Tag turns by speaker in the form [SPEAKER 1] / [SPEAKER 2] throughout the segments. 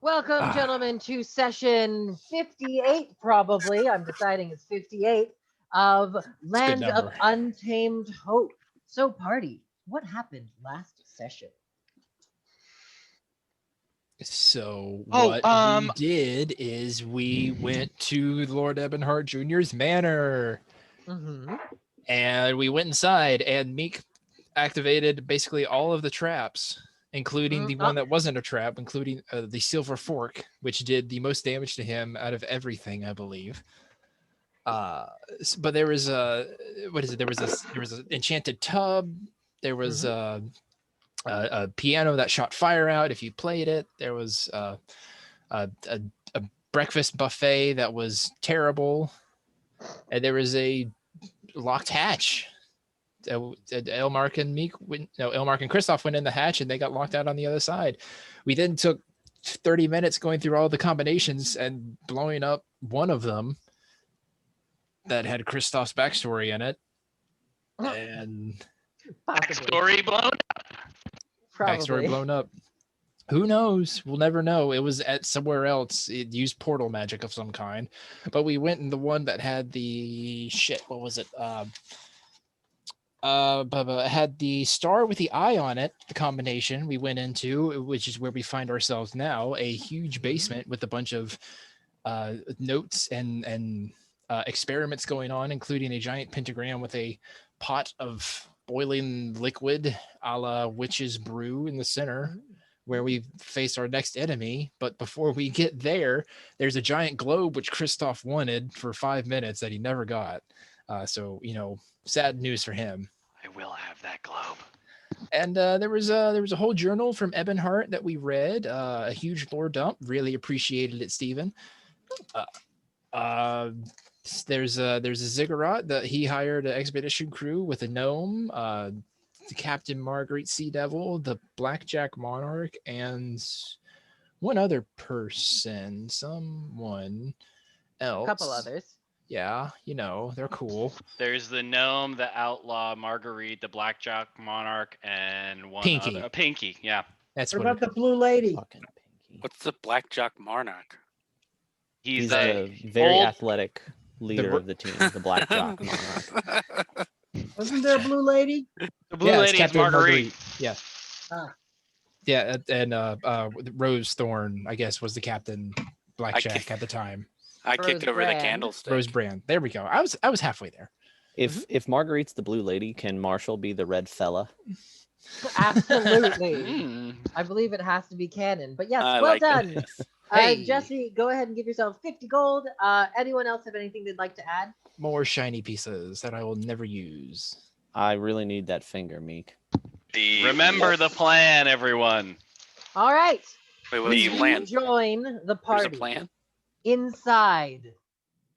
[SPEAKER 1] Welcome, gentlemen, to session 58, probably. I'm deciding it's 58 of
[SPEAKER 2] It's a good
[SPEAKER 1] Land of
[SPEAKER 2] number.
[SPEAKER 1] Untamed Hope. So, party, what happened last session?
[SPEAKER 2] So
[SPEAKER 3] Oh,
[SPEAKER 2] what we did is we went to Lord Ebonheart Jr.'s manor,
[SPEAKER 1] Mm-hmm.
[SPEAKER 2] and we went inside, and Meek activated basically all of the traps, including the one that wasn't a trap, including the silver fork, which did the most damage to him out of everything, I believe. But there was a what is it? There was an enchanted tub. There was a piano that shot fire out if you played it. There was a breakfast buffet that was terrible, and there was a locked hatch. Elmark and Meek went, no, Elmark and Kristoff went in the hatch, and they got locked out on the other side. We then took 30 minutes going through all the combinations and blowing up one of them that had Kristoff's backstory in it. And
[SPEAKER 3] backstory blown up.
[SPEAKER 2] Backstory blown up. Who knows? We'll never know. It was at somewhere else. It used portal magic of some kind. But we went in the one that had the shit. What was it? Had the star with the eye on it. The combination we went into, which is where we find ourselves now, a huge basement with a bunch of notes and experiments going on, including a giant pentagram with a pot of boiling liquid a la witch's brew in the center, where we face our next enemy. But before we get there, there's a giant globe which Kristoff wanted for 5 minutes that he never got. So, sad news for him.
[SPEAKER 3] I will have that globe.
[SPEAKER 2] And there was a whole journal from Ebonheart that we read, a huge lore dump. Really appreciated it, Stephen. There's a ziggurat that he hired an expedition crew with a gnome, the Captain Marguerite Sea Devil, the Blackjack Monarch, and one other person, someone else.
[SPEAKER 1] A couple others.
[SPEAKER 2] Yeah, they're cool.
[SPEAKER 3] There's the gnome, the outlaw, Marguerite, the Blackjack Monarch, and one
[SPEAKER 2] Pinky.
[SPEAKER 3] other. Pinky, yeah.
[SPEAKER 1] What about the blue lady?
[SPEAKER 4] Fucking Pinky.
[SPEAKER 5] What's the Blackjack Monarch?
[SPEAKER 4] He's a very
[SPEAKER 3] old-
[SPEAKER 4] athletic leader of the team, the Blackjack Monarch.
[SPEAKER 1] Wasn't there a blue lady?
[SPEAKER 3] The blue lady is
[SPEAKER 2] Captain
[SPEAKER 3] Marguerite.
[SPEAKER 2] Yeah.
[SPEAKER 1] Ah.
[SPEAKER 2] Yeah, and Rose Thorn, I guess, was the Captain Blackjack at the time.
[SPEAKER 5] I kicked over
[SPEAKER 1] Brand.
[SPEAKER 5] the candlestick.
[SPEAKER 2] Rose Brand. There we go. I was halfway there.
[SPEAKER 4] If Marguerite's the blue lady, can Marshall be the red fella?
[SPEAKER 1] Absolutely. I believe it has to be canon. But yes,
[SPEAKER 5] I
[SPEAKER 1] well
[SPEAKER 5] like
[SPEAKER 1] done.
[SPEAKER 5] this.
[SPEAKER 2] Hey.
[SPEAKER 1] Jesse, go ahead and give yourself 50 gold. Anyone else have anything they'd like to add?
[SPEAKER 2] More shiny pieces that I will never use.
[SPEAKER 4] I really need that finger, Meek.
[SPEAKER 3] Remember the plan, everyone.
[SPEAKER 1] All right.
[SPEAKER 5] Wait, what do you plan?
[SPEAKER 1] Join the
[SPEAKER 5] There's
[SPEAKER 1] party
[SPEAKER 5] a plan?
[SPEAKER 1] inside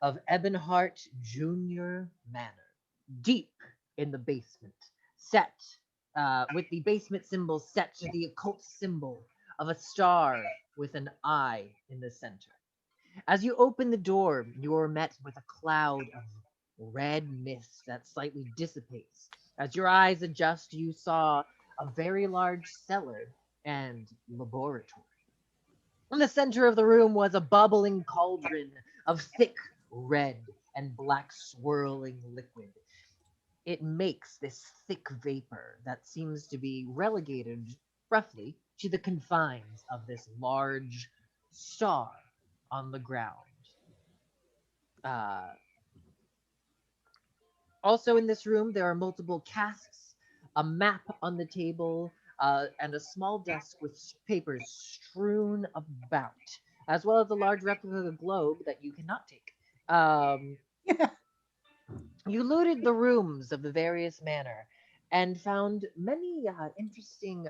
[SPEAKER 1] of Ebonheart Jr. Manor, deep in the basement, set with the basement symbol set to the occult symbol of a star with an eye in the center. As you open the door, you are met with a cloud of red mist that slightly dissipates. As your eyes adjust, you saw a very large cellar and laboratory. In the center of the room was a bubbling cauldron of thick red and black swirling liquid. It makes this thick vapor that seems to be relegated roughly to the confines of this large star on the ground. Also in this room, there are multiple casks, a map on the table, and a small desk with papers strewn about, as well as a large replica of the globe that you cannot take. You looted the rooms of the various manor and found many interesting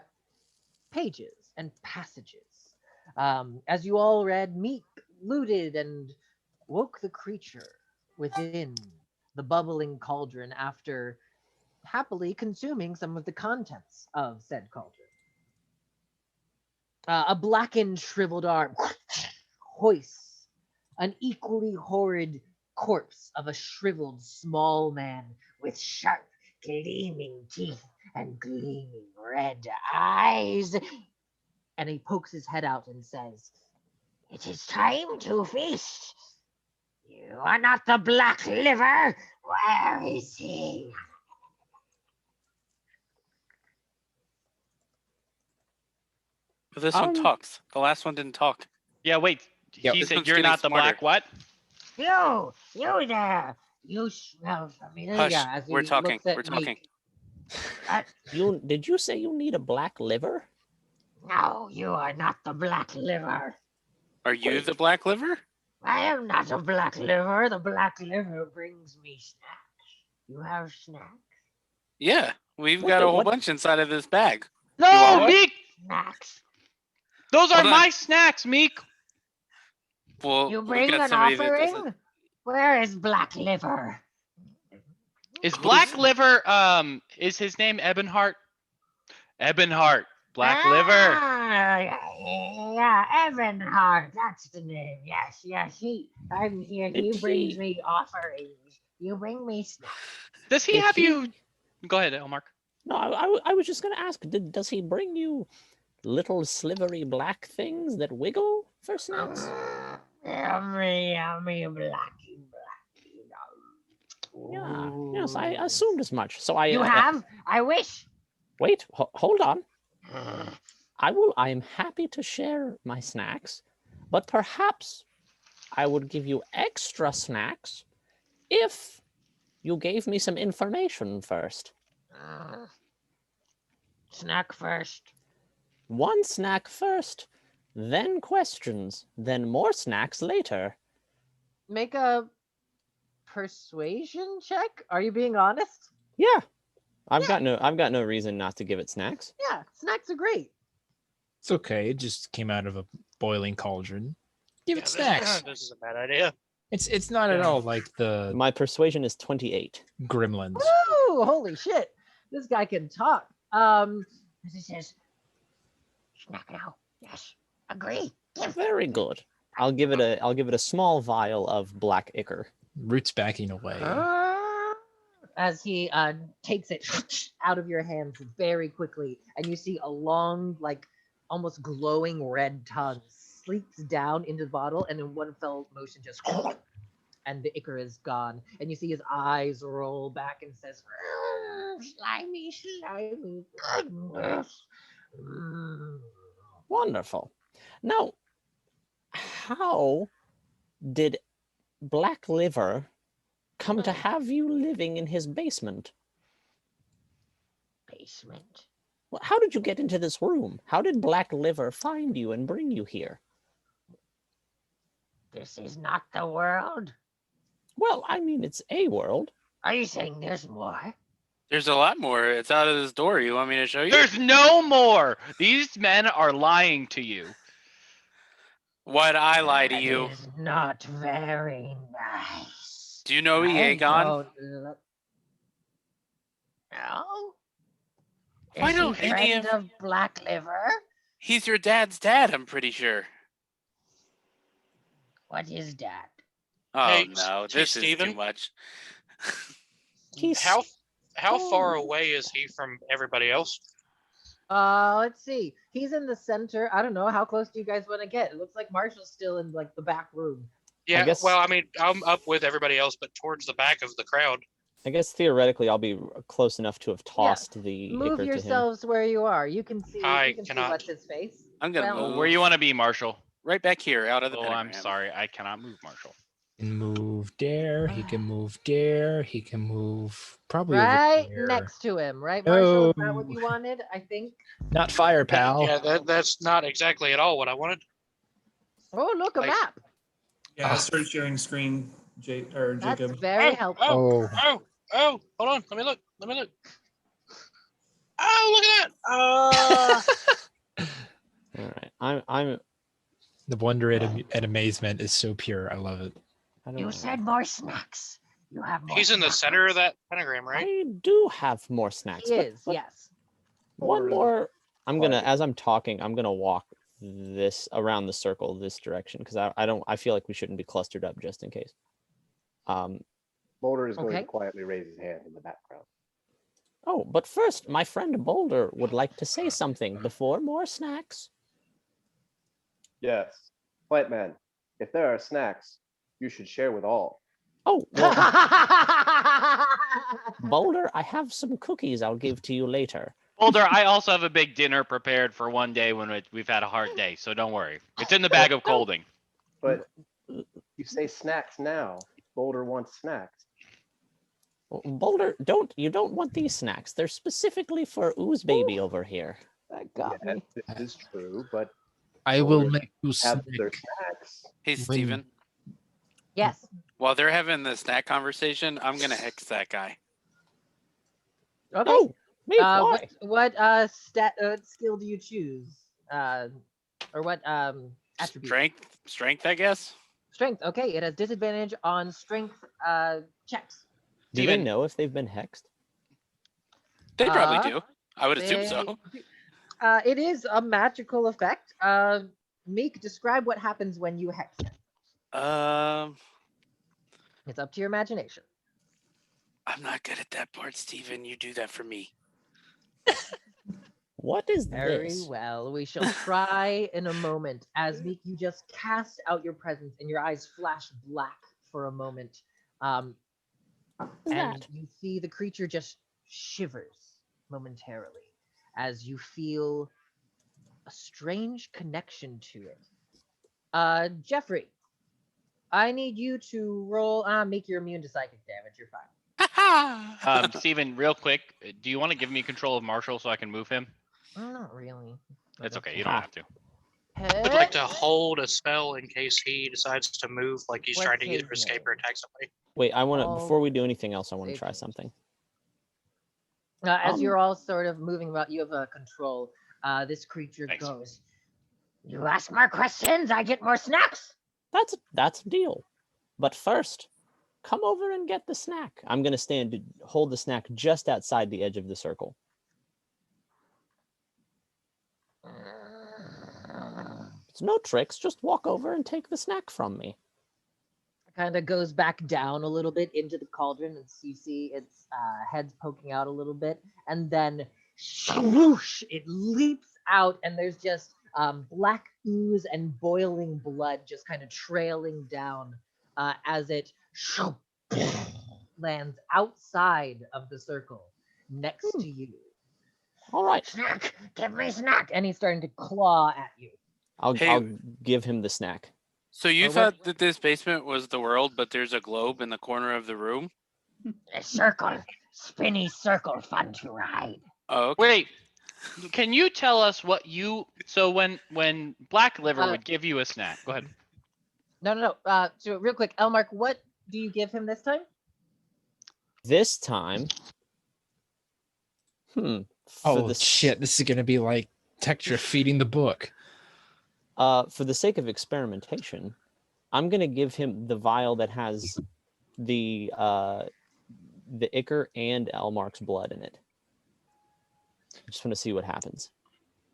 [SPEAKER 1] pages and passages. As you all read, Meek looted and woke the creature within the bubbling cauldron after happily consuming some of the contents of said cauldron. A blackened, shriveled arm hoists an equally horrid corpse of a shriveled small man with sharp, gleaming teeth and gleaming red eyes. And he pokes his head out and says,
[SPEAKER 6] It is time to feast. You are not the black liver. Where is he?
[SPEAKER 5] But this one talks. The last one didn't talk.
[SPEAKER 3] Yeah, wait.
[SPEAKER 2] Yep.
[SPEAKER 3] He
[SPEAKER 5] This
[SPEAKER 3] said
[SPEAKER 5] one's
[SPEAKER 3] you're
[SPEAKER 5] getting
[SPEAKER 3] not the black
[SPEAKER 5] smarter.
[SPEAKER 3] what?
[SPEAKER 6] You there. You smell familiar.
[SPEAKER 5] Hush.
[SPEAKER 1] as
[SPEAKER 5] We're
[SPEAKER 1] he
[SPEAKER 5] talking.
[SPEAKER 1] looks at
[SPEAKER 5] We're talking.
[SPEAKER 1] Meek.
[SPEAKER 4] Did you say you need a black liver?
[SPEAKER 6] No, you are not the black liver.
[SPEAKER 5] Are you the black liver?
[SPEAKER 6] I am not a black liver. The black liver brings me snacks. You have snacks?
[SPEAKER 5] Yeah. We've
[SPEAKER 4] What
[SPEAKER 5] got
[SPEAKER 4] the-
[SPEAKER 5] a whole
[SPEAKER 4] what-
[SPEAKER 5] bunch inside of this bag.
[SPEAKER 3] No,
[SPEAKER 5] want one?
[SPEAKER 3] Meek!
[SPEAKER 6] Snacks.
[SPEAKER 3] Those are
[SPEAKER 5] Hold on.
[SPEAKER 3] my snacks, Meek.
[SPEAKER 5] Well,
[SPEAKER 6] You
[SPEAKER 5] we've
[SPEAKER 6] bring
[SPEAKER 5] got
[SPEAKER 6] an
[SPEAKER 5] somebody that doesn't.
[SPEAKER 6] offering? Where is black liver?
[SPEAKER 3] Is Black Liver, is his name Ebonheart? Ebonheart. Black Liver.
[SPEAKER 6] Yeah, Evanhart. That's the name. Yes. I'm here. He
[SPEAKER 4] Did
[SPEAKER 6] brings
[SPEAKER 4] he-
[SPEAKER 6] me offerings. You bring me snacks.
[SPEAKER 3] Does he
[SPEAKER 4] Did
[SPEAKER 3] have
[SPEAKER 4] he-
[SPEAKER 3] you? Go ahead, Elmark.
[SPEAKER 4] No, I was just going to ask, does he bring you little slivery black things that wiggle for snacks?
[SPEAKER 6] Yummy, blacky.
[SPEAKER 4] Yeah, yes, I assumed as much. So I
[SPEAKER 6] You have? I wish.
[SPEAKER 4] wait, hold on. I am happy to share my snacks, but perhaps I would give you extra snacks if you gave me some information first.
[SPEAKER 6] Snack first.
[SPEAKER 4] One snack first, then questions, then more snacks later.
[SPEAKER 1] Make a persuasion check. Are you being honest?
[SPEAKER 4] Yeah. I've got no reason not to give it snacks.
[SPEAKER 1] Yeah, snacks are great.
[SPEAKER 2] It's okay. It just came out of a boiling cauldron. Give it snacks.
[SPEAKER 7] This is a bad idea.
[SPEAKER 2] It's not at all like the
[SPEAKER 4] My persuasion is 28.
[SPEAKER 2] gremlins.
[SPEAKER 1] Woo! Holy shit! This guy can talk.
[SPEAKER 6] He says, snack now. Yes. Agree.
[SPEAKER 4] Very good. I'll give it a small vial of black ichor.
[SPEAKER 2] Roots backing away.
[SPEAKER 1] As he takes it out of your hands very quickly, and you see a long, like almost glowing red tongue sleeps down into the bottle, and in one fell motion just and the ichor is gone. And you see his eyes roll back and says, slimy, goodness.
[SPEAKER 4] Wonderful. Now, how did Black Liver come to have you living in his basement?
[SPEAKER 6] Basement.
[SPEAKER 4] Well, how did you get into this room? How did Black Liver find you and bring you here?
[SPEAKER 6] This is not the world.
[SPEAKER 4] Well, I mean, it's a world.
[SPEAKER 6] Are you saying there's more?
[SPEAKER 5] There's a lot more. It's out of this door. You want me to show you?
[SPEAKER 3] There's no more. These men are lying to you.
[SPEAKER 5] Why'd I lie to
[SPEAKER 6] That
[SPEAKER 5] you?
[SPEAKER 6] is not very nice.
[SPEAKER 5] Do you know
[SPEAKER 1] I
[SPEAKER 5] Egon?
[SPEAKER 1] don't
[SPEAKER 6] No?
[SPEAKER 5] Why
[SPEAKER 6] Is
[SPEAKER 5] don't
[SPEAKER 6] he
[SPEAKER 5] any
[SPEAKER 6] friend of Black Liver?
[SPEAKER 5] He's your dad's dad, I'm pretty sure.
[SPEAKER 6] What is that?
[SPEAKER 5] Oh
[SPEAKER 7] Hey,
[SPEAKER 5] no,
[SPEAKER 7] hey,
[SPEAKER 5] this is too
[SPEAKER 7] Steven?
[SPEAKER 5] much.
[SPEAKER 4] He's
[SPEAKER 7] How far away is he from everybody else?
[SPEAKER 1] let's see. He's in the center. I don't know. How close do you guys want to get? It looks like Marshall's still in like the back room.
[SPEAKER 7] Yeah,
[SPEAKER 4] guess-
[SPEAKER 7] well, I mean, I'm up with everybody else, but towards the back of the crowd.
[SPEAKER 4] I guess theoretically I'll be close enough to have tossed the
[SPEAKER 1] Move
[SPEAKER 4] ichor to him.
[SPEAKER 1] yourselves where you are. You can see.
[SPEAKER 7] I
[SPEAKER 1] You can see
[SPEAKER 7] cannot.
[SPEAKER 1] what's his face.
[SPEAKER 5] I'm gonna
[SPEAKER 1] Well,
[SPEAKER 5] move
[SPEAKER 3] Where you want to be, Marshall?
[SPEAKER 5] right back here, out of the
[SPEAKER 3] Oh, I'm
[SPEAKER 5] pentagram.
[SPEAKER 3] sorry. I cannot move, Marshall.
[SPEAKER 2] He can move there. He can move there. He can move probably
[SPEAKER 1] Right
[SPEAKER 2] over there.
[SPEAKER 1] next to him, right, Marshall? Is that what
[SPEAKER 2] No.
[SPEAKER 1] you wanted? I think.
[SPEAKER 2] Not fire, pal.
[SPEAKER 7] Yeah, that's not exactly at all what I wanted.
[SPEAKER 1] Oh, look, a
[SPEAKER 7] Like-
[SPEAKER 1] map.
[SPEAKER 8] Yeah, I started sharing screen,
[SPEAKER 1] That's
[SPEAKER 8] Jacob.
[SPEAKER 1] very helpful.
[SPEAKER 2] Oh,
[SPEAKER 7] Oh, hold on. Let me look. Oh, look at that.
[SPEAKER 4] All right, I'm.
[SPEAKER 2] the wonder at amazement is so pure. I love it.
[SPEAKER 4] I don't
[SPEAKER 6] You
[SPEAKER 4] know.
[SPEAKER 6] said more snacks. You have more.
[SPEAKER 7] He's in the
[SPEAKER 6] snacks.
[SPEAKER 7] center of that pentagram, right?
[SPEAKER 4] I do have more snacks.
[SPEAKER 1] He
[SPEAKER 4] but-
[SPEAKER 1] is,
[SPEAKER 4] but
[SPEAKER 1] yes.
[SPEAKER 4] One more. I'm gonna, as I'm talking, I'm gonna walk this around the circle this direction because I feel like we shouldn't be clustered up just in case.
[SPEAKER 9] Boulder is going
[SPEAKER 1] Okay.
[SPEAKER 9] to quietly raise his hand in the background.
[SPEAKER 4] Oh, but first, my friend Boulder would like to say something before more snacks.
[SPEAKER 9] Yes. Plant man, if there are snacks, you should share with all.
[SPEAKER 4] Oh, well, Boulder, I have some cookies I'll give to you later.
[SPEAKER 3] Boulder, I also have a big dinner prepared for one day when we've had a hard day, so don't worry. It's in the bag of colding.
[SPEAKER 9] But you say snacks now. Boulder wants snacks.
[SPEAKER 4] Boulder, you don't want these snacks. They're specifically for Ooze Baby over here.
[SPEAKER 1] That got
[SPEAKER 9] Yeah,
[SPEAKER 1] me.
[SPEAKER 9] this is true, but
[SPEAKER 2] I will
[SPEAKER 9] Boulder
[SPEAKER 2] make you
[SPEAKER 9] have
[SPEAKER 2] snack.
[SPEAKER 9] their snacks.
[SPEAKER 5] Hey, Steven.
[SPEAKER 1] Yes.
[SPEAKER 5] While they're having the snack conversation, I'm gonna hex that guy.
[SPEAKER 1] Okay.
[SPEAKER 4] Oh, me, why?
[SPEAKER 1] What skill do you choose? Or what attribute?
[SPEAKER 5] Strength, I guess.
[SPEAKER 1] Strength. Okay, it has disadvantage on strength checks.
[SPEAKER 4] Do they know if they've been hexed?
[SPEAKER 5] They probably do. I would assume
[SPEAKER 1] They
[SPEAKER 5] so.
[SPEAKER 1] do. It is a magical effect. Meek, describe what happens when you hex it. It's up to your imagination.
[SPEAKER 5] I'm not good at that part, Steven. You do that for me.
[SPEAKER 4] What is
[SPEAKER 1] Very
[SPEAKER 4] this?
[SPEAKER 1] well. We shall try in a moment. As Meek, you just cast out your presence and your eyes flash black for a moment. And you see the creature just shivers momentarily as you feel a strange connection to it. Jeffrey, I need you to roll. Make your immune to psychic damage. You're fine.
[SPEAKER 3] Steven, real quick, do you want to give me control of Marshall so I can move him?
[SPEAKER 1] Not really.
[SPEAKER 3] It's okay, you don't have to.
[SPEAKER 7] I'd like to hold a spell in case he decides to move, like he's
[SPEAKER 1] What's
[SPEAKER 7] trying to
[SPEAKER 1] his
[SPEAKER 7] either escape or attack somebody.
[SPEAKER 4] Wait, I want to.
[SPEAKER 1] Oh,
[SPEAKER 4] Before we do anything else, I want to
[SPEAKER 1] save
[SPEAKER 4] try
[SPEAKER 1] it.
[SPEAKER 4] something.
[SPEAKER 1] As you're all sort of moving about, you have a control. This creature
[SPEAKER 3] Thanks.
[SPEAKER 1] goes.
[SPEAKER 6] You ask more questions, I get more snacks.
[SPEAKER 4] That's a deal. But first, come over and get the snack. I'm gonna hold the snack just outside the edge of the circle. It's no tricks. Just walk over and take the snack from me.
[SPEAKER 1] Kind of goes back down a little bit into the cauldron, and you see its head's poking out a little bit, and then swoosh, it leaps out, and there's just black ooze and boiling blood just kind of trailing down as it lands outside of the circle next to you.
[SPEAKER 4] All right,
[SPEAKER 6] Snack, give me snack.
[SPEAKER 1] And he's starting to claw at you.
[SPEAKER 4] I'll give him the snack.
[SPEAKER 5] So you
[SPEAKER 1] Or
[SPEAKER 5] thought that this basement was the world, but there's a globe in the corner of the room?
[SPEAKER 6] A circle, spinny circle, fun to ride.
[SPEAKER 5] Oh, okay.
[SPEAKER 3] Wait, can you tell us what you? So when Black Liver would give you a snack, go ahead.
[SPEAKER 1] No. So real quick, Elmark, what do you give him this time?
[SPEAKER 4] This time,
[SPEAKER 2] Oh shit! This is gonna be like Tectra feeding the book.
[SPEAKER 4] For the sake of experimentation, I'm gonna give him the vial that has the Icar and Elmark's blood in it. I just want to see what happens.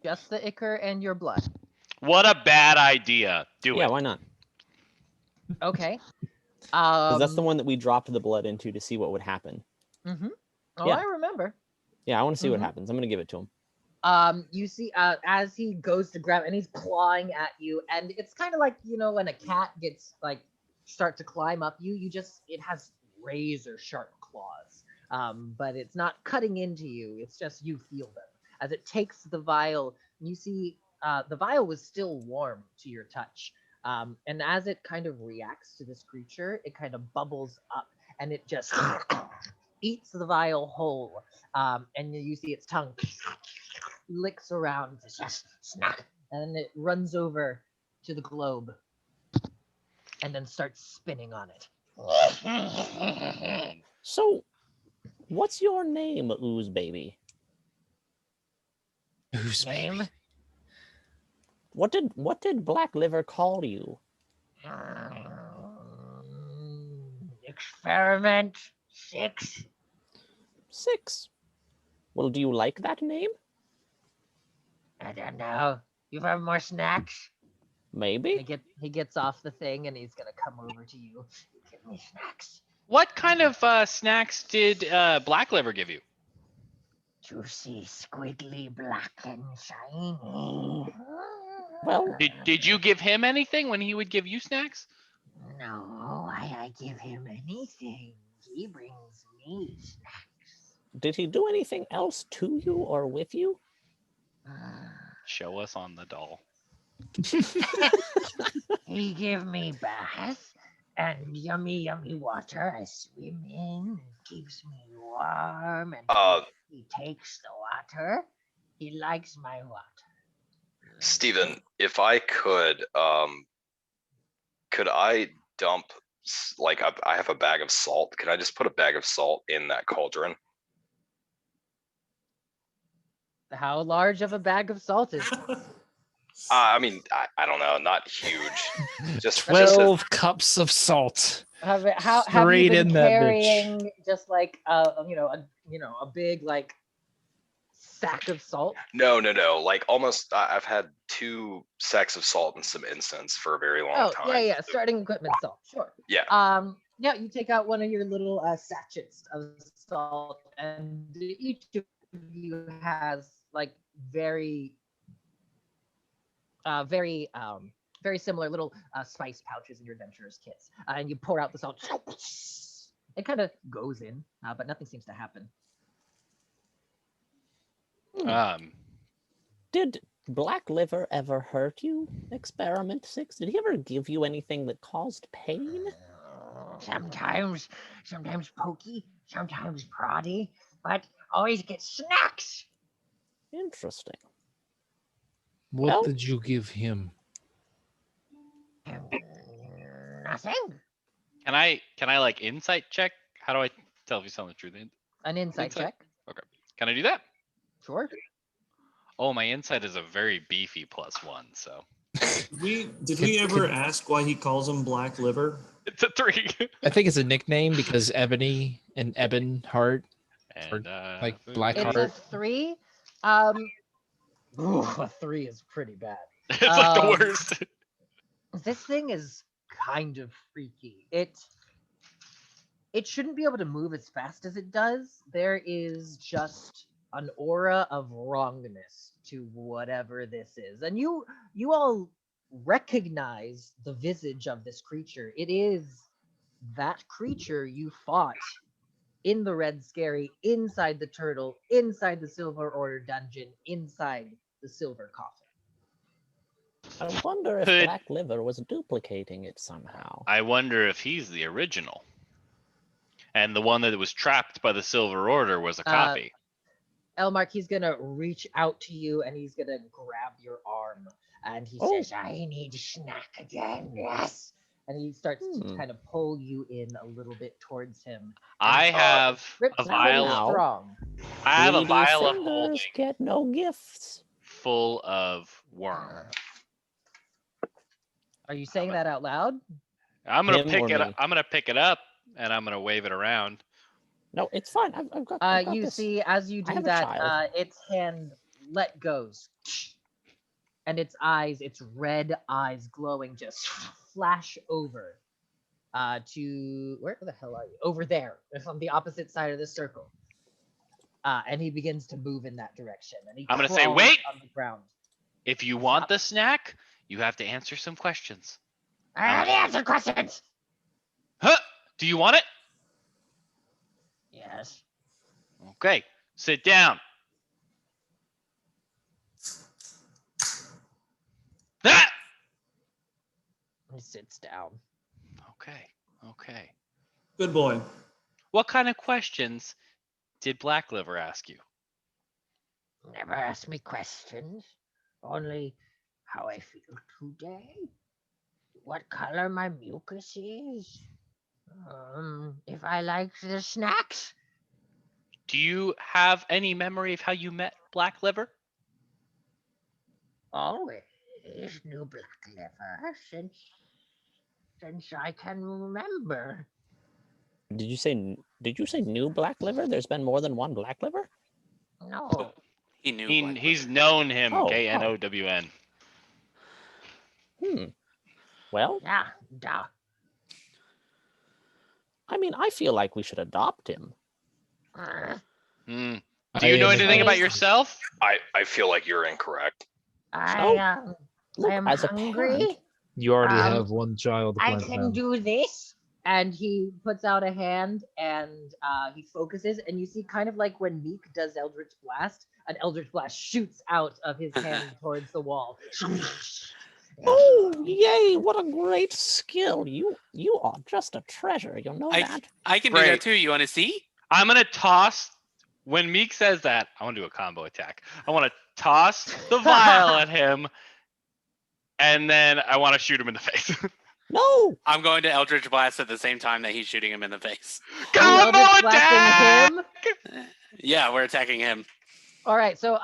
[SPEAKER 1] Just the Icar and your blood.
[SPEAKER 3] What a bad idea! Do
[SPEAKER 4] Yeah,
[SPEAKER 3] it.
[SPEAKER 4] why not?
[SPEAKER 1] Okay.
[SPEAKER 4] 'Cause that's the one that we dropped the blood into to see what would happen.
[SPEAKER 1] Mm-hmm. Oh,
[SPEAKER 4] Yeah.
[SPEAKER 1] I remember.
[SPEAKER 4] Yeah, I want to see what
[SPEAKER 1] Mhm.
[SPEAKER 4] happens. I'm gonna give it to him.
[SPEAKER 1] You see, as he goes to grab, and he's clawing at you, and it's kind of like, you know, when a cat gets like start to climb up you, it has razor sharp claws. But it's not cutting into you. It's just you feel them as it takes the vial. You see, the vial was still warm to your touch. And as it kind of reacts to this creature, it kind of bubbles up, and it just eats the vial whole. And you see its tongue licks around, just snack, and then it runs over to the globe and then starts spinning on it.
[SPEAKER 4] So, what's your name, Ooze Baby?
[SPEAKER 2] Who's
[SPEAKER 1] Name?
[SPEAKER 4] What did Black Liver call you?
[SPEAKER 6] Experiment 6.
[SPEAKER 4] 6. Well, do you like that name?
[SPEAKER 6] I don't know. You have more snacks?
[SPEAKER 4] Maybe.
[SPEAKER 1] He gets off the thing and he's gonna come over to you.
[SPEAKER 6] Give me snacks.
[SPEAKER 3] What kind of snacks did Black Liver give you?
[SPEAKER 6] Juicy, squiggly, black and shiny.
[SPEAKER 4] Well,
[SPEAKER 3] Did you give him anything when he would give you snacks?
[SPEAKER 6] No, I give him anything. He brings me snacks.
[SPEAKER 4] did he do anything else to you or with you?
[SPEAKER 3] Show us on the doll.
[SPEAKER 6] He give me bath and yummy water. I swim in. It keeps me warm. And he takes the water. He likes my water.
[SPEAKER 10] Steven, if I could I dump like I have a bag of salt? Could I just put a bag of salt in that cauldron?
[SPEAKER 1] How large of a bag of salt is it?
[SPEAKER 10] I mean, I don't know, not huge. Just
[SPEAKER 2] 12 cups of salt.
[SPEAKER 1] Have you
[SPEAKER 2] Straight
[SPEAKER 1] been
[SPEAKER 2] in that bitch.
[SPEAKER 1] carrying just like a big like sack of salt?
[SPEAKER 10] No. Like almost, I've had 2 sacks of salt and some incense for a very long time.
[SPEAKER 1] Yeah. Starting equipment salt, sure.
[SPEAKER 10] Yeah.
[SPEAKER 1] Yeah, you take out one of your little sachets of salt, and each of you has like very similar little spice pouches in your adventurer's kits. And you pour out the salt. It kind of goes in, but nothing seems to happen.
[SPEAKER 4] Did Black Liver ever hurt you, Experiment 6? Did he ever give you anything that caused pain?
[SPEAKER 6] Sometimes pokey, sometimes proddy, but always get snacks.
[SPEAKER 4] Interesting.
[SPEAKER 2] What
[SPEAKER 4] Well-
[SPEAKER 2] did you give him?
[SPEAKER 6] Nothing.
[SPEAKER 3] Can I like insight check? How do I tell if he's telling the truth?
[SPEAKER 1] An insight
[SPEAKER 3] Insight?
[SPEAKER 1] check.
[SPEAKER 3] Okay. Can I do that?
[SPEAKER 1] Sure.
[SPEAKER 3] Oh, my insight is a very beefy +1, so
[SPEAKER 8] Did we ever ask why he calls him Black Liver?
[SPEAKER 3] it's a 3.
[SPEAKER 2] I think it's a nickname because Ebony and Eben Heart,
[SPEAKER 3] And
[SPEAKER 2] like
[SPEAKER 3] food.
[SPEAKER 2] Black
[SPEAKER 1] It's a
[SPEAKER 2] Heart.
[SPEAKER 1] 3. A 3 is pretty bad.
[SPEAKER 3] It's like the worst.
[SPEAKER 1] This thing is kind of freaky. It shouldn't be able to move as fast as it does. There is just an aura of wrongness to whatever this is. And you all recognize the visage of this creature. It is that creature you fought in the Red Scary, inside the turtle, inside the Silver Order dungeon, inside the Silver Coffin.
[SPEAKER 4] I wonder if
[SPEAKER 3] Could-
[SPEAKER 4] Black Liver was duplicating it somehow.
[SPEAKER 3] I wonder if he's the original. And the one that was trapped by the Silver Order was a copy.
[SPEAKER 1] Elmark, he's gonna reach out to you and he's gonna grab your arm and he says,
[SPEAKER 6] I need snack again.
[SPEAKER 1] yes. And he starts to
[SPEAKER 4] Hmm.
[SPEAKER 1] kind of pull you in a little bit towards him.
[SPEAKER 3] I have
[SPEAKER 1] Rip's
[SPEAKER 3] a
[SPEAKER 1] pretty
[SPEAKER 3] vial.
[SPEAKER 4] Now-
[SPEAKER 1] strong.
[SPEAKER 3] I have a
[SPEAKER 4] Greedy
[SPEAKER 3] vial of
[SPEAKER 4] fingers
[SPEAKER 3] holding
[SPEAKER 4] get no gifts.
[SPEAKER 3] full of worm.
[SPEAKER 1] Are you saying that out loud?
[SPEAKER 3] I'm gonna
[SPEAKER 4] Him
[SPEAKER 3] pick
[SPEAKER 4] or
[SPEAKER 3] it.
[SPEAKER 4] me?
[SPEAKER 3] I'm gonna pick it up and I'm gonna wave it around.
[SPEAKER 4] No, it's fine. I've got
[SPEAKER 1] You
[SPEAKER 4] this.
[SPEAKER 1] see, as you
[SPEAKER 4] I
[SPEAKER 1] do
[SPEAKER 4] have a
[SPEAKER 1] that,
[SPEAKER 4] child.
[SPEAKER 1] its hand let goes, and its eyes, its red eyes glowing, just flash over to where the hell are you? Over there, it's on the opposite side of the circle. And he begins to move in that direction. And he
[SPEAKER 3] I'm gonna say,
[SPEAKER 1] crawls
[SPEAKER 3] "Wait!"
[SPEAKER 1] on the ground.
[SPEAKER 3] If you want the snack, you have to answer some questions.
[SPEAKER 6] I already answered questions.
[SPEAKER 3] Huh? Do you want it?
[SPEAKER 6] Yes.
[SPEAKER 3] Okay. Sit down. Ah!
[SPEAKER 1] He sits down.
[SPEAKER 3] Okay.
[SPEAKER 8] Good boy.
[SPEAKER 3] What kind of questions did Black Liver ask you?
[SPEAKER 6] Never ask me questions. Only how I feel today. What color my mucus is. If I like the snacks.
[SPEAKER 3] Do you have any memory of how you met Black Liver?
[SPEAKER 6] Always knew Black Liver since I can remember.
[SPEAKER 4] Did you say new Black Liver? There's been more than one Black Liver?
[SPEAKER 6] No.
[SPEAKER 7] He knew.
[SPEAKER 3] He's known him.
[SPEAKER 4] Oh,
[SPEAKER 3] KNOWN.
[SPEAKER 4] Well,
[SPEAKER 6] Yeah, duh.
[SPEAKER 4] I mean, I feel like we should adopt him.
[SPEAKER 3] Hmm.
[SPEAKER 2] I
[SPEAKER 3] Do you know
[SPEAKER 2] am
[SPEAKER 3] anything about
[SPEAKER 2] against-
[SPEAKER 3] yourself?
[SPEAKER 10] I feel like you're incorrect.
[SPEAKER 6] I
[SPEAKER 4] Look,
[SPEAKER 6] I am
[SPEAKER 4] as a
[SPEAKER 6] hungry.
[SPEAKER 4] parent,
[SPEAKER 2] You already
[SPEAKER 6] Um,
[SPEAKER 2] have one child.
[SPEAKER 6] I
[SPEAKER 2] Plant
[SPEAKER 6] can
[SPEAKER 2] man.
[SPEAKER 6] do this.
[SPEAKER 1] And he puts out a hand and he focuses, and you see kind of like when Meek does Eldritch Blast, an Eldritch Blast shoots out of his hand towards the wall.
[SPEAKER 4] oh yay! What a great skill! You are just a treasure. You know that.
[SPEAKER 5] I can do
[SPEAKER 3] Great.
[SPEAKER 5] that too. You want to see?
[SPEAKER 3] I'm gonna toss. When Meek says that, I want to do a combo attack. I want to toss the vial at him, and then I want to shoot him in the face.
[SPEAKER 4] No.
[SPEAKER 5] I'm going to Eldritch Blast at the same time that he's shooting him in the face.
[SPEAKER 3] Combo
[SPEAKER 1] Eldritch
[SPEAKER 3] attack!
[SPEAKER 1] blasting him.
[SPEAKER 5] Yeah, we're attacking him.
[SPEAKER 1] All right, so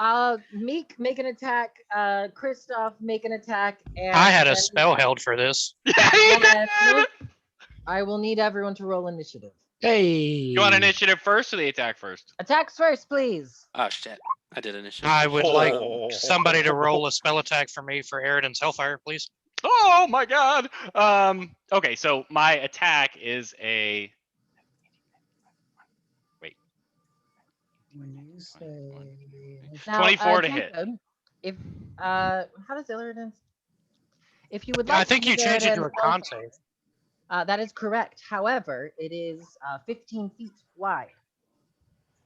[SPEAKER 1] Meek make an attack, Kristoff make an attack, and
[SPEAKER 7] I had a
[SPEAKER 1] then-
[SPEAKER 7] spell held for this.
[SPEAKER 3] Yeah, he
[SPEAKER 1] then
[SPEAKER 3] did!
[SPEAKER 1] I will need everyone to roll initiative.
[SPEAKER 2] Hey.
[SPEAKER 3] You want initiative first or the attack first?
[SPEAKER 1] Attacks first, please.
[SPEAKER 5] Oh shit! I did initiative.
[SPEAKER 7] I would like somebody to roll a spell attack for me for Eridan's Hellfire, please.
[SPEAKER 3] Oh my god. Okay, so my attack is a
[SPEAKER 6] When you say
[SPEAKER 1] Now,
[SPEAKER 3] 24 to hit.
[SPEAKER 1] Jacob, if how does Illidan? If you would
[SPEAKER 7] Yeah,
[SPEAKER 1] like,
[SPEAKER 7] I think
[SPEAKER 1] to
[SPEAKER 7] you
[SPEAKER 1] give
[SPEAKER 7] changed it to
[SPEAKER 1] Illidan
[SPEAKER 7] a con save.
[SPEAKER 1] that is correct. However, it is 15 feet wide.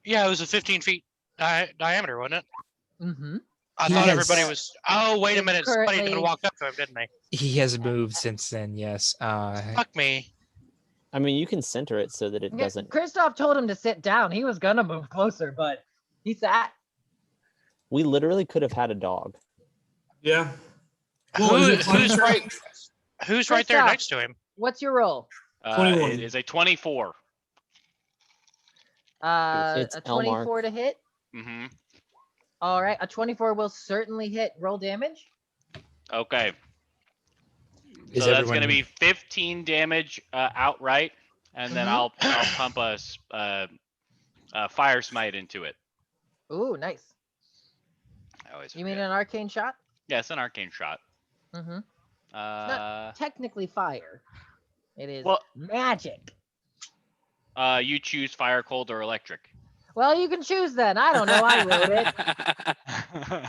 [SPEAKER 7] Yeah, it was a 15 feet diameter, wasn't it?
[SPEAKER 1] Mm-hmm.
[SPEAKER 7] I
[SPEAKER 2] He
[SPEAKER 7] thought
[SPEAKER 2] has-
[SPEAKER 7] everybody was. Oh, wait a
[SPEAKER 1] It's
[SPEAKER 7] minute. Somebody
[SPEAKER 1] currently-
[SPEAKER 7] done walked up to him, didn't they?
[SPEAKER 2] He has moved since then. Yes.
[SPEAKER 7] Fuck me.
[SPEAKER 4] I mean, you can center it so that it doesn't.
[SPEAKER 1] Kristoff told him to sit down. He was gonna move closer, but he sat.
[SPEAKER 4] We literally could have had a dog.
[SPEAKER 8] Yeah. Well, is it
[SPEAKER 7] Who's
[SPEAKER 8] fun?
[SPEAKER 7] right? Who's right there
[SPEAKER 1] Kristoff.
[SPEAKER 7] next to him?
[SPEAKER 1] What's your roll?
[SPEAKER 8] 21.
[SPEAKER 3] It is a 24.
[SPEAKER 4] It's
[SPEAKER 1] A
[SPEAKER 4] Elmark.
[SPEAKER 1] 24 to hit.
[SPEAKER 3] Mm-hmm.
[SPEAKER 1] All right, a 24 will certainly hit. Roll damage.
[SPEAKER 3] Okay.
[SPEAKER 2] Is
[SPEAKER 3] So that's
[SPEAKER 2] everyone-
[SPEAKER 3] going to be 15 damage outright, and then
[SPEAKER 1] Mhm.
[SPEAKER 3] I'll pump a fire smite into it.
[SPEAKER 1] Ooh, nice.
[SPEAKER 3] I always
[SPEAKER 1] You mean
[SPEAKER 3] forget.
[SPEAKER 1] an arcane shot?
[SPEAKER 3] Yeah, it's an arcane shot.
[SPEAKER 1] Mm-hmm.
[SPEAKER 3] Uh,
[SPEAKER 1] Technically fire. It is
[SPEAKER 3] Well-
[SPEAKER 1] magic.
[SPEAKER 3] you choose fire, cold, or electric.
[SPEAKER 1] Well, you can choose then. I don't know. I wrote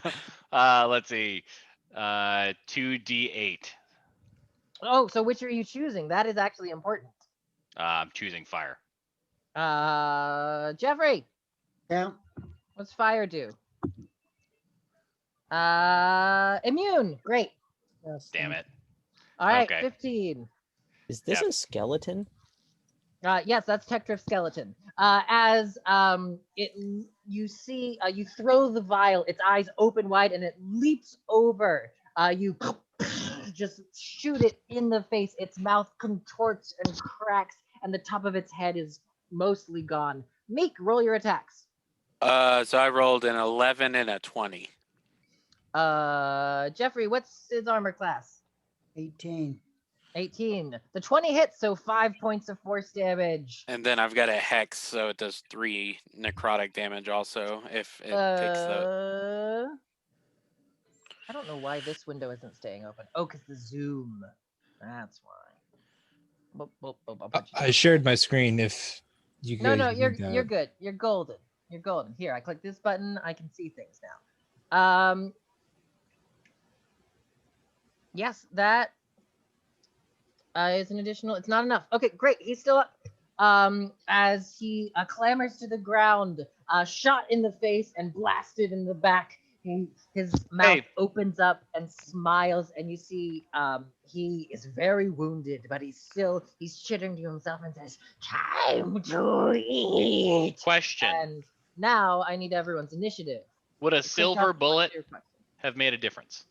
[SPEAKER 1] it.
[SPEAKER 3] Let's see. 2d8.
[SPEAKER 1] Oh, so which are you choosing? That is actually important.
[SPEAKER 3] I'm choosing fire.
[SPEAKER 1] Jeffrey,
[SPEAKER 6] Yeah.
[SPEAKER 1] what's fire do? Immune. Great.
[SPEAKER 6] Yes.
[SPEAKER 3] Damn it.
[SPEAKER 1] All right,
[SPEAKER 3] Okay.
[SPEAKER 1] 15.
[SPEAKER 4] Is this
[SPEAKER 3] Yep.
[SPEAKER 4] a skeleton?
[SPEAKER 1] Yes, that's Tektrif's skeleton. As you see, you throw the vial, its eyes open wide, and it leaps over. You just shoot it in the face. Its mouth contorts and cracks, and the top of its head is mostly gone. Meek, roll your attacks.
[SPEAKER 5] So I rolled an 11 and a 20.
[SPEAKER 1] Jeffrey, what's his armor class?
[SPEAKER 6] 18.
[SPEAKER 1] 18. The 20 hits, so 5 points of force damage.
[SPEAKER 5] And then I've got a hex, so it does 3 necrotic damage also if it takes the.
[SPEAKER 1] I don't know why this window isn't staying open. Oh, because the zoom. That's why. Boop, boop, boop, I'll put you
[SPEAKER 2] I
[SPEAKER 1] down.
[SPEAKER 2] shared my screen. If you
[SPEAKER 1] No,
[SPEAKER 2] guys
[SPEAKER 1] no,
[SPEAKER 2] need
[SPEAKER 1] you're
[SPEAKER 2] that.
[SPEAKER 1] good. You're golden. You're golden. Here, I click this button. I can see things now. Yes, that is an additional. It's not enough. Okay, great. He's still up. As he clambers to the ground, shot in the face and blasted in the back. His mouth
[SPEAKER 3] Hey.
[SPEAKER 1] opens up and smiles, and you see he is very wounded, but he's chittering to himself and says, "Time to eat."
[SPEAKER 3] Question.
[SPEAKER 1] And now I need everyone's initiative.
[SPEAKER 3] Would a
[SPEAKER 1] Kristoff,
[SPEAKER 3] silver
[SPEAKER 1] what's
[SPEAKER 3] bullet
[SPEAKER 1] your question?
[SPEAKER 3] have made a difference?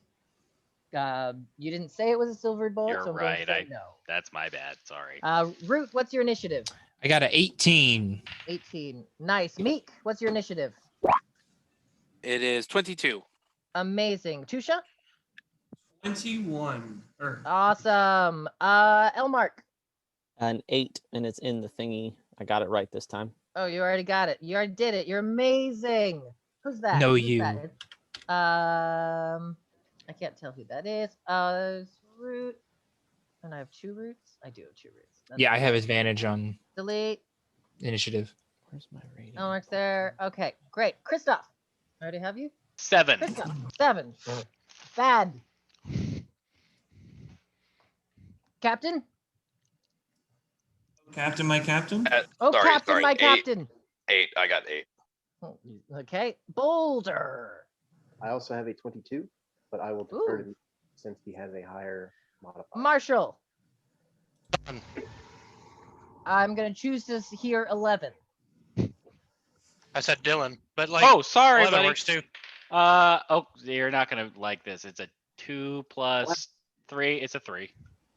[SPEAKER 1] You didn't say it was a silver bullet,
[SPEAKER 3] You're
[SPEAKER 1] so I'm going
[SPEAKER 3] right,
[SPEAKER 1] to say
[SPEAKER 3] I-
[SPEAKER 1] no.
[SPEAKER 3] That's my bad. Sorry.
[SPEAKER 1] Root, what's your initiative?
[SPEAKER 2] I got a 18.
[SPEAKER 1] 18. Nice. Meek, what's your initiative?
[SPEAKER 5] It is 22.
[SPEAKER 1] Amazing. Tusha?
[SPEAKER 8] 21.
[SPEAKER 1] Awesome. Elmark.
[SPEAKER 4] An 8, and it's in the thingy. I got it right this time.
[SPEAKER 1] Oh, you already got it. You already did it. You're amazing. Who's that?
[SPEAKER 2] No,
[SPEAKER 1] Who's
[SPEAKER 2] you.
[SPEAKER 1] that? I can't tell who that is. It's Root. And I have 2 roots? I do have 2 roots. That's
[SPEAKER 2] Yeah, I have
[SPEAKER 1] fine.
[SPEAKER 2] advantage on
[SPEAKER 1] Delete.
[SPEAKER 2] initiative.
[SPEAKER 4] Where's my rating?
[SPEAKER 1] Elmark's there. Okay, great. Kristoff. I already have you?
[SPEAKER 3] 7.
[SPEAKER 1] Kristoff. 7. Bad. Captain?
[SPEAKER 8] Captain, my captain.
[SPEAKER 1] Oh,
[SPEAKER 10] sorry,
[SPEAKER 1] Captain,
[SPEAKER 10] sorry.
[SPEAKER 1] my
[SPEAKER 10] 8.
[SPEAKER 1] captain.
[SPEAKER 10] 8. I got 8.
[SPEAKER 1] Okay, Boulder.
[SPEAKER 9] I also have a 22, but I will defer to
[SPEAKER 1] Ooh.
[SPEAKER 9] him since he has a higher modifier.
[SPEAKER 1] Marshall. I'm gonna choose to hear 11.
[SPEAKER 7] I said Dylan, but like,
[SPEAKER 3] Oh, sorry,
[SPEAKER 7] 11
[SPEAKER 3] buddy.
[SPEAKER 7] works too.
[SPEAKER 3] Oh, you're not gonna like this. It's a 2 plus 3. It's a 3.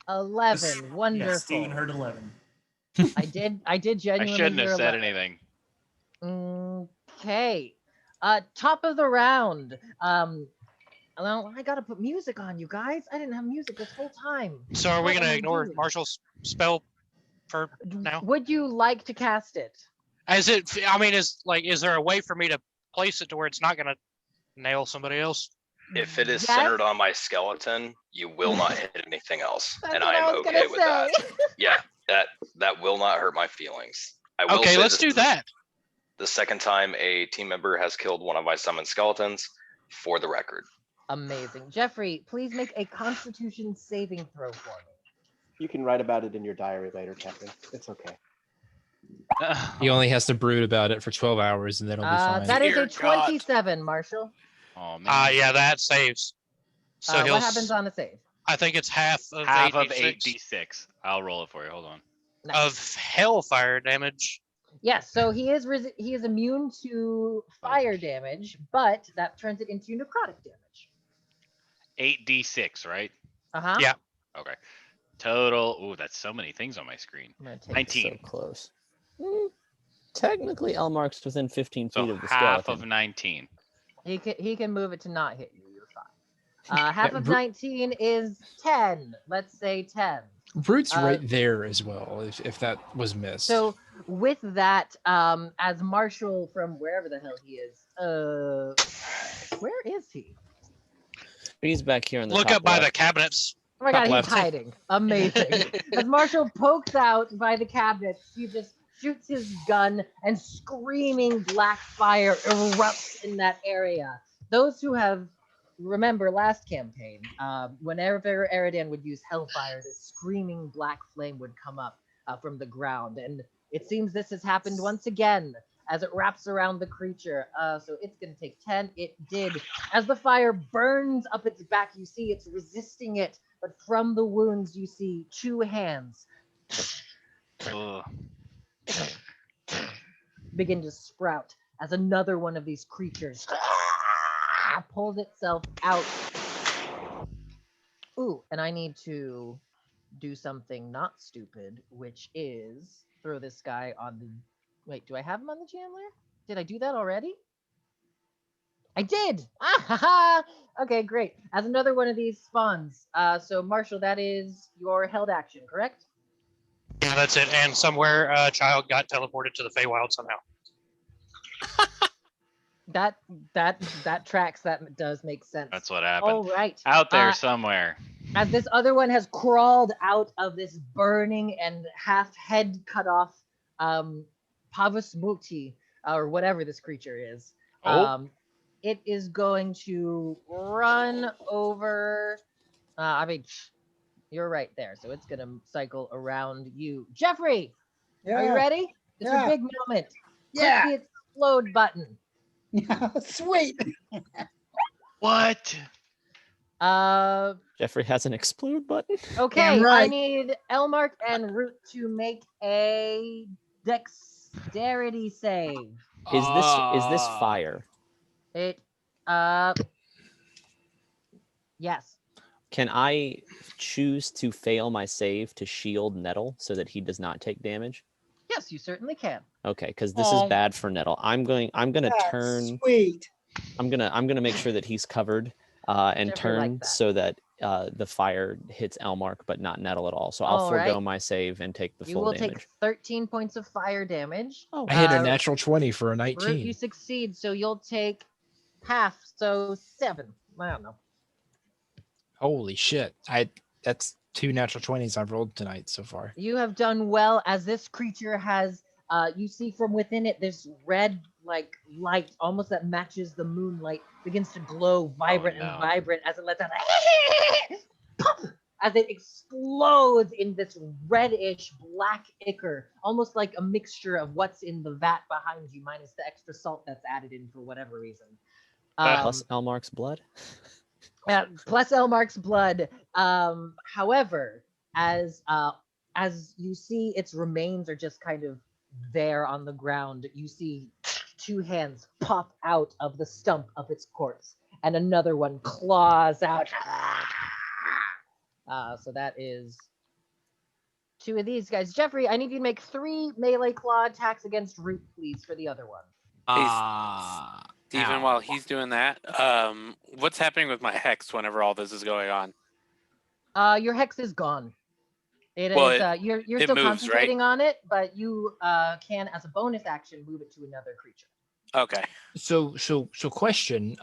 [SPEAKER 1] 11.
[SPEAKER 8] Yeah,
[SPEAKER 1] Wonderful.
[SPEAKER 8] Steven heard 11.
[SPEAKER 1] I did
[SPEAKER 3] I
[SPEAKER 1] genuinely
[SPEAKER 3] shouldn't
[SPEAKER 1] hear
[SPEAKER 3] have said
[SPEAKER 1] 11.
[SPEAKER 3] anything.
[SPEAKER 1] Okay. Top of the round. Well, I gotta put music on, you guys. I didn't have music this whole time.
[SPEAKER 7] So are we
[SPEAKER 1] What am
[SPEAKER 7] gonna
[SPEAKER 1] I
[SPEAKER 7] ignore
[SPEAKER 1] doing?
[SPEAKER 7] Marshall's spell for now?
[SPEAKER 1] Would you like to cast it?
[SPEAKER 7] Is it? I mean, is there a way for me to place it to where it's not gonna nail somebody else?
[SPEAKER 10] If it is
[SPEAKER 1] Yes.
[SPEAKER 10] centered on my skeleton, you will not hit anything else,
[SPEAKER 1] That's
[SPEAKER 10] and
[SPEAKER 1] what
[SPEAKER 10] I am
[SPEAKER 1] was
[SPEAKER 10] okay
[SPEAKER 1] gonna
[SPEAKER 10] with that.
[SPEAKER 1] say.
[SPEAKER 10] Yeah, that will not hurt my feelings. I will
[SPEAKER 7] Okay,
[SPEAKER 10] say
[SPEAKER 7] let's
[SPEAKER 10] this
[SPEAKER 7] do
[SPEAKER 10] is
[SPEAKER 7] that.
[SPEAKER 10] the second time a team member has killed one of my summoned skeletons, for the record.
[SPEAKER 1] Amazing. Jeffrey, please make a Constitution saving throw for me.
[SPEAKER 9] You can write about it in your diary later, Captain. It's okay.
[SPEAKER 2] He only has to brood about it for 12 hours and then it'll be fine.
[SPEAKER 1] That is a
[SPEAKER 5] Dear God.
[SPEAKER 1] 27, Marshall.
[SPEAKER 3] Oh man.
[SPEAKER 7] Yeah, that saves. So
[SPEAKER 1] What happens on a save?
[SPEAKER 7] I think it's half of
[SPEAKER 3] Half of
[SPEAKER 7] 8d6
[SPEAKER 3] 8d6. I'll roll it for you. Hold on.
[SPEAKER 1] Nice.
[SPEAKER 7] of hellfire damage.
[SPEAKER 1] Yes, so he is immune to fire damage, but that turns it into necrotic damage.
[SPEAKER 3] 8d6, right?
[SPEAKER 1] Uh-huh.
[SPEAKER 7] Yeah.
[SPEAKER 3] Okay. Total. Ooh, that's so many things on my screen.
[SPEAKER 1] I'm gonna take
[SPEAKER 3] 19.
[SPEAKER 4] So close. Technically, Elmark's within 15 feet
[SPEAKER 3] So
[SPEAKER 4] of the
[SPEAKER 3] half
[SPEAKER 4] skeleton.
[SPEAKER 3] of 19.
[SPEAKER 1] He can move it to not hit you. You're fine. Half
[SPEAKER 2] Yeah,
[SPEAKER 1] of 19 is 10. Let's say 10.
[SPEAKER 2] Root's right there as well, if that was missed.
[SPEAKER 1] So with that, as Marshall from wherever the hell he is, where is he?
[SPEAKER 4] He's back here in the
[SPEAKER 7] Look
[SPEAKER 4] top
[SPEAKER 7] up by the
[SPEAKER 4] left.
[SPEAKER 7] cabinets.
[SPEAKER 1] Oh my
[SPEAKER 7] Top
[SPEAKER 1] god,
[SPEAKER 7] left.
[SPEAKER 1] he's hiding. Amazing. As Marshall pokes out by the cabinet, he just shoots his gun and screaming black fire erupts in that area. Those who have remember last campaign, whenever Eridan would use Hellfire, this screaming black flame would come up from the ground. And it seems this has happened once again as it wraps around the creature. So it's going to take 10. It did. As the fire burns up its back, you see it's resisting it. But from the wounds, you see 2 hands
[SPEAKER 3] Ugh.
[SPEAKER 1] begin to sprout as another one of these creatures pulls itself out. Ooh, and I need to do something not stupid, which is throw this guy on the... Wait, do I have him on the Chandler? Did I do that already? I did! Ah, ha, ha. Okay, great. As another one of these spawns. So, Marshall, that is your held action, correct?
[SPEAKER 7] Yeah, that's it. And somewhere a child got teleported to the Feywild somehow.
[SPEAKER 1] That tracks. That does make sense.
[SPEAKER 3] That's what happened.
[SPEAKER 1] All right.
[SPEAKER 3] Out there somewhere.
[SPEAKER 1] As this other one has crawled out of this burning and half head cut off Pavusmuti, or whatever this creature is. It is going to run over. I mean, you're right there. So it's going to cycle around you. Jeffrey, are you ready? It's your big moment.
[SPEAKER 6] Yeah.
[SPEAKER 1] Click the explode button.
[SPEAKER 6] Sweet.
[SPEAKER 3] What?
[SPEAKER 4] Jeffrey has an explode button.
[SPEAKER 1] Okay,
[SPEAKER 6] Damn
[SPEAKER 1] I
[SPEAKER 6] right.
[SPEAKER 1] need Elmark and Root to make a dexterity save.
[SPEAKER 4] Is this fire?
[SPEAKER 1] It yes.
[SPEAKER 4] Can I choose to fail my save to shield Nettle so that he does not take damage?
[SPEAKER 1] Yes, you certainly can.
[SPEAKER 4] Okay, because this is bad for Nettle. I'm gonna turn.
[SPEAKER 6] Sweet.
[SPEAKER 4] I'm gonna make sure that he's covered and
[SPEAKER 1] Definitely
[SPEAKER 4] turn
[SPEAKER 1] like that.
[SPEAKER 4] so that the fire hits Elmark but not Nettle at all. So I'll
[SPEAKER 1] All
[SPEAKER 4] forego
[SPEAKER 1] right.
[SPEAKER 4] my save and take the
[SPEAKER 1] You
[SPEAKER 4] full
[SPEAKER 1] will
[SPEAKER 4] damage.
[SPEAKER 1] take 13 points of fire damage.
[SPEAKER 4] Oh,
[SPEAKER 2] I hit a natural 20 for a
[SPEAKER 1] Root,
[SPEAKER 2] 19.
[SPEAKER 1] you succeed, so you'll take half, so 7. I don't know.
[SPEAKER 2] Holy shit. That's 2 natural 20s I've rolled tonight so far.
[SPEAKER 1] You have done well as this creature has, you see from within it, this red, like, light, almost that matches the moonlight, begins to glow vibrant
[SPEAKER 3] no.
[SPEAKER 1] and vibrant as it lets out a pop as it explodes in this reddish black ichor, almost like a mixture of what's in the vat behind you, minus the extra salt that's added in for whatever reason.
[SPEAKER 4] Plus Elmark's blood.
[SPEAKER 1] Plus Elmark's blood. However, as you see, its remains are just kind of there on the ground. You see two hands pop out of the stump of its corpse, and another one claws out. So that is two of these guys. Jeffrey, I need you to make 3 melee claw attacks against Root, please, for the other one.
[SPEAKER 5] Steven, while he's doing that, what's happening with my hex whenever all this is going on?
[SPEAKER 1] Your hex is gone. You're
[SPEAKER 5] it
[SPEAKER 1] still
[SPEAKER 5] moves,
[SPEAKER 1] concentrating on it, but you can, as a bonus action, move it to another creature.
[SPEAKER 5] Okay.
[SPEAKER 2] So question.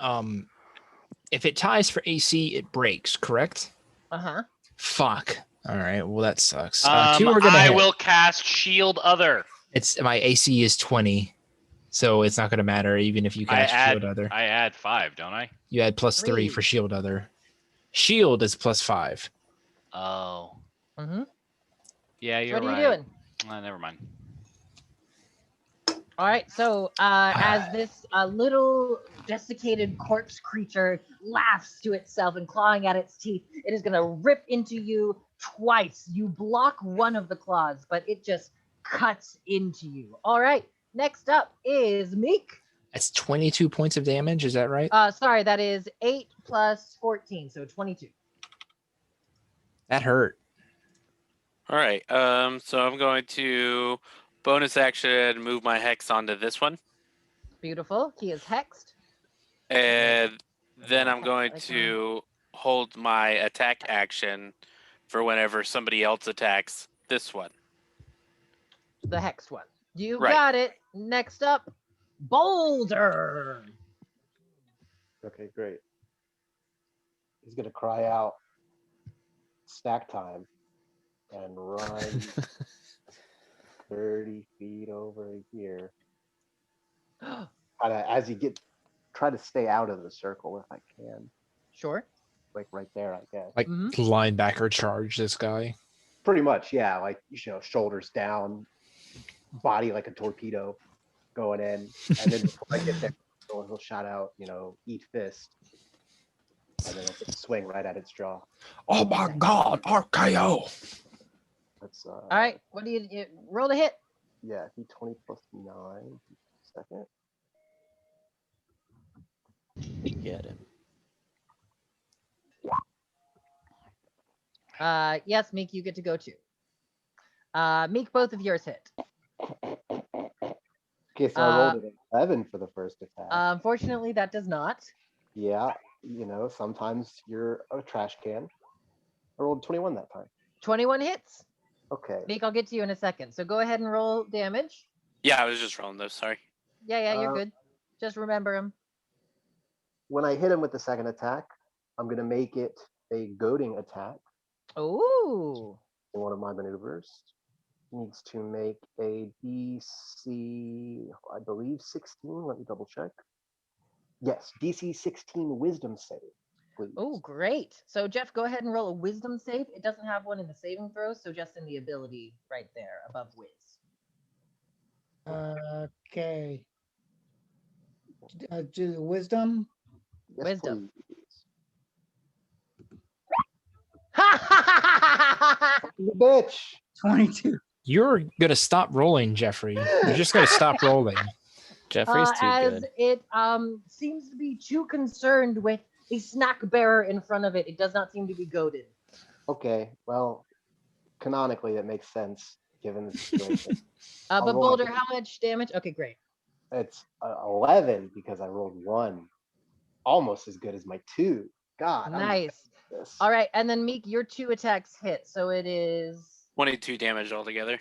[SPEAKER 2] If it ties for AC, it breaks, correct?
[SPEAKER 1] Uh-huh.
[SPEAKER 2] Fuck. All right. Well, that sucks. 2 are gonna
[SPEAKER 3] I
[SPEAKER 2] hit.
[SPEAKER 3] will cast Shield Other.
[SPEAKER 2] It's my AC is 20, so it's not gonna matter even if you cast Shield Other.
[SPEAKER 3] I add 5, don't I?
[SPEAKER 2] You add plus 3 for Shield Other. Shield is plus 5.
[SPEAKER 3] Oh.
[SPEAKER 1] Mm-hmm.
[SPEAKER 3] Yeah, you're right.
[SPEAKER 1] What are you doing?
[SPEAKER 3] Never mind.
[SPEAKER 1] All right, so as this little desiccated corpse creature laughs to itself and clawing at its teeth, it is going to rip into you twice. You block one of the claws, but it just cuts into you. All right, next up is Meek.
[SPEAKER 2] That's 22 points of damage. Is that right?
[SPEAKER 1] Sorry, that is 8 plus 14, so 22.
[SPEAKER 2] That hurt.
[SPEAKER 5] All right. So I'm going to bonus action move my hex onto this one.
[SPEAKER 1] Beautiful. He is hexed.
[SPEAKER 5] And then I'm going to hold my attack action for whenever somebody else attacks this one.
[SPEAKER 1] The hexed one. You
[SPEAKER 5] Right.
[SPEAKER 1] got it. Next up, Boulder.
[SPEAKER 9] Okay, great. He's gonna cry out snack time and run 30 feet over here. As you try to stay out of the circle if I can.
[SPEAKER 1] Sure.
[SPEAKER 9] Like right there, I guess.
[SPEAKER 2] Like linebacker charge this guy.
[SPEAKER 9] Pretty much, yeah. Like, shoulders down, body like a torpedo going in. And then before I get there, he'll shout out, eat fist. And then he'll swing right at its jaw.
[SPEAKER 2] Oh my God, RKO.
[SPEAKER 9] That's
[SPEAKER 1] all right. What do you roll to hit?
[SPEAKER 9] Yeah, D20 plus 9. Second.
[SPEAKER 4] Get him.
[SPEAKER 1] Yes, Meek, you get to go too. Meek, both of yours hit.
[SPEAKER 9] Okay, so I rolled an 11 for the first attack.
[SPEAKER 1] Unfortunately, that does not.
[SPEAKER 9] Yeah, sometimes you're a trash can. I rolled 21 that time.
[SPEAKER 1] 21 hits.
[SPEAKER 9] Okay.
[SPEAKER 1] Meek, I'll get to you in a second. So go ahead and roll damage.
[SPEAKER 5] Yeah, I was just rolling those. Sorry.
[SPEAKER 1] Yeah, you're good. Just remember him.
[SPEAKER 9] When I hit him with the second attack, I'm going to make it a goading attack.
[SPEAKER 1] Ooh.
[SPEAKER 9] One of my maneuvers needs to make a DC, I believe 16. Let me double check. Yes, DC 16 wisdom save, please.
[SPEAKER 1] Oh, great. So Jeff, go ahead and roll a wisdom save. It doesn't have one in the saving throws, so just in the ability right there above whiz.
[SPEAKER 11] Okay. Do the wisdom.
[SPEAKER 9] Yes,
[SPEAKER 1] wisdom.
[SPEAKER 9] You bitch.
[SPEAKER 11] 22.
[SPEAKER 2] You're gonna stop rolling, Jeffrey. You're just gonna stop rolling.
[SPEAKER 4] Jeffrey's too
[SPEAKER 1] as
[SPEAKER 4] good.
[SPEAKER 1] it seems to be too concerned with a snack bearer in front of it. It does not seem to be goaded.
[SPEAKER 9] Okay, well, canonically that makes sense given the situation.
[SPEAKER 1] But Boulder, how much damage? Okay, great.
[SPEAKER 9] It's 11 because I rolled 1. Almost as good as my 2. God.
[SPEAKER 1] Nice. All right, and then Meek, your 2 attacks hit, so it is
[SPEAKER 5] 22 damage altogether.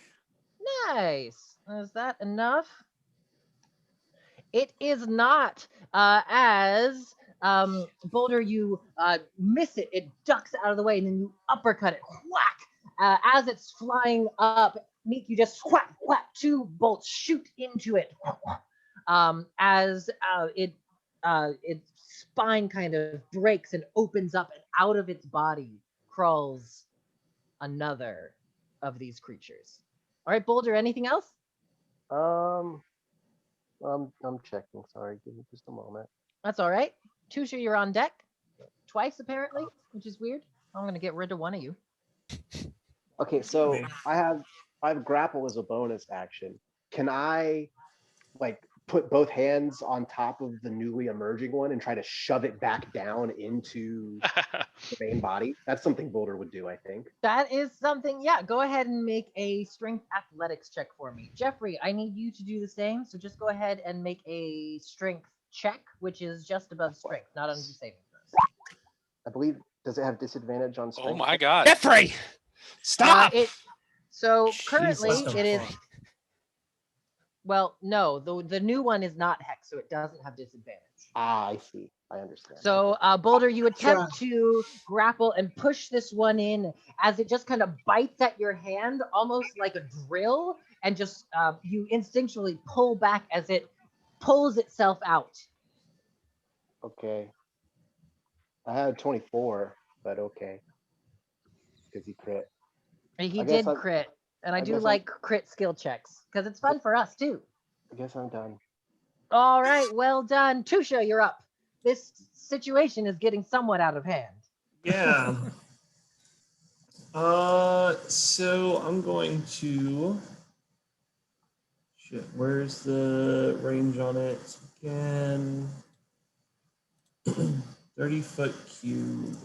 [SPEAKER 1] nice. Is that enough? It is not. As Boulder, you miss it. It ducks out of the way, and then you uppercut it. Whack! As it's flying up, Meek, you just whack, whack. 2 bolts shoot into it. As its spine kind of breaks and opens up, and out of its body crawls another of these creatures. All right, Boulder, anything else?
[SPEAKER 9] I'm checking. Sorry, give me just a moment.
[SPEAKER 1] That's all right. Tusha, you're on deck. Twice, apparently, which is weird. I'm going to get rid of one of you.
[SPEAKER 9] Okay, so I have grapple as a bonus action. Can I like put both hands on top of the newly emerging one and try to shove it back down into the main body? That's something Boulder would do, I think.
[SPEAKER 1] That is something, yeah. Go ahead and make a strength athletics check for me. Jeffrey, I need you to do the same. So just go ahead and make a strength check, which is just above strength, not under saving throws.
[SPEAKER 9] I believe, does it have disadvantage on
[SPEAKER 5] Oh
[SPEAKER 9] strength?
[SPEAKER 5] my god.
[SPEAKER 2] Jeffrey, stop.
[SPEAKER 1] So currently
[SPEAKER 2] Jesus.
[SPEAKER 1] it is. Well, no, the new one is not hex, so it doesn't have disadvantage.
[SPEAKER 9] Ah, I see. I understand.
[SPEAKER 1] So, Boulder, you attempt to grapple and push this one in as it just kind of bites at your hand, almost like a drill, and just you instinctually pull back as it pulls itself out.
[SPEAKER 9] Okay. I had 24, but okay. Because he crit.
[SPEAKER 1] He
[SPEAKER 9] I guess
[SPEAKER 1] did crit, and I
[SPEAKER 9] I
[SPEAKER 1] do
[SPEAKER 9] guess
[SPEAKER 1] like crit skill checks because it's fun for us too.
[SPEAKER 9] I guess I'm done.
[SPEAKER 1] All right, well done, Tusha. You're up. This situation is getting somewhat out of hand.
[SPEAKER 8] Yeah. So I'm going to. Shit, where's the range on it again? 30-foot cube.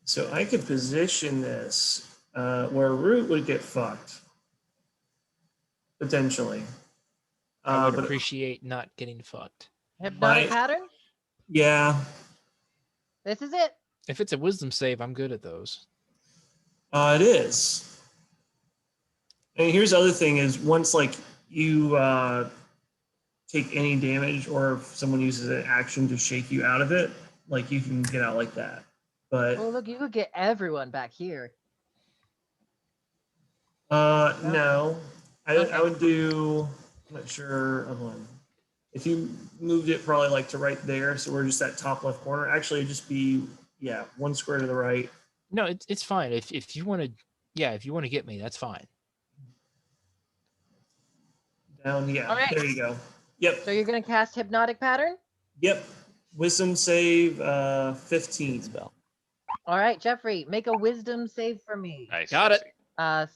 [SPEAKER 8] So I could position this where Root would get fucked. Potentially.
[SPEAKER 2] I would
[SPEAKER 8] but
[SPEAKER 2] appreciate not getting fucked.
[SPEAKER 1] Hypnotic pattern.
[SPEAKER 8] yeah.
[SPEAKER 1] This is it.
[SPEAKER 2] If it's a wisdom save, I'm good at those.
[SPEAKER 8] It is. And here's the other thing is once like you take any damage or if someone uses an action to shake you out of it, like you can get out like that. But
[SPEAKER 1] Oh, look, you could get everyone back here.
[SPEAKER 8] no.
[SPEAKER 1] Okay.
[SPEAKER 8] I would do, I'm not sure. Hold on. If you moved it probably like to right there, so we're just that top left corner. Actually, it'd just be, yeah, one square to the right.
[SPEAKER 2] No, it's fine. If you want to, yeah, if you want to get me, that's fine.
[SPEAKER 8] Down, yeah.
[SPEAKER 1] All right.
[SPEAKER 8] There you go. Yep.
[SPEAKER 1] So you're gonna cast hypnotic pattern.
[SPEAKER 8] Yep. Wisdom save 15.
[SPEAKER 4] Spell.
[SPEAKER 1] All right, Jeffrey, make a wisdom save for me.
[SPEAKER 3] Nice.
[SPEAKER 2] Got it.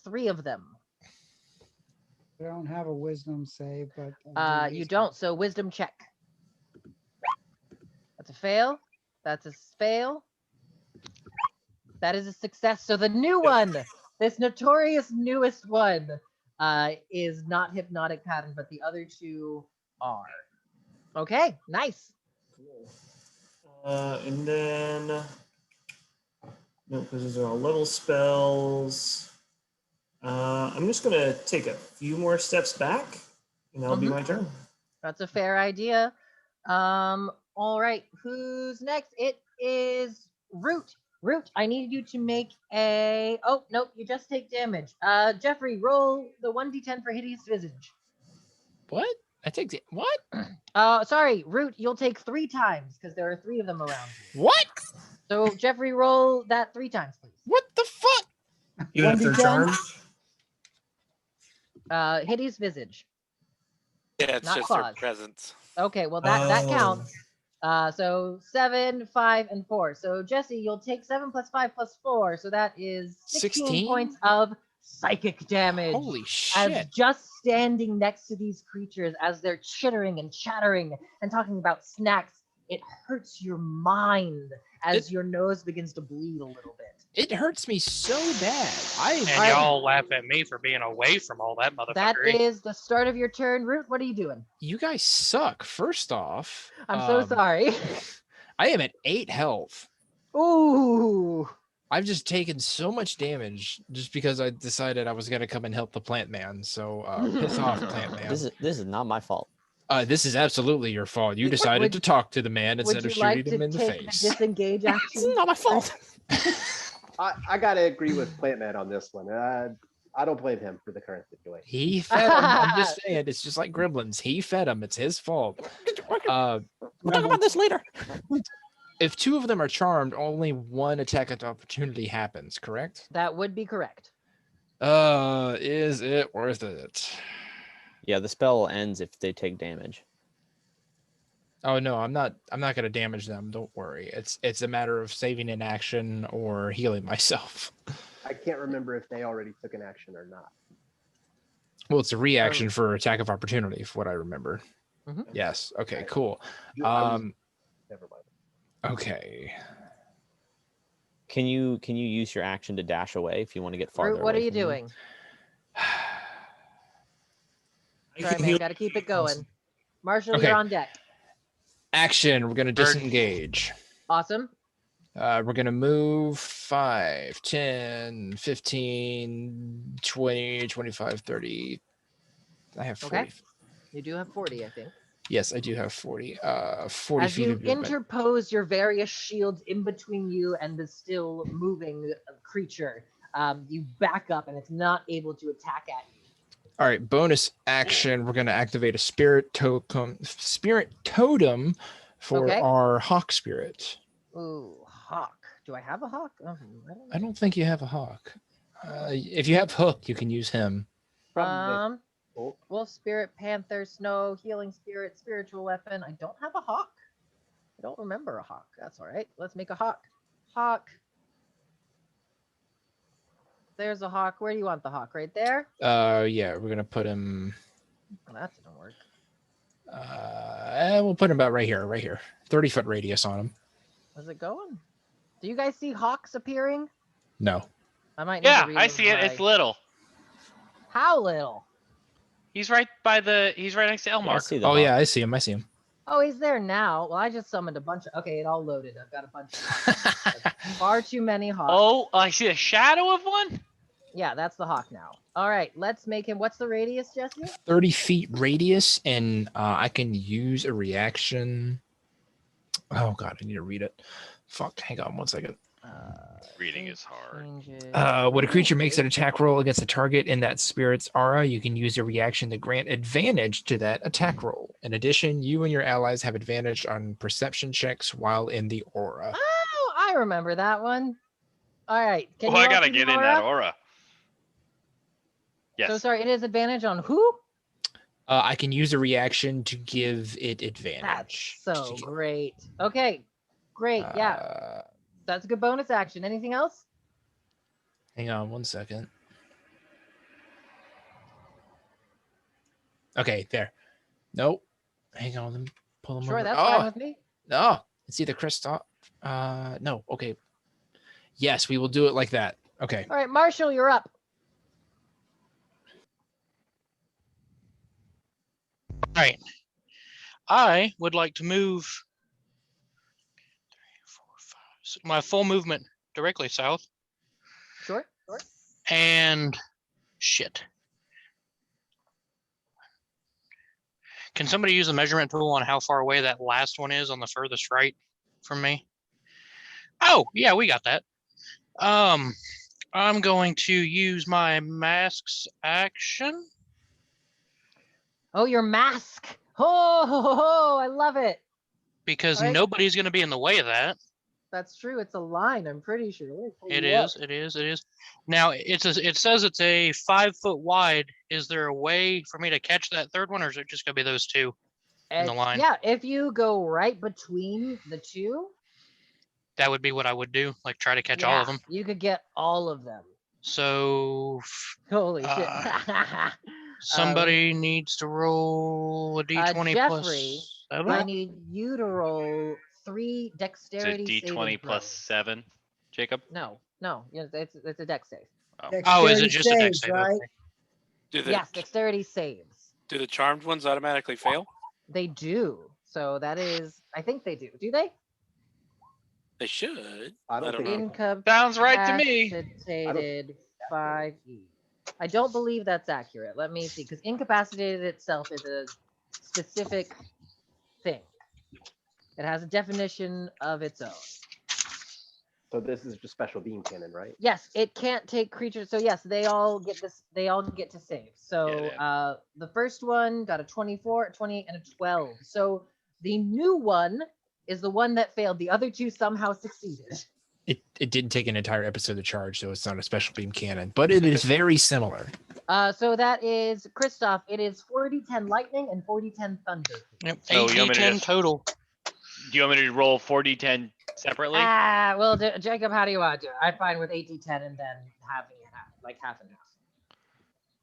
[SPEAKER 1] 3 of them.
[SPEAKER 11] I don't have a wisdom save, but
[SPEAKER 1] You don't. So wisdom check. That's a fail. That's a fail. That is a success. So the new one, this notorious newest one, is not hypnotic pattern, but the other 2 are. Okay, nice.
[SPEAKER 8] And then, no, because those are all level spells. I'm just going to take a few more steps back, and that'll be my turn.
[SPEAKER 1] That's a fair idea. All right, who's next? It is Root. Root, I need you to make a. Oh nope, you just take damage. Jeffrey, roll the 1d10 for Hideous Visage.
[SPEAKER 2] What? I take the what?
[SPEAKER 1] Sorry, Root, you'll take 3 times because there are 3 of them around you.
[SPEAKER 2] What?
[SPEAKER 1] So Jeffrey, roll that 3 times, please.
[SPEAKER 2] What the fuck?
[SPEAKER 8] Even if they're
[SPEAKER 11] 1d10?
[SPEAKER 8] charmed?
[SPEAKER 1] Hideous Visage.
[SPEAKER 5] Yeah, it's
[SPEAKER 1] Not
[SPEAKER 5] just
[SPEAKER 1] claws.
[SPEAKER 5] their presence.
[SPEAKER 1] Okay, well that counts. So 7, 5, and 4. So Jesse, you'll take 7 plus 5 plus 4. So that is 16 points of psychic damage.
[SPEAKER 2] Holy
[SPEAKER 1] As
[SPEAKER 2] shit.
[SPEAKER 1] just standing next to these creatures, as they're chittering and chattering and talking about snacks, it hurts your mind as your nose begins to bleed a little bit.
[SPEAKER 2] It hurts me so bad.
[SPEAKER 7] And y'all laugh at me for being away from all that motherfucker.
[SPEAKER 1] That is the start of your turn. Root, what are you doing?
[SPEAKER 2] You guys suck. First off,
[SPEAKER 1] I'm so sorry.
[SPEAKER 2] I am at 8 health.
[SPEAKER 1] Ooh.
[SPEAKER 2] I've just taken so much damage just because I decided I was gonna come and help the plant man. So piss off, plant man.
[SPEAKER 4] This is not my fault.
[SPEAKER 2] This is absolutely your fault. You decided to talk to the man instead of shooting him in the face.
[SPEAKER 1] Disengage action?
[SPEAKER 4] It's not my fault.
[SPEAKER 9] I gotta agree with Plant Man on this one. I don't blame him for the current situation.
[SPEAKER 2] He fed him. I'm just saying, it's just like gremlins. He fed him. It's his fault.
[SPEAKER 4] We'll talk about this later.
[SPEAKER 2] if two of them are charmed, only one attack of opportunity happens, correct?
[SPEAKER 1] That would be correct.
[SPEAKER 2] Is it worth it?
[SPEAKER 4] Yeah, the spell ends if they take damage.
[SPEAKER 2] Oh no, I'm not gonna damage them, don't worry. It's a matter of saving an action or healing myself.
[SPEAKER 9] I can't remember if they already took an action or not.
[SPEAKER 2] Well, it's a reaction for attack of opportunity, for what I remember.
[SPEAKER 1] Mhm.
[SPEAKER 2] Yes. Okay, cool.
[SPEAKER 9] Never mind.
[SPEAKER 2] Okay.
[SPEAKER 4] Can you use your action to dash away if you want to get farther?
[SPEAKER 1] Root, what are
[SPEAKER 4] away
[SPEAKER 1] you
[SPEAKER 4] from them?
[SPEAKER 1] doing?
[SPEAKER 8] I
[SPEAKER 1] Sorry,
[SPEAKER 8] can
[SPEAKER 1] man.
[SPEAKER 8] heal-
[SPEAKER 1] Got to keep it going. Marshall,
[SPEAKER 2] Okay.
[SPEAKER 1] you're on deck.
[SPEAKER 2] Action, we're gonna
[SPEAKER 3] Bird.
[SPEAKER 2] disengage.
[SPEAKER 1] Awesome.
[SPEAKER 2] We're going to move 5, 10, 15, 20, 25, 30. I have 40.
[SPEAKER 1] Okay. You do have 40, I think.
[SPEAKER 2] Yes, I do have 40. 40
[SPEAKER 1] As
[SPEAKER 2] feet
[SPEAKER 1] you
[SPEAKER 2] of movement.
[SPEAKER 1] interpose your various shields in between you and the still moving creature, you back up and it's not able to attack at you.
[SPEAKER 2] All right, bonus action. We're going to activate a spirit totem for
[SPEAKER 1] Okay.
[SPEAKER 2] our hawk spirit.
[SPEAKER 1] Ooh, hawk. Do I have a hawk?
[SPEAKER 2] I don't think you have a hawk. If you have hook, you can use him.
[SPEAKER 1] Wolf spirit, panther, snow, healing spirit, spiritual weapon. I don't have a hawk. I don't remember a hawk. That's all right. Let's make a hawk. Hawk. There's a hawk. Where do you want the hawk? Right there?
[SPEAKER 2] Yeah, we're going to put him...
[SPEAKER 1] Well, that didn't work.
[SPEAKER 2] We'll put him about right here. 30-foot radius on him.
[SPEAKER 1] How's it going? Do you guys see hawks appearing?
[SPEAKER 2] No.
[SPEAKER 1] I might need to
[SPEAKER 3] Yeah,
[SPEAKER 1] read
[SPEAKER 3] I see it. It's little.
[SPEAKER 1] How little?
[SPEAKER 3] He's right next to Elmark.
[SPEAKER 4] I see the
[SPEAKER 2] Oh,
[SPEAKER 4] hawk.
[SPEAKER 2] yeah, I see him.
[SPEAKER 1] Oh, he's there now. Well, I just summoned a bunch of... Okay, it all loaded. I've got a bunch of hawks. That's far too many hawks.
[SPEAKER 3] Oh, I see a shadow of one?
[SPEAKER 1] Yeah, that's the hawk now. All right, let's make him... What's the radius, Jesse?
[SPEAKER 2] 30 feet radius, and I can use a reaction. Oh, God, I need to read it. Fuck, hang on 1 second.
[SPEAKER 3] Reading is hard.
[SPEAKER 2] When a creature makes an attack roll against a target in that spirit's aura, you can use a reaction to grant advantage to that attack roll. In addition, you and your allies have advantage on perception checks while in the aura.
[SPEAKER 1] Oh, I remember that one. All right. Can
[SPEAKER 3] Oh,
[SPEAKER 1] you
[SPEAKER 3] I
[SPEAKER 1] all
[SPEAKER 3] gotta
[SPEAKER 1] see the
[SPEAKER 3] get in that aura. Yes.
[SPEAKER 1] So sorry, it is advantage on who?
[SPEAKER 2] I can use a reaction to give it advantage.
[SPEAKER 1] That's so great. Okay, great. Yeah, that's a good bonus action. Anything else?
[SPEAKER 2] Hang on 1 second. Okay, there. Nope. Hang on, let me pull them
[SPEAKER 1] Sure,
[SPEAKER 2] over.
[SPEAKER 1] that's fine with me.
[SPEAKER 2] No, it's either Christoph. No, okay. Yes, we will do it like that. Okay.
[SPEAKER 1] All right, Marshall, you're up.
[SPEAKER 7] All right. I would like to move 3, 4, 5, 6, my full movement directly south.
[SPEAKER 1] Sure. Sure.
[SPEAKER 7] And shit. Can somebody use a measurement tool on how far away that last one is on the furthest right from me? Oh, yeah, we got that. I'm going to use my mask's action.
[SPEAKER 1] Oh, your mask. Oh, I love it.
[SPEAKER 7] Because
[SPEAKER 1] All right.
[SPEAKER 7] nobody's going to be in the way of that.
[SPEAKER 1] That's true. It's a line, I'm pretty sure. Let me pull
[SPEAKER 7] It
[SPEAKER 1] you up.
[SPEAKER 7] is. It is. It is. Now it says it's a 5 foot wide. Is there a way for me to catch that third one, or is it just gonna be those two in the line?
[SPEAKER 1] Yeah, if you go right between the two,
[SPEAKER 7] That would be what I would do. Like try to catch all of them.
[SPEAKER 1] you could get all of them.
[SPEAKER 7] So
[SPEAKER 1] Holy shit.
[SPEAKER 7] somebody needs to roll a d20
[SPEAKER 1] Jeffrey,
[SPEAKER 7] plus
[SPEAKER 1] I
[SPEAKER 7] 7.
[SPEAKER 1] need you to roll 3
[SPEAKER 3] Is it
[SPEAKER 1] dexterity
[SPEAKER 3] D20
[SPEAKER 1] saving
[SPEAKER 3] plus
[SPEAKER 1] throws.
[SPEAKER 3] 7, Jacob?
[SPEAKER 1] No, it's a dex save.
[SPEAKER 7] Oh, is it just a dex save?
[SPEAKER 11] right?
[SPEAKER 7] Okay.
[SPEAKER 5] Do the
[SPEAKER 1] Yes, dexterity saves.
[SPEAKER 5] do the charmed ones automatically fail?
[SPEAKER 1] They do. So that is, I think they do. Do they?
[SPEAKER 5] They should.
[SPEAKER 9] I don't think
[SPEAKER 5] know.
[SPEAKER 3] Sounds right to me.
[SPEAKER 1] Incapacitated 5e. I don't believe that's accurate. Let me see, because incapacitated itself is a specific thing. It has a definition of its own.
[SPEAKER 9] So this is just special beam cannon, right?
[SPEAKER 1] Yes, it can't take creatures. So yes, they all get this. They all get to save. So the first one got a 24, a 28, and a 12. So the new one is the one that failed. The other two somehow succeeded.
[SPEAKER 2] It didn't take an entire episode to charge, so it's not a special beam cannon, but it is very similar.
[SPEAKER 1] So that is Christoph. It is 4d10 lightning and 4d10 thunder.
[SPEAKER 7] Yep.
[SPEAKER 3] So you want me to
[SPEAKER 7] 8d10
[SPEAKER 3] just-
[SPEAKER 7] total.
[SPEAKER 3] Do you want me to roll 4d10 separately?
[SPEAKER 1] Well, Jacob, how do you want to do it? I'm fine with 8d10 and then having it like half and half.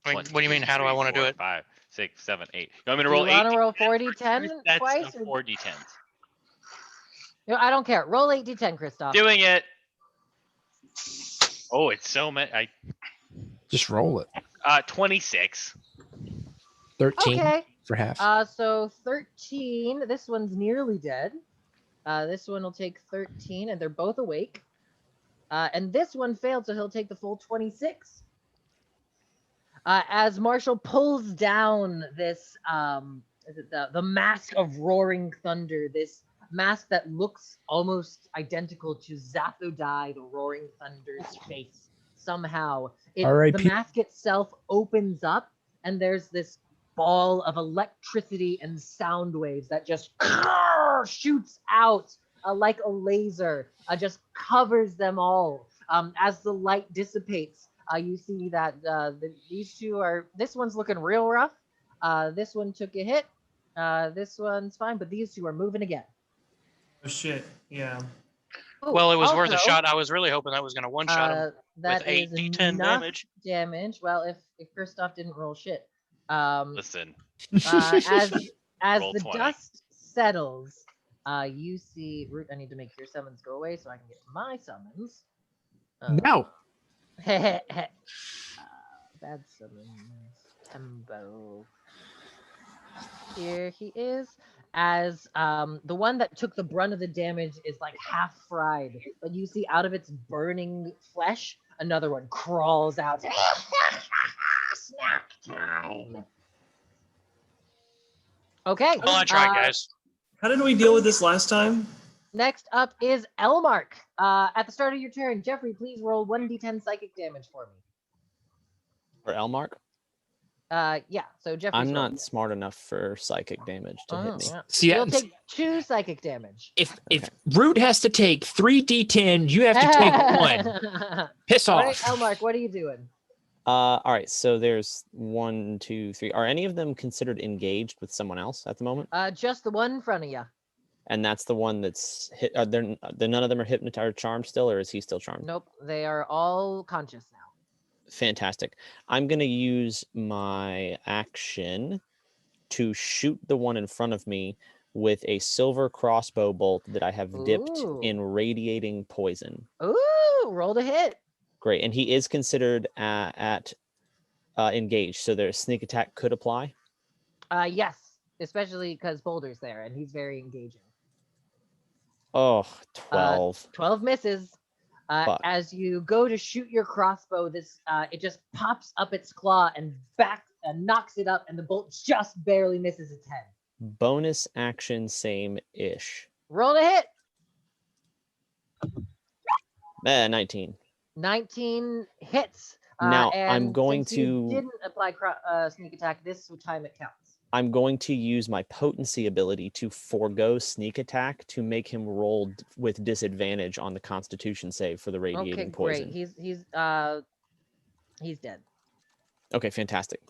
[SPEAKER 7] Wait,
[SPEAKER 3] One,
[SPEAKER 7] what do you
[SPEAKER 3] two,
[SPEAKER 7] mean? How do I
[SPEAKER 3] three,
[SPEAKER 7] want to do
[SPEAKER 3] four,
[SPEAKER 7] it?
[SPEAKER 3] 5, 6, 7, 8. You want me to
[SPEAKER 1] Do
[SPEAKER 3] roll
[SPEAKER 1] you
[SPEAKER 3] 8?
[SPEAKER 1] want to roll 4d10
[SPEAKER 3] That's
[SPEAKER 1] twice?
[SPEAKER 3] a 4d10s.
[SPEAKER 1] No, I don't care. Roll 8d10, Christoph.
[SPEAKER 3] Doing it. Oh, it's so many.
[SPEAKER 2] Just roll it.
[SPEAKER 3] 26.
[SPEAKER 2] 13
[SPEAKER 1] Okay.
[SPEAKER 2] for half.
[SPEAKER 1] So 13. This one's nearly dead. This one will take 13, and they're both awake. And this one failed, so he'll take the full 26. As Marshall pulls down this, the mask of roaring thunder, this mask that looks almost identical to Zathudai, the roaring thunder's face. Somehow, the
[SPEAKER 2] R.I.P.
[SPEAKER 1] mask itself opens up, and there's this ball of electricity and sound waves that just shoots out like a laser, just covers them all. As the light dissipates, you see that these two are. This one's looking real rough. This one took a hit. This one's fine, but these two are moving again.
[SPEAKER 8] Oh shit! Yeah.
[SPEAKER 1] Ooh,
[SPEAKER 7] Well, it was worth a
[SPEAKER 1] also,
[SPEAKER 7] shot. I was really hoping that was going to one-shot him
[SPEAKER 1] that
[SPEAKER 7] with 8
[SPEAKER 1] is
[SPEAKER 7] d10
[SPEAKER 1] enough
[SPEAKER 7] damage.
[SPEAKER 1] damage. Well, if Christoph didn't roll shit.
[SPEAKER 3] Listen.
[SPEAKER 1] As
[SPEAKER 3] Roll
[SPEAKER 1] the
[SPEAKER 3] 20.
[SPEAKER 1] dust settles, you see. Root, I need to make your summons go away so I can get to my summons.
[SPEAKER 2] No.
[SPEAKER 1] Bad summons. Tembo. Here he is. As the one that took the brunt of the damage is like half fried, but you see out of its burning flesh, another one crawls out. Snack time. Okay.
[SPEAKER 7] Well, I tried, guys.
[SPEAKER 8] How did we deal with this last time?
[SPEAKER 1] Next up is Elmark. At the start of your turn, Jeffrey, please roll 1d10 psychic damage for me.
[SPEAKER 4] For Elmark?
[SPEAKER 1] Yeah. So Jeffrey.
[SPEAKER 4] I'm not smart enough for psychic damage to hit me.
[SPEAKER 2] See,
[SPEAKER 1] You'll take 2 psychic damage.
[SPEAKER 2] if Root has to take 3d10, you have to take 1. Piss
[SPEAKER 1] All
[SPEAKER 2] off.
[SPEAKER 1] right, Elmark, what are you doing?
[SPEAKER 4] All right, so there's 1, 2, 3. Are any of them considered engaged with someone else at the moment?
[SPEAKER 1] Just the one in front of you.
[SPEAKER 4] And that's the one that's hit. None of them are hypnotized or charmed still, or is he still charmed?
[SPEAKER 1] Nope, they are all conscious now.
[SPEAKER 4] Fantastic. I'm going to use my action to shoot the one in front of me with a silver crossbow bolt that I have dipped in radiating poison.
[SPEAKER 1] Ooh, roll to hit.
[SPEAKER 4] Great. And he is considered at engaged, so their sneak attack could apply?
[SPEAKER 1] Yes, especially because Boulder's there, and he's very engaging.
[SPEAKER 4] Oh, 12.
[SPEAKER 1] 12 misses.
[SPEAKER 4] Fuck.
[SPEAKER 1] As you go to shoot your crossbow, it just pops up its claw and knocks it up, and the bolt just barely misses its head.
[SPEAKER 4] Bonus action, same-ish.
[SPEAKER 1] Roll to hit.
[SPEAKER 4] 19.
[SPEAKER 1] 19 hits.
[SPEAKER 4] Now,
[SPEAKER 1] and
[SPEAKER 4] I'm going
[SPEAKER 1] since you
[SPEAKER 4] to-
[SPEAKER 1] didn't apply sneak attack this time it counts.
[SPEAKER 4] I'm going to use my potency ability to forego sneak attack to make him roll with disadvantage on the Constitution save for the radiating
[SPEAKER 1] Okay,
[SPEAKER 4] poison.
[SPEAKER 1] great. He's dead.
[SPEAKER 4] Okay, fantastic.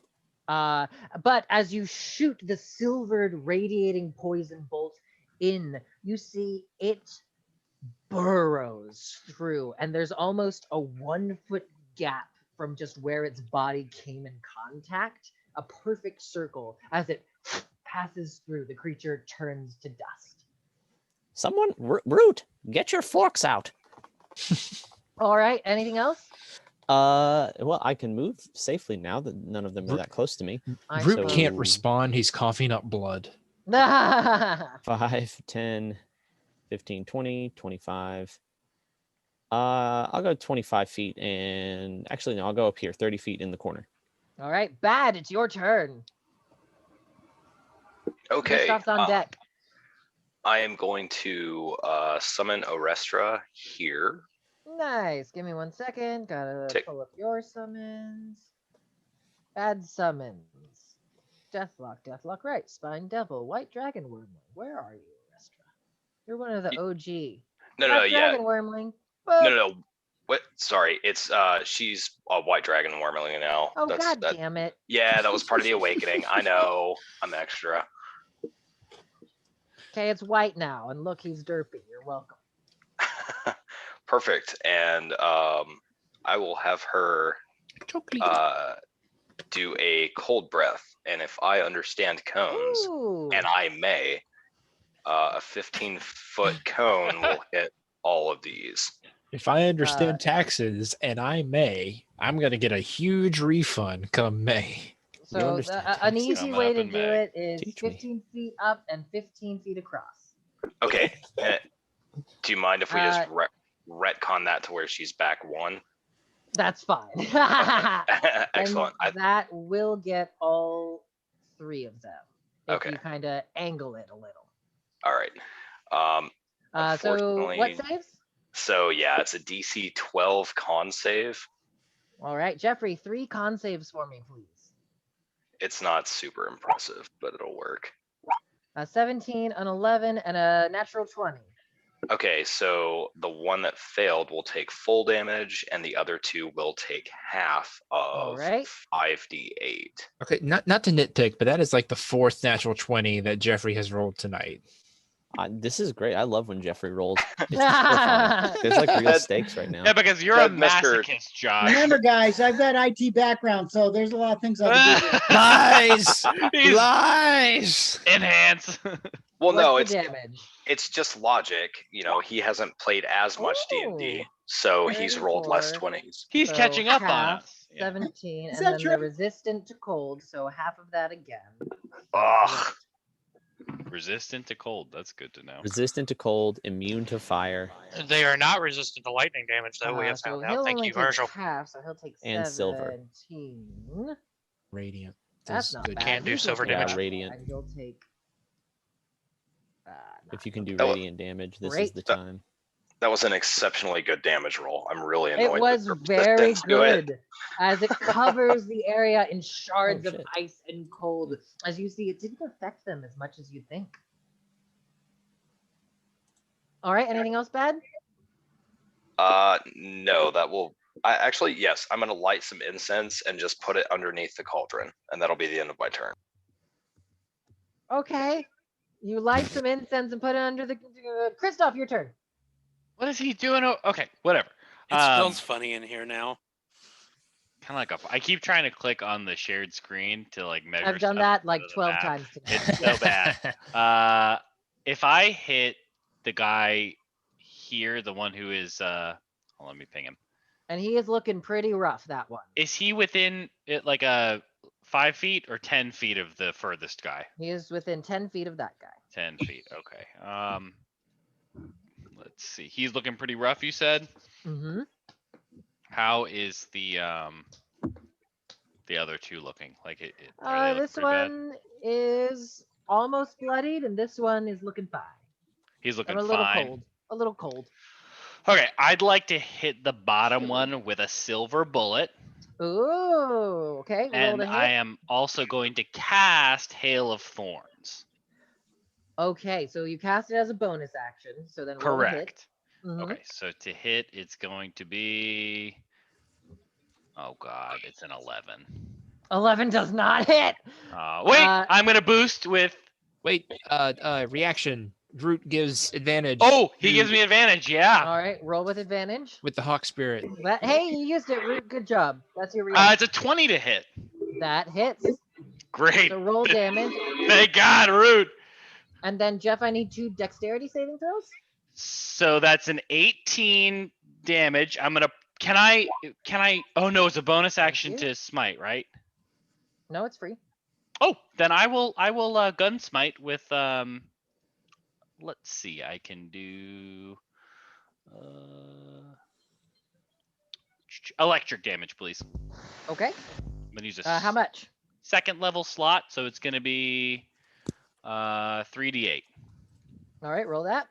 [SPEAKER 1] But as you shoot the silvered radiating poison bolt in, you see it burrows through, and there's almost a 1-foot gap from just where its body came in contact. A perfect circle. As it passes through, the creature turns to dust.
[SPEAKER 4] Someone, Root, get your forks out.
[SPEAKER 1] All right. Anything else?
[SPEAKER 4] Well, I can move safely now that none of them are that close to me.
[SPEAKER 2] Root can't respond. He's coughing up blood.
[SPEAKER 4] 5, 10, 15, 20, 25. I'll go 25 feet, and actually, no, I'll go up here, 30 feet in the corner.
[SPEAKER 1] All right, Bad, it's your turn.
[SPEAKER 10] Okay.
[SPEAKER 1] Christoph's on deck.
[SPEAKER 10] I am going to summon Orestra here.
[SPEAKER 1] Nice. Give me 1 second. Gotta pull up your summons. Bad summons. Deathlock, right. Spine Devil, White Dragon Wormling. Where are you, Orestra? You're one of the
[SPEAKER 10] Y-
[SPEAKER 1] OG.
[SPEAKER 10] No, no,
[SPEAKER 1] Black
[SPEAKER 10] yeah.
[SPEAKER 1] dragon wormling.
[SPEAKER 10] No,
[SPEAKER 1] Boop.
[SPEAKER 10] no. What? Sorry, it's she's a white dragon wormling now.
[SPEAKER 1] Oh
[SPEAKER 10] That's
[SPEAKER 1] god
[SPEAKER 10] that.
[SPEAKER 1] damn it.
[SPEAKER 10] Yeah, that was part of the awakening. I know. I'm extra.
[SPEAKER 1] Okay, it's white now, and look, he's derpy. You're welcome.
[SPEAKER 10] Perfect. And I will have her do a cold breath. And if I understand cones,
[SPEAKER 1] Ooh.
[SPEAKER 10] and I may, a 15-foot cone will hit all of these.
[SPEAKER 2] If I understand taxes and I may, I'm going to get a huge refund come May.
[SPEAKER 1] So
[SPEAKER 4] understand
[SPEAKER 1] an
[SPEAKER 4] taxes?
[SPEAKER 1] easy
[SPEAKER 3] Coming
[SPEAKER 1] way
[SPEAKER 3] up
[SPEAKER 1] to
[SPEAKER 3] in
[SPEAKER 1] do
[SPEAKER 3] May.
[SPEAKER 1] it is
[SPEAKER 4] Teach me.
[SPEAKER 1] 15 feet up and 15 feet across.
[SPEAKER 10] Okay. Do you mind if we just
[SPEAKER 1] Uh,
[SPEAKER 10] retcon that to where she's back one?
[SPEAKER 1] That's fine.
[SPEAKER 10] Excellent.
[SPEAKER 1] And that will get all 3 of them if
[SPEAKER 10] Okay.
[SPEAKER 1] you kind of angle it a little.
[SPEAKER 10] All right.
[SPEAKER 1] So what
[SPEAKER 10] Unfortunately,
[SPEAKER 1] saves?
[SPEAKER 10] so yeah, it's a DC 12 con save.
[SPEAKER 1] All right, Jeffrey, 3 con saves for me, please.
[SPEAKER 10] It's not super impressive, but it'll work.
[SPEAKER 1] 17, an 11, and a natural 20.
[SPEAKER 10] Okay, so the one that failed will take full damage, and the other 2 will take half of
[SPEAKER 1] right.
[SPEAKER 10] 5d8.
[SPEAKER 2] Okay, not to nitpick, but that is like the 4th natural 20 that Jeffrey has rolled tonight.
[SPEAKER 4] This is great. I love when Jeffrey rolls. It's terrifying. There's like real stakes right now.
[SPEAKER 3] Yeah, because you're a
[SPEAKER 10] Mr.
[SPEAKER 3] masochist, Josh.
[SPEAKER 11] Remember, guys, I've got IT background, so there's a lot of things I can do. Here.
[SPEAKER 2] Lies!
[SPEAKER 3] He's-
[SPEAKER 2] Lies!
[SPEAKER 3] Enhance.
[SPEAKER 10] Well,
[SPEAKER 1] What's
[SPEAKER 10] no,
[SPEAKER 1] the
[SPEAKER 10] it's
[SPEAKER 1] damage?
[SPEAKER 10] it's just logic. You know, he hasn't played as much D&D,
[SPEAKER 1] Oh.
[SPEAKER 10] so he's rolled less
[SPEAKER 1] 34.
[SPEAKER 10] 20s.
[SPEAKER 3] He's
[SPEAKER 1] So
[SPEAKER 3] catching up on
[SPEAKER 1] half,
[SPEAKER 3] us. Yeah.
[SPEAKER 1] 17,
[SPEAKER 11] Is
[SPEAKER 1] and
[SPEAKER 11] that
[SPEAKER 1] then
[SPEAKER 11] true?
[SPEAKER 1] the resistant to cold, so half of that again.
[SPEAKER 10] Ugh.
[SPEAKER 3] Resistant to cold. That's good to know.
[SPEAKER 4] Resistant to cold, immune to fire,
[SPEAKER 7] They are not resistant to lightning damage, though. We have
[SPEAKER 1] So
[SPEAKER 7] found
[SPEAKER 1] he'll
[SPEAKER 7] out. Thank
[SPEAKER 1] only
[SPEAKER 7] you,
[SPEAKER 1] take
[SPEAKER 7] Virgil.
[SPEAKER 1] half, so he'll take
[SPEAKER 4] And silver.
[SPEAKER 1] 17.
[SPEAKER 2] Radiant.
[SPEAKER 1] That's
[SPEAKER 2] does
[SPEAKER 1] not
[SPEAKER 2] good
[SPEAKER 1] bad.
[SPEAKER 7] Can't do
[SPEAKER 1] You can
[SPEAKER 7] silver
[SPEAKER 1] take
[SPEAKER 7] damage.
[SPEAKER 1] half,
[SPEAKER 4] Radiant.
[SPEAKER 1] And you'll take.
[SPEAKER 4] If you can do
[SPEAKER 10] That was-
[SPEAKER 4] radiant damage, this is
[SPEAKER 1] Great.
[SPEAKER 4] the time.
[SPEAKER 10] That was an exceptionally good damage roll. I'm really
[SPEAKER 1] It
[SPEAKER 10] annoyed.
[SPEAKER 1] was
[SPEAKER 10] with the
[SPEAKER 1] very
[SPEAKER 10] resistance to it.
[SPEAKER 1] good, as it covers the area in shards of
[SPEAKER 4] shit.
[SPEAKER 1] ice and cold. As you see, it didn't affect them as much as you'd think. All right, anything else bad?
[SPEAKER 10] No, that will. I actually, yes, I'm gonna light some incense and just put it underneath the cauldron, and that'll be the end of my turn.
[SPEAKER 1] Okay. You light some incense and put it under the. Christoph, your turn.
[SPEAKER 3] What is he doing? Okay, whatever.
[SPEAKER 5] It smells funny in here now.
[SPEAKER 3] Kind of like I keep trying to click on the shared screen to like measure.
[SPEAKER 1] I've done
[SPEAKER 3] stuff
[SPEAKER 1] that like
[SPEAKER 3] other than
[SPEAKER 1] 12
[SPEAKER 3] that.
[SPEAKER 1] times today.
[SPEAKER 3] It's so bad. If I hit the guy here, the one who is let me ping him.
[SPEAKER 1] And he is looking pretty rough, that one.
[SPEAKER 3] Is he within it like a 5 feet or 10 feet of the furthest guy?
[SPEAKER 1] He is within 10 feet of that guy.
[SPEAKER 3] 10 feet. Okay. Let's see. He's looking pretty rough, you said?
[SPEAKER 1] Mm-hmm.
[SPEAKER 3] How is the other 2 looking? Like are they looking
[SPEAKER 1] This
[SPEAKER 3] pretty bad?
[SPEAKER 1] one is almost bloodied, and this one is looking fine.
[SPEAKER 3] He's looking
[SPEAKER 1] I'm a little
[SPEAKER 3] fine.
[SPEAKER 1] cold. A little cold.
[SPEAKER 3] Okay, I'd like to hit the bottom one with a silver bullet.
[SPEAKER 1] Ooh, okay. Roll
[SPEAKER 3] And
[SPEAKER 1] the hit.
[SPEAKER 3] I am also going to cast Hail of Thorns.
[SPEAKER 1] Okay, so you cast it as a bonus action. So then roll the hit.
[SPEAKER 3] Correct.
[SPEAKER 1] Mhm.
[SPEAKER 3] Okay, so to hit, it's going to be. Oh God, it's an 11.
[SPEAKER 1] 11 does not hit.
[SPEAKER 3] Wait, I'm gonna boost with.
[SPEAKER 2] Wait, reaction. Root gives advantage.
[SPEAKER 3] Oh, he gives me advantage. Yeah.
[SPEAKER 1] All right, roll with advantage.
[SPEAKER 2] With the Hawk Spirit.
[SPEAKER 1] Hey, you used it. Root. Good job. That's your reaction.
[SPEAKER 3] It's a 20 to hit.
[SPEAKER 1] That hits.
[SPEAKER 3] Great.
[SPEAKER 1] So roll damage.
[SPEAKER 3] Thank God, Root.
[SPEAKER 1] And then Jeff, I need 2 dexterity saving throws.
[SPEAKER 3] So that's an 18 damage. I'm gonna. Can I? Oh no, it's a bonus action to smite, right?
[SPEAKER 1] No, it's free.
[SPEAKER 3] Oh, then I will gun smite with let's see, I can do electric damage, please.
[SPEAKER 1] Okay.
[SPEAKER 3] I'm gonna use a
[SPEAKER 1] How much?
[SPEAKER 3] second level slot, so it's gonna be 3d8.
[SPEAKER 1] All right, roll that.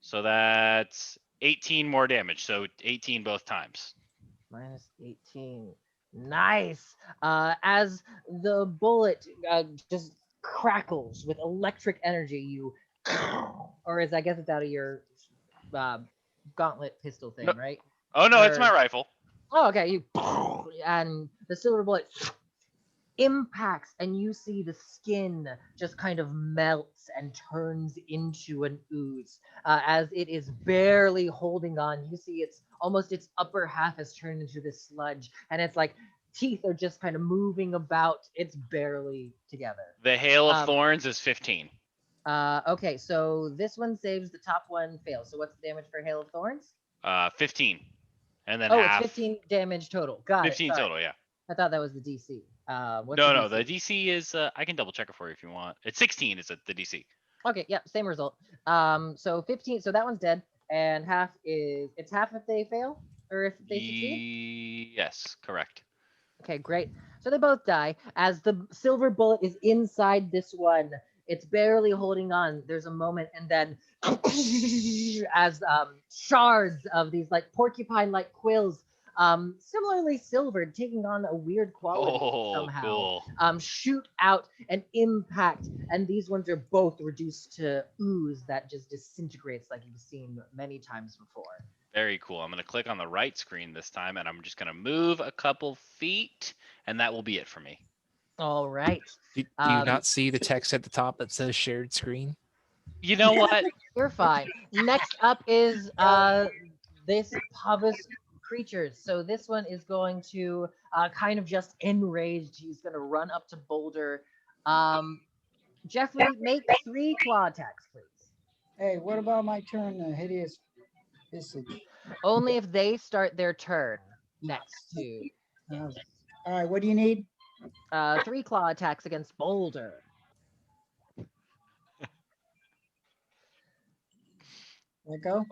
[SPEAKER 3] So that's 18 more damage. So 18 both times.
[SPEAKER 1] Minus 18. Nice. As the bullet just crackles with electric energy, you or is I guess it's out of your gauntlet pistol thing,
[SPEAKER 3] No.
[SPEAKER 1] right?
[SPEAKER 3] Oh no, it's
[SPEAKER 1] Or-
[SPEAKER 3] my rifle.
[SPEAKER 1] Oh, okay. You and the silver bullet impacts, and you see the skin just kind of melts and turns into an ooze as it is barely holding on. You see its almost its upper half has turned into this sludge, and it's like teeth are just kind of moving about. It's barely together.
[SPEAKER 3] The hail of
[SPEAKER 1] Um,
[SPEAKER 3] thorns is 15.
[SPEAKER 1] Okay, so this one saves, the top one fails. So what's the damage for Hail of Thorns?
[SPEAKER 3] 15, and then
[SPEAKER 1] Oh,
[SPEAKER 3] half.
[SPEAKER 1] it's 15 damage total. Got
[SPEAKER 3] 15
[SPEAKER 1] it. Sorry.
[SPEAKER 3] total, yeah.
[SPEAKER 1] I thought that was the DC. What's
[SPEAKER 3] No,
[SPEAKER 1] the
[SPEAKER 3] the
[SPEAKER 1] DC?
[SPEAKER 3] DC is. I can double check it for you if you want. It's 16. Is the DC?
[SPEAKER 1] Okay, yep, same result. So 15. So that one's dead, and half is it's half if they fail or if they succeed.
[SPEAKER 3] Yes, correct.
[SPEAKER 1] Okay, great. So they both die as the silver bullet is inside this one. It's barely holding on. There's a moment, and then as shards of these like porcupine-like quills, similarly silvered, taking on a weird quality somehow,
[SPEAKER 3] Cool.
[SPEAKER 1] shoot out and impact, and these ones are both reduced to ooze that just disintegrates like you've seen many times before.
[SPEAKER 3] Very cool. I'm gonna click on the right screen this time, and I'm just gonna move a couple feet, and that will be it for me.
[SPEAKER 1] All right.
[SPEAKER 2] Do you not see the text at the top that says shared screen?
[SPEAKER 3] You know what?
[SPEAKER 1] You're fine. Next up is this Pavus creatures. So this one is going to kind of just enraged. He's going to run up to Boulder. Jeffrey, make 3 claw attacks, please.
[SPEAKER 11] Hey, what about my turn, the hideous visage?
[SPEAKER 1] Only if they start their turn next to.
[SPEAKER 11] All right, what do you need?
[SPEAKER 1] 3 claw attacks against Boulder.
[SPEAKER 11] Let go.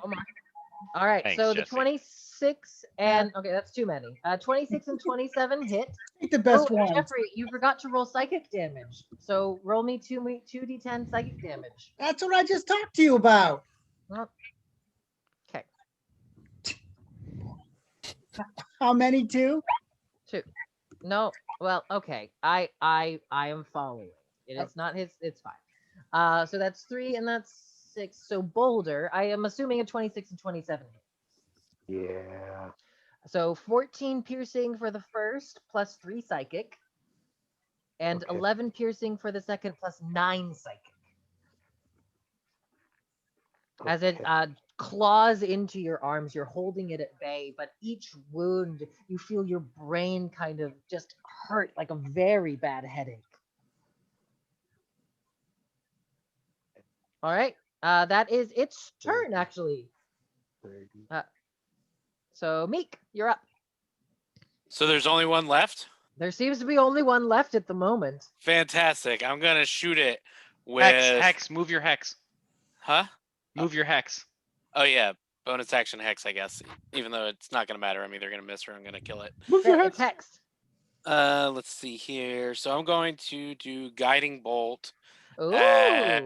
[SPEAKER 1] All right,
[SPEAKER 3] Thanks,
[SPEAKER 1] so the
[SPEAKER 3] Jesse.
[SPEAKER 1] 26 and okay, that's too many. 26 and 27 hit.
[SPEAKER 11] Take the best
[SPEAKER 1] Oh,
[SPEAKER 11] one.
[SPEAKER 1] Jeffrey, you forgot to roll psychic damage. So roll me 2d10 psychic damage.
[SPEAKER 11] That's what I just talked to you about.
[SPEAKER 1] Okay.
[SPEAKER 11] How many? 2?
[SPEAKER 1] 2. No, well, okay. I am following. It's not his. It's fine. So that's 3 and that's 6. So Boulder, I am assuming a 26 and 27 hit.
[SPEAKER 9] Yeah.
[SPEAKER 1] So 14 piercing for the first, plus 3 psychic, and
[SPEAKER 9] Okay.
[SPEAKER 1] 11 piercing for the second, plus 9 psychic. As it claws into your arms, you're holding it at bay, but each wound, you feel your brain kind of just hurt like a very bad headache. All right, that is its turn, actually. So, Meek, you're up.
[SPEAKER 5] So there's only one left?
[SPEAKER 1] There seems to be only one left at the moment.
[SPEAKER 5] Fantastic. I'm going to shoot it with...
[SPEAKER 3] Hex, move your hex.
[SPEAKER 5] Huh?
[SPEAKER 3] Move your hex.
[SPEAKER 5] Oh, yeah. Bonus action hex, I guess. Even though it's not going to matter. I'm either going to miss or I'm going to kill it.
[SPEAKER 1] Move your hex. It's hexed.
[SPEAKER 5] Let's see here. So I'm going to do Guiding Bolt
[SPEAKER 1] Ooh.
[SPEAKER 5] at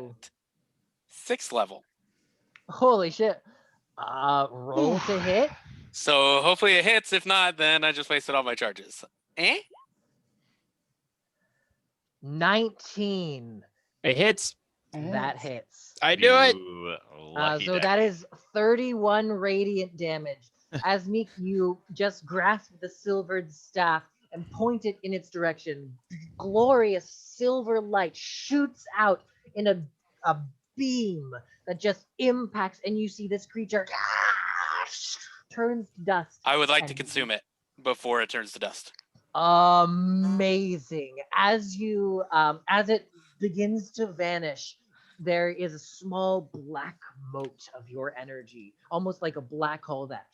[SPEAKER 5] 6th level.
[SPEAKER 1] Holy shit. Roll to hit.
[SPEAKER 5] So hopefully it hits. If not, then I just wasted all my charges.
[SPEAKER 1] 19.
[SPEAKER 2] It hits.
[SPEAKER 1] That hits.
[SPEAKER 2] I knew it.
[SPEAKER 1] So that is 31 radiant damage. As Meek, you just grasp the silvered staff and point it in its direction. Glorious silver light shoots out in a beam that just impacts, and you see this creature turns to dust.
[SPEAKER 5] I would like to consume it before it turns to dust.
[SPEAKER 1] Amazing. As you as it begins to vanish, there is a small black moat of your energy, almost like a black hole that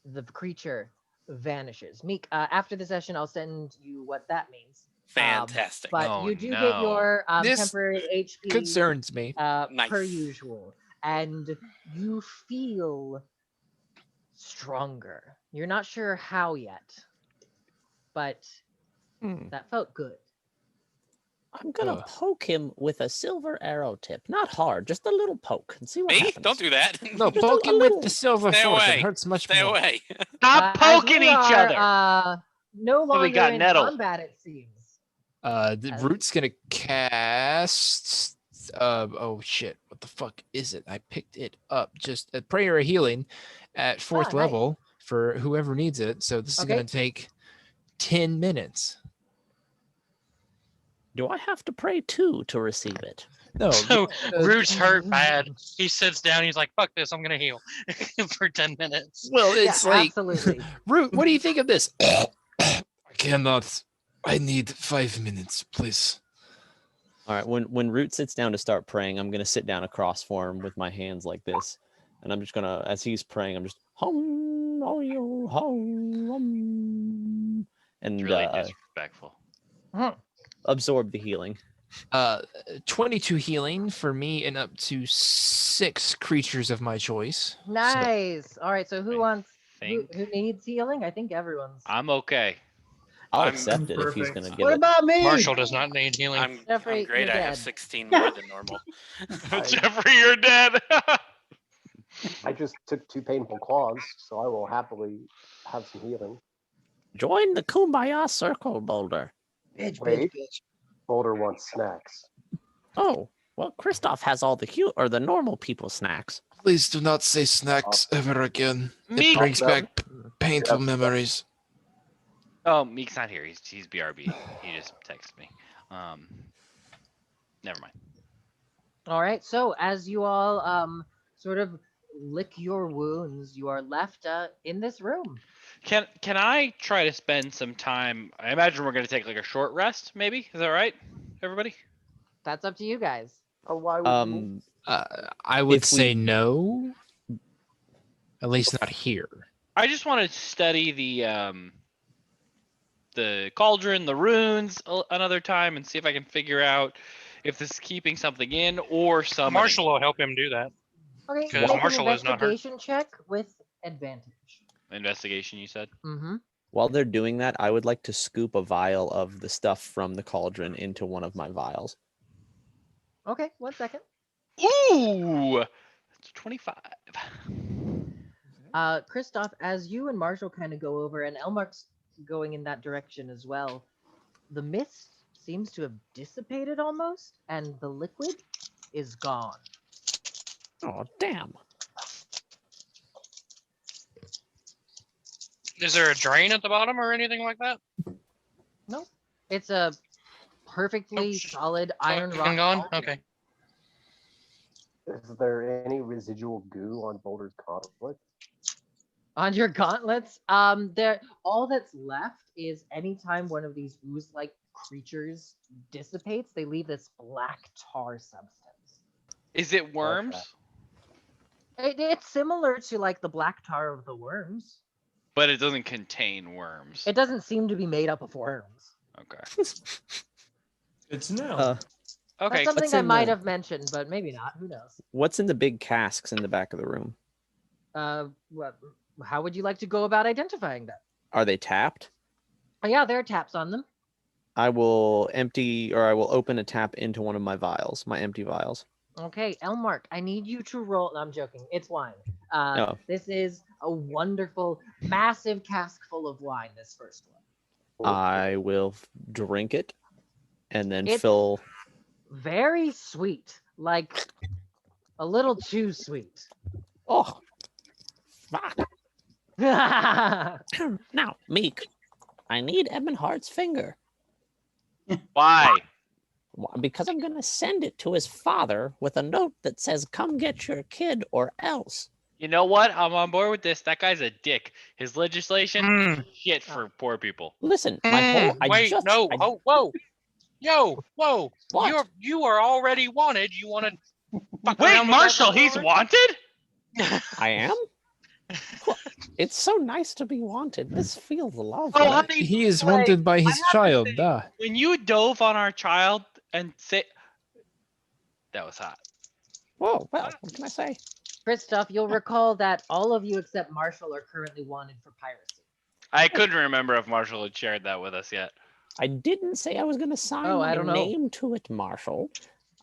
[SPEAKER 1] the creature vanishes. Meek, after the session, I'll send you what that means.
[SPEAKER 5] Fantastic.
[SPEAKER 1] But you do get your
[SPEAKER 2] This
[SPEAKER 1] temporary HP
[SPEAKER 2] concerns me.
[SPEAKER 5] Nice.
[SPEAKER 1] per usual, and you feel stronger. You're not sure how yet, but that felt good.
[SPEAKER 4] I'm gonna poke him with a silver arrow tip. Not hard, just a little poke, and see what
[SPEAKER 5] Me?
[SPEAKER 4] happens.
[SPEAKER 5] Don't do that.
[SPEAKER 2] No,
[SPEAKER 4] Just
[SPEAKER 2] poke
[SPEAKER 4] a
[SPEAKER 2] him
[SPEAKER 4] little.
[SPEAKER 2] with the silver
[SPEAKER 5] Stay
[SPEAKER 2] force.
[SPEAKER 5] away.
[SPEAKER 2] It hurts much
[SPEAKER 5] Stay
[SPEAKER 2] more.
[SPEAKER 5] away.
[SPEAKER 3] Stop
[SPEAKER 1] As
[SPEAKER 3] poking
[SPEAKER 1] we
[SPEAKER 3] each
[SPEAKER 1] are,
[SPEAKER 3] other.
[SPEAKER 1] No
[SPEAKER 3] So we
[SPEAKER 1] longer
[SPEAKER 3] got
[SPEAKER 1] in
[SPEAKER 3] nettle.
[SPEAKER 1] combat, it seems.
[SPEAKER 2] The Root's gonna cast. Oh shit! What the fuck is it? I picked it up. Just a prayer of healing at 4th
[SPEAKER 1] nice.
[SPEAKER 2] level for whoever needs it. So this is
[SPEAKER 1] Okay.
[SPEAKER 2] gonna take 10 minutes.
[SPEAKER 4] Do I have to pray too to receive it?
[SPEAKER 2] No.
[SPEAKER 7] So Root's hurt bad. He sits down. He's like, "Fuck this! I'm gonna heal for 10 minutes."
[SPEAKER 2] Well, it's like
[SPEAKER 1] absolutely.
[SPEAKER 2] Root. What do you think of this? I cannot. I need 5 minutes, please.
[SPEAKER 4] All right. When Root sits down to start praying, I'm gonna sit down across for him with my hands like this, and I'm just gonna, as he's praying, I'm just hum, oh you hum, and
[SPEAKER 3] It's really disrespectful.
[SPEAKER 4] absorb the healing.
[SPEAKER 2] 22 healing for me and up to 6 creatures of my choice.
[SPEAKER 1] Nice. All right. So who wants? Who
[SPEAKER 3] Think
[SPEAKER 1] needs healing? I think everyone's.
[SPEAKER 3] I'm okay.
[SPEAKER 4] I'll
[SPEAKER 5] I'm
[SPEAKER 4] accept it if he's
[SPEAKER 8] perfect.
[SPEAKER 4] gonna give
[SPEAKER 11] What
[SPEAKER 4] it.
[SPEAKER 11] about me?
[SPEAKER 7] Marshall does not need healing.
[SPEAKER 5] I'm
[SPEAKER 1] Jeffrey,
[SPEAKER 5] great.
[SPEAKER 1] you're
[SPEAKER 5] I have
[SPEAKER 1] dead.
[SPEAKER 5] 16 more than normal.
[SPEAKER 3] Jeffrey, you're dead.
[SPEAKER 9] I just took 2 painful claws, so I will happily have some healing.
[SPEAKER 4] Join the Kumbaya circle, Boulder.
[SPEAKER 11] Bitch,
[SPEAKER 9] Wait.
[SPEAKER 11] bitch.
[SPEAKER 9] Boulder wants snacks.
[SPEAKER 4] Oh, well, Kristoff has all the normal people snacks.
[SPEAKER 2] Please do not say snacks ever again.
[SPEAKER 3] Meek.
[SPEAKER 2] It brings back painful
[SPEAKER 9] Yep.
[SPEAKER 2] memories.
[SPEAKER 3] Oh, Meek's not here. He's BRB. He just texted me. Never mind.
[SPEAKER 1] All right. So as you all sort of lick your wounds, you are left in this room.
[SPEAKER 3] Can I try to spend some time? I imagine we're gonna take like a short rest, maybe. Is that right, everybody?
[SPEAKER 1] That's up to you guys.
[SPEAKER 9] Oh, why would you?
[SPEAKER 2] I would
[SPEAKER 4] If we-
[SPEAKER 2] say no. At least not here.
[SPEAKER 3] I just want to study the cauldron, the runes another time, and see if I can figure out if this is keeping something in or summoning.
[SPEAKER 7] Marshall will help him do that.
[SPEAKER 1] Okay.
[SPEAKER 7] Because
[SPEAKER 1] Make
[SPEAKER 7] Marshall
[SPEAKER 1] an
[SPEAKER 7] is not hurt.
[SPEAKER 1] investigation check with advantage.
[SPEAKER 3] Investigation, you said.
[SPEAKER 1] Mm-hmm.
[SPEAKER 4] While they're doing that, I would like to scoop a vial of the stuff from the cauldron into one of my vials.
[SPEAKER 1] Okay. 1 second.
[SPEAKER 3] Ooh, that's 25.
[SPEAKER 1] Kristoff, as you and Marshall kind of go over, and Elmark's going in that direction as well, the mist seems to have dissipated almost, and the liquid is gone.
[SPEAKER 4] Oh, damn.
[SPEAKER 7] Is there a drain at the bottom or anything like that?
[SPEAKER 1] Nope. It's a perfectly
[SPEAKER 7] Nope.
[SPEAKER 1] solid iron rock.
[SPEAKER 7] Fucking gone?
[SPEAKER 1] cauldron.
[SPEAKER 7] Okay.
[SPEAKER 9] Is there any residual goo on Boulder's gauntlet?
[SPEAKER 1] On your gauntlets, there all that's left is anytime one of these ooze-like creatures dissipates, they leave this black tar substance.
[SPEAKER 3] Is it worms?
[SPEAKER 1] It's similar to like the black tar of the worms.
[SPEAKER 3] But it doesn't contain worms.
[SPEAKER 1] It doesn't seem to be made up of worms.
[SPEAKER 3] Okay.
[SPEAKER 8] Good to know.
[SPEAKER 1] That's
[SPEAKER 3] Okay.
[SPEAKER 1] something
[SPEAKER 4] What's
[SPEAKER 1] I
[SPEAKER 4] in
[SPEAKER 1] might
[SPEAKER 4] the-
[SPEAKER 1] have mentioned, but maybe not. Who knows?
[SPEAKER 4] What's in the big casks in the back of the room?
[SPEAKER 1] How would you like to go about identifying them?
[SPEAKER 4] Are they tapped?
[SPEAKER 1] Oh, yeah, there are taps on them.
[SPEAKER 4] I will open a tap into one of my vials, my empty vials.
[SPEAKER 1] Okay, Elmark, I need you to roll. No, I'm joking. It's wine.
[SPEAKER 4] Oh.
[SPEAKER 1] This is a wonderful, massive cask full of wine. This first one.
[SPEAKER 4] I will drink it and then
[SPEAKER 1] It's-
[SPEAKER 4] fill.
[SPEAKER 1] Very sweet, like a little too sweet.
[SPEAKER 4] Oh, fuck.
[SPEAKER 1] Well,
[SPEAKER 4] Now, Meek, I need Ebonheart's finger.
[SPEAKER 3] Why?
[SPEAKER 4] Because I'm going to send it to his father with a note that says, come get your kid or else.
[SPEAKER 3] You know what? I'm on board with this. That guy's a dick. His legislation,
[SPEAKER 7] Mm.
[SPEAKER 3] shit for poor people.
[SPEAKER 4] Listen, my whole.
[SPEAKER 7] Wait, no. Oh, whoa. Yo, whoa.
[SPEAKER 4] What?
[SPEAKER 7] You are already wanted. You want to
[SPEAKER 3] Wait, Marshall, he's wanted?
[SPEAKER 4] I am? Well, it's so nice to be wanted. This feels lovely.
[SPEAKER 3] Oh, honey,
[SPEAKER 2] He is
[SPEAKER 3] wait,
[SPEAKER 2] wanted by
[SPEAKER 3] I
[SPEAKER 2] his
[SPEAKER 3] have to
[SPEAKER 2] child.
[SPEAKER 3] say, when you dove on our child and say that was hot.
[SPEAKER 4] Whoa, well, what can I say?
[SPEAKER 1] Kristoff, you'll recall that all of you except Marshall are currently wanted for piracy.
[SPEAKER 3] I couldn't remember if Marshall had shared that with us yet.
[SPEAKER 4] I didn't say I was going to sign
[SPEAKER 1] Oh, I
[SPEAKER 4] my
[SPEAKER 1] don't know.
[SPEAKER 4] name to it, Marshall.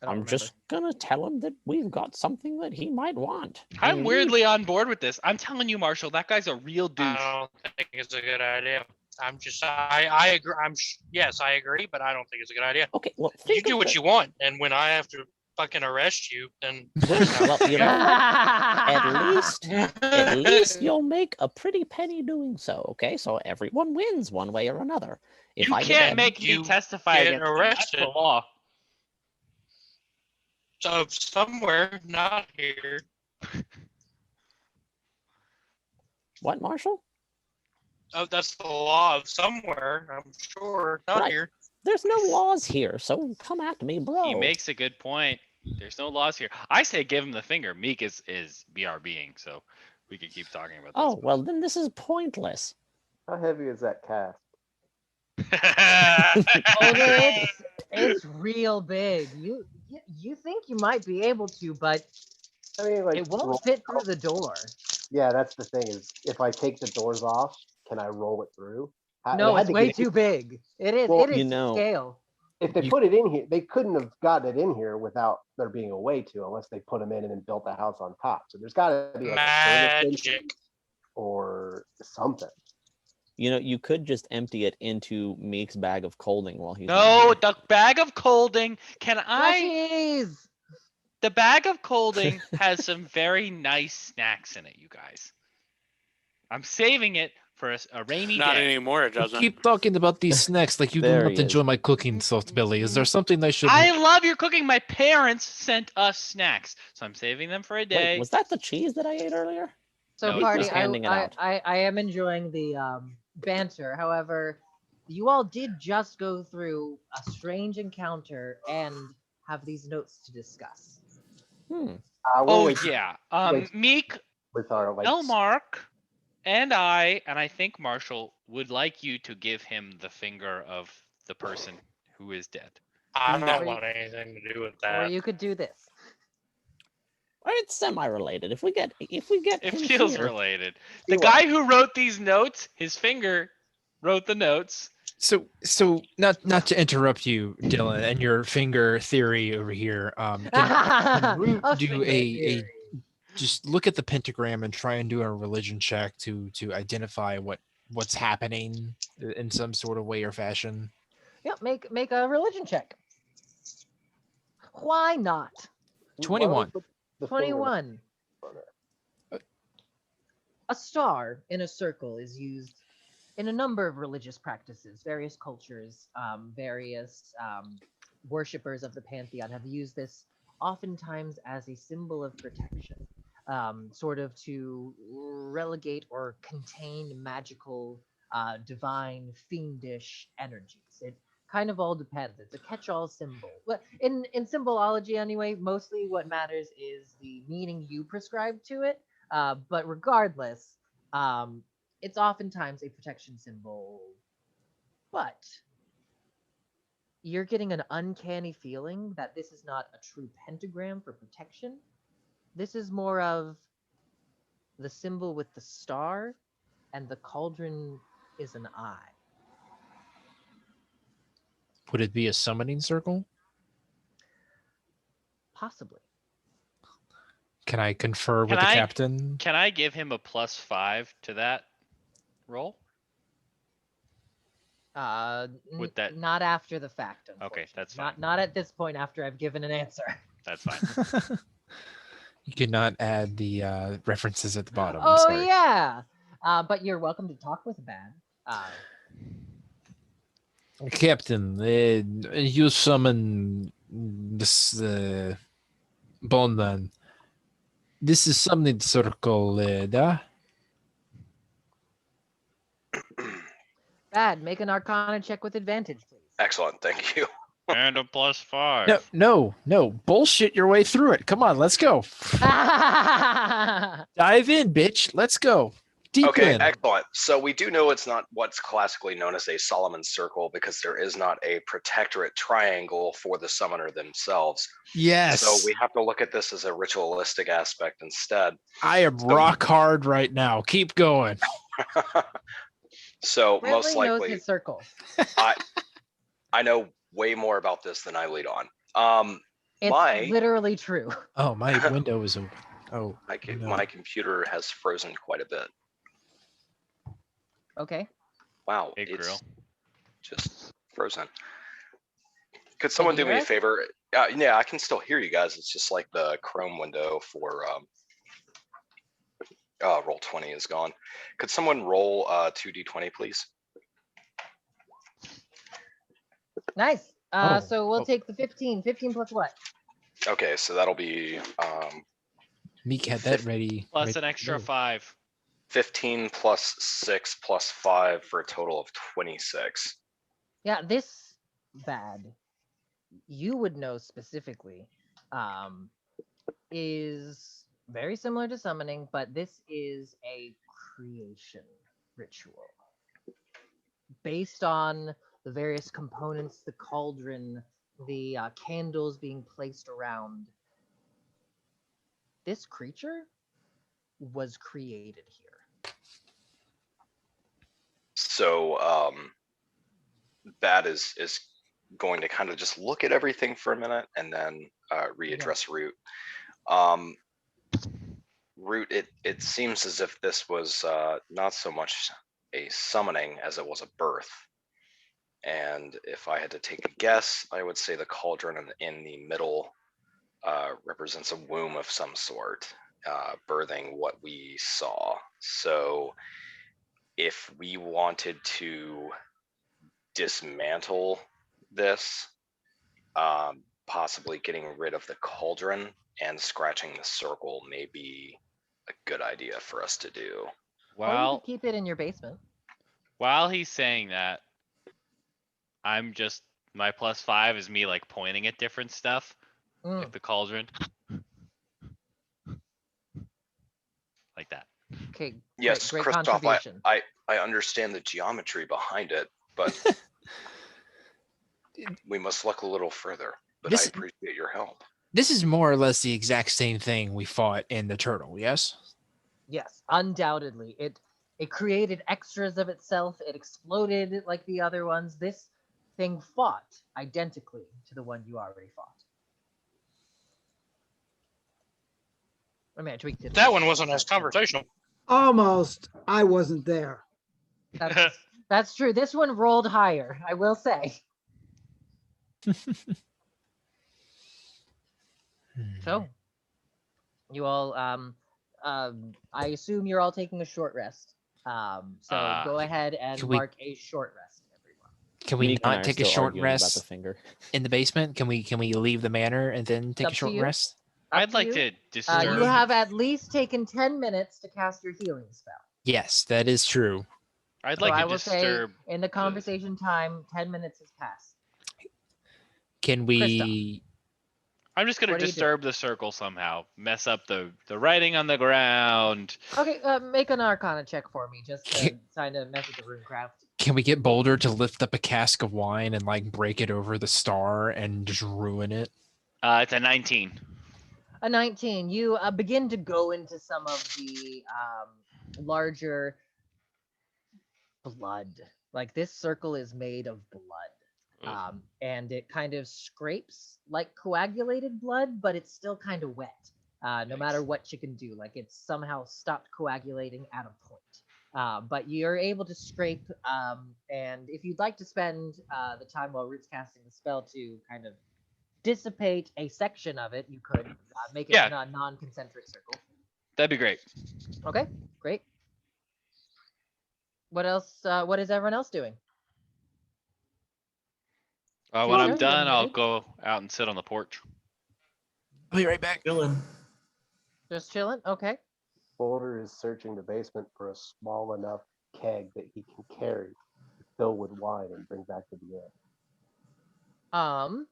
[SPEAKER 1] I don't
[SPEAKER 4] I'm just going to tell him that we've got something that he might want.
[SPEAKER 3] I'm weirdly on board with this. I'm telling you, Marshall, that guy's a real douche.
[SPEAKER 7] I don't think it's a good idea. I agree. Yes, I agree, but I don't think it's a good idea.
[SPEAKER 4] Okay, well,
[SPEAKER 7] You
[SPEAKER 4] think
[SPEAKER 7] do
[SPEAKER 4] of
[SPEAKER 7] what
[SPEAKER 4] the-
[SPEAKER 7] you want, and when I have to fucking arrest you, then
[SPEAKER 4] Well, you know what? At least you'll make a pretty penny doing so. Okay, so everyone wins one way or another. If
[SPEAKER 3] You
[SPEAKER 4] I
[SPEAKER 3] can't
[SPEAKER 4] get
[SPEAKER 3] make me
[SPEAKER 7] you
[SPEAKER 3] testify
[SPEAKER 7] get
[SPEAKER 3] against him. That's
[SPEAKER 7] arrested.
[SPEAKER 3] the law.
[SPEAKER 7] So somewhere, not here.
[SPEAKER 4] what, Marshall?
[SPEAKER 7] Oh, that's the law of somewhere. I'm sure, not
[SPEAKER 4] Right.
[SPEAKER 7] here.
[SPEAKER 4] There's no laws here, so come at me, bro.
[SPEAKER 3] He makes a good point. There's no laws here. I say give him the finger. Meek is BRBing, so we could keep talking about this.
[SPEAKER 4] Oh, well, then this is pointless.
[SPEAKER 9] How heavy is that cast?
[SPEAKER 1] Older, it's real big. You think you might be able to, but
[SPEAKER 9] I mean, like
[SPEAKER 1] it won't
[SPEAKER 9] roll-
[SPEAKER 1] fit through the door.
[SPEAKER 9] Yeah, that's the thing is, if I take the doors off, can I roll it through?
[SPEAKER 1] No,
[SPEAKER 9] They had
[SPEAKER 1] it's
[SPEAKER 9] to
[SPEAKER 1] way
[SPEAKER 9] get it-
[SPEAKER 1] too big. It is.
[SPEAKER 9] Well,
[SPEAKER 1] It is
[SPEAKER 4] you
[SPEAKER 1] to
[SPEAKER 4] know-
[SPEAKER 1] scale.
[SPEAKER 9] If they put it in here, they couldn't have gotten it in here without there being a way to, unless they put them in and then built a house on top. So there's got to be like a service station
[SPEAKER 7] Magic.
[SPEAKER 9] or something.
[SPEAKER 4] You know, you could just empty it into Meek's bag of colding while he's not
[SPEAKER 3] No,
[SPEAKER 4] here.
[SPEAKER 3] the bag of colding. Can I?
[SPEAKER 1] Plushies!
[SPEAKER 3] The bag of colding has some very nice snacks in it, you guys. I'm saving it for a rainy
[SPEAKER 5] Not
[SPEAKER 3] day.
[SPEAKER 5] anymore, it
[SPEAKER 2] You
[SPEAKER 5] doesn't.
[SPEAKER 2] keep talking about these snacks like you do
[SPEAKER 4] There
[SPEAKER 2] not
[SPEAKER 4] he is.
[SPEAKER 2] enjoy my cooking, soft belly. Is there something I should?
[SPEAKER 3] I love your cooking. My parents sent us snacks, so I'm saving them for a day.
[SPEAKER 4] Wait, was that the cheese that I ate earlier?
[SPEAKER 1] So
[SPEAKER 3] No, it's
[SPEAKER 1] party,
[SPEAKER 4] Just handing it out.
[SPEAKER 1] I am enjoying the banter. However, you all did just go through a strange encounter and have these notes to discuss.
[SPEAKER 4] Hmm.
[SPEAKER 9] We'll
[SPEAKER 3] Oh
[SPEAKER 9] wait
[SPEAKER 3] yeah.
[SPEAKER 9] wait.
[SPEAKER 3] Meek,
[SPEAKER 9] with our like.
[SPEAKER 3] Elmark, and I think Marshall would like you to give him the finger of the person who is dead.
[SPEAKER 7] I
[SPEAKER 1] No.
[SPEAKER 7] don't want anything to do with
[SPEAKER 1] Or
[SPEAKER 7] that.
[SPEAKER 1] you could do this.
[SPEAKER 4] It's semi-related. If we get
[SPEAKER 3] It
[SPEAKER 4] him
[SPEAKER 3] feels
[SPEAKER 4] here-
[SPEAKER 3] related. The
[SPEAKER 9] See what?
[SPEAKER 3] guy who wrote these notes, his finger wrote the notes.
[SPEAKER 2] So not to interrupt you, Dylan, and your finger theory over here. Can Root
[SPEAKER 1] A
[SPEAKER 2] do
[SPEAKER 1] finger
[SPEAKER 2] a
[SPEAKER 1] theory.
[SPEAKER 2] just look at the pentagram and try and do a religion check to identify what's happening in some sort of way or fashion?
[SPEAKER 1] Yep, make a religion check. Why not?
[SPEAKER 9] Why don't we
[SPEAKER 2] 21.
[SPEAKER 9] put the finger
[SPEAKER 1] 21.
[SPEAKER 9] on it?
[SPEAKER 1] A star in a circle is used in a number of religious practices. Various cultures, various worshippers of the pantheon have used this oftentimes as a symbol of protection, sort of to relegate or contain magical, divine, fiendish energies. It kind of all depends. It's a catch-all symbol. But in symbolology, anyway, mostly what matters is the meaning you prescribe to it. But regardless, it's oftentimes a protection symbol. But you're getting an uncanny feeling that this is not a true pentagram for protection. This is more of the symbol with the star, and the cauldron is an eye.
[SPEAKER 2] Would it be a summoning circle?
[SPEAKER 1] Possibly.
[SPEAKER 2] Can I confer
[SPEAKER 3] Can
[SPEAKER 2] with the
[SPEAKER 3] I-
[SPEAKER 2] captain?
[SPEAKER 3] Can I give him a +5 to that roll? Would that-
[SPEAKER 1] Not after the fact.
[SPEAKER 3] Okay, that's
[SPEAKER 1] Not
[SPEAKER 3] fine.
[SPEAKER 1] not at this point after I've given an answer.
[SPEAKER 3] That's fine.
[SPEAKER 2] You could not add the references at the bottom. I'm
[SPEAKER 1] Oh
[SPEAKER 2] sorry.
[SPEAKER 1] yeah. But you're welcome to talk with Bad.
[SPEAKER 2] Captain, you summon this bondman. This is summoning circle, da?
[SPEAKER 1] Bad. Make an Arcana check with advantage, please.
[SPEAKER 10] Excellent, thank you.
[SPEAKER 3] And a +5.
[SPEAKER 2] No. Bullshit your way through it. Come on, let's go. Dive in, bitch. Let's go. Deep
[SPEAKER 10] Okay,
[SPEAKER 2] in.
[SPEAKER 10] excellent. So we do know it's not what's classically known as a Solomon circle because there is not a protectorate triangle for the summoner themselves.
[SPEAKER 2] Yes.
[SPEAKER 10] So we have to look at this as a ritualistic aspect instead.
[SPEAKER 2] I am rock hard right now. Keep going.
[SPEAKER 10] So
[SPEAKER 1] Ridley
[SPEAKER 10] most
[SPEAKER 1] knows
[SPEAKER 10] likely,
[SPEAKER 1] his circles.
[SPEAKER 10] I know way more about this than I lead on.
[SPEAKER 1] It's
[SPEAKER 10] My-
[SPEAKER 1] literally true.
[SPEAKER 2] Oh, my window is open. Oh, no.
[SPEAKER 10] My computer has frozen quite a bit.
[SPEAKER 1] Okay.
[SPEAKER 10] Wow,
[SPEAKER 3] Big
[SPEAKER 10] it's
[SPEAKER 3] grill.
[SPEAKER 10] just frozen. Could someone
[SPEAKER 1] you
[SPEAKER 10] do
[SPEAKER 1] hear
[SPEAKER 10] me a
[SPEAKER 1] us?
[SPEAKER 10] favor? Yeah, I can still hear you guys. It's just like the Chrome window for roll 20 is gone. Could someone roll 2d20, please?
[SPEAKER 1] Nice.
[SPEAKER 4] Oh.
[SPEAKER 1] So we'll take the 15. 15 plus what?
[SPEAKER 10] Okay, so that'll be
[SPEAKER 2] Meek had that ready.
[SPEAKER 3] Plus
[SPEAKER 2] ready
[SPEAKER 3] an
[SPEAKER 2] to
[SPEAKER 3] extra
[SPEAKER 2] go.
[SPEAKER 3] 5.
[SPEAKER 10] 15 plus 6 plus 5 for a total of 26.
[SPEAKER 1] Yeah, this bad, you would know specifically, is very similar to summoning, but this is a creation ritual. Based on the various components, the cauldron, the candles being placed around, this creature was created here.
[SPEAKER 10] So Bad is going to kind of just look at everything for a minute and then readdress Root. Root, it seems as if this was not so much a summoning as it was a birth. And if I had to take a guess, I would say the cauldron in the middle represents a womb of some sort, birthing what we saw. So if we wanted to dismantle this, possibly getting rid of the cauldron and scratching the circle may be a good idea for us to do.
[SPEAKER 1] Or you
[SPEAKER 3] Well,
[SPEAKER 1] could keep it in your basement.
[SPEAKER 3] while he's saying that, I'm just my +5 is me like pointing at different stuff, like the cauldron, like that.
[SPEAKER 1] Okay,
[SPEAKER 10] Yes,
[SPEAKER 1] great
[SPEAKER 10] Christoph,
[SPEAKER 1] contribution.
[SPEAKER 10] I understand the geometry behind it, but we must look a little further. But I
[SPEAKER 2] This-
[SPEAKER 10] appreciate your help.
[SPEAKER 2] This is more or less the exact same thing we fought in the turtle, yes?
[SPEAKER 1] Yes, undoubtedly. It created extras of itself. It exploded like the other ones. This thing fought identically to the one you already fought. I mean, I tweaked it.
[SPEAKER 7] That one wasn't as conversational.
[SPEAKER 11] Almost. I wasn't there.
[SPEAKER 1] That's true. This one rolled higher, I will say. So, you all, I assume you're all taking a short rest. So go ahead and mark a short rest, everyone.
[SPEAKER 2] Can we
[SPEAKER 4] Meek and I
[SPEAKER 2] not
[SPEAKER 4] are
[SPEAKER 2] take a
[SPEAKER 4] still
[SPEAKER 2] short
[SPEAKER 4] arguing about the
[SPEAKER 2] rest
[SPEAKER 4] finger.
[SPEAKER 2] in the basement? Can we leave the manor and then take
[SPEAKER 1] Up
[SPEAKER 2] a
[SPEAKER 1] to
[SPEAKER 2] short
[SPEAKER 1] you.
[SPEAKER 2] rest?
[SPEAKER 1] Up
[SPEAKER 3] I'd like
[SPEAKER 1] you.
[SPEAKER 3] to disturb.
[SPEAKER 1] You have at least taken 10 minutes to cast your healing spell.
[SPEAKER 2] Yes, that is true.
[SPEAKER 3] I'd
[SPEAKER 1] So
[SPEAKER 3] like
[SPEAKER 1] I
[SPEAKER 3] to
[SPEAKER 1] will say
[SPEAKER 3] disturb.
[SPEAKER 1] in the conversation time, 10 minutes has passed.
[SPEAKER 2] Can we?
[SPEAKER 3] I'm just gonna
[SPEAKER 1] What are you
[SPEAKER 3] disturb the circle somehow, mess up the writing on the ground.
[SPEAKER 1] Okay, make an Arcana check for me, just to kind of mess with the runecraft.
[SPEAKER 2] Can we get Boulder to lift up a cask of wine and like break it over the star and just ruin it?
[SPEAKER 3] It's a 19.
[SPEAKER 1] A 19. You begin to go into some of the larger blood. Like this circle is made of blood. And it kind of scrapes like coagulated blood, but it's still kind of wet. No matter what you can do, like it's somehow stopped coagulating at a point. But you're able to scrape, and if you'd like to spend the time while Root's casting the spell to kind of dissipate a section of it, you could make it a non-concentric circle.
[SPEAKER 3] That'd be great.
[SPEAKER 1] Okay, great. What else? What is everyone else doing?
[SPEAKER 3] When I'm
[SPEAKER 1] Sure,
[SPEAKER 3] done,
[SPEAKER 1] you
[SPEAKER 3] I'll
[SPEAKER 1] muted?
[SPEAKER 3] go out and sit on the porch.
[SPEAKER 2] I'll be right back.
[SPEAKER 8] Chilling.
[SPEAKER 1] Just chilling. Okay.
[SPEAKER 9] Boulder is searching the basement for a small enough keg that he can carry, fill with wine, and bring back to the inn.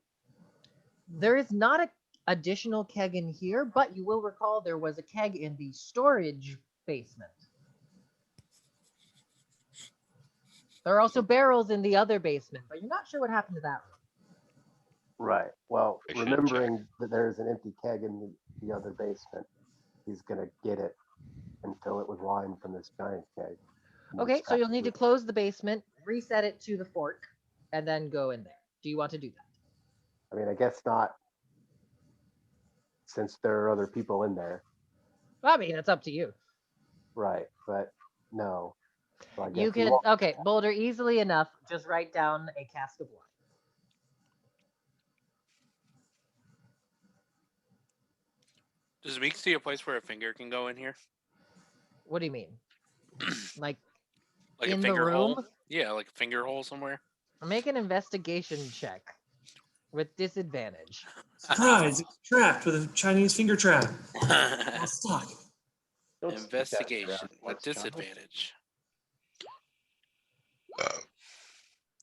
[SPEAKER 1] There is not a additional keg in here, but you will recall there was a keg in the storage basement. There are also barrels in the other basement, but you're not sure what happened to that room.
[SPEAKER 9] Right. Well,
[SPEAKER 3] I should
[SPEAKER 9] remembering that there's an empty keg in the other basement, he's gonna get it and fill it with wine from this giant keg.
[SPEAKER 1] Okay, so you'll need to close the basement, reset it to the fork, and then go in there. Do you want to do that?
[SPEAKER 9] I mean, I guess not, since there are other people in there.
[SPEAKER 1] I mean, it's up to you.
[SPEAKER 9] Right, but no. So I guess
[SPEAKER 1] You
[SPEAKER 9] we
[SPEAKER 1] can
[SPEAKER 9] won't.
[SPEAKER 1] okay, Boulder, easily enough. Just write down a cask of wine.
[SPEAKER 5] Does Meek see a place where a finger can go in here?
[SPEAKER 1] What do you mean? Like
[SPEAKER 5] Like
[SPEAKER 1] in
[SPEAKER 5] a
[SPEAKER 1] the
[SPEAKER 5] finger
[SPEAKER 1] room?
[SPEAKER 5] hole? Yeah, like a finger hole somewhere.
[SPEAKER 1] Make an investigation check with disadvantage.
[SPEAKER 8] Surprise! It's trapped with a Chinese finger trap. All stuck.
[SPEAKER 9] Don't speak that into
[SPEAKER 5] Investigation
[SPEAKER 9] ground
[SPEAKER 5] with
[SPEAKER 9] force, child.
[SPEAKER 5] disadvantage.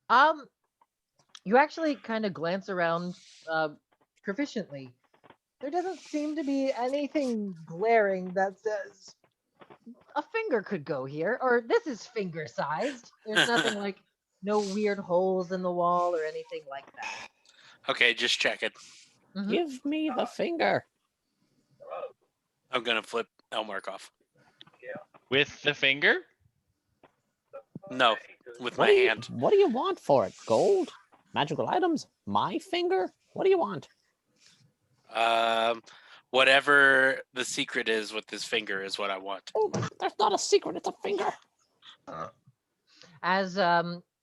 [SPEAKER 1] Um, you actually kind of glance around proficiently. There doesn't seem to be anything glaring that says a finger could go here, or this is finger sized. There's nothing like no weird holes in the wall or anything like that.
[SPEAKER 5] Okay, just check it.
[SPEAKER 1] Mhm.
[SPEAKER 4] Give me the finger.
[SPEAKER 5] I'm gonna flip Elmark off.
[SPEAKER 3] With the finger?
[SPEAKER 5] No, with
[SPEAKER 4] What
[SPEAKER 5] my
[SPEAKER 4] do you,
[SPEAKER 5] hand.
[SPEAKER 4] what do you want for it? Gold? Magical items? My finger? What do you want?
[SPEAKER 5] Whatever the secret is with this finger is what I want.
[SPEAKER 4] Oh, that's not a secret. It's a finger.
[SPEAKER 1] As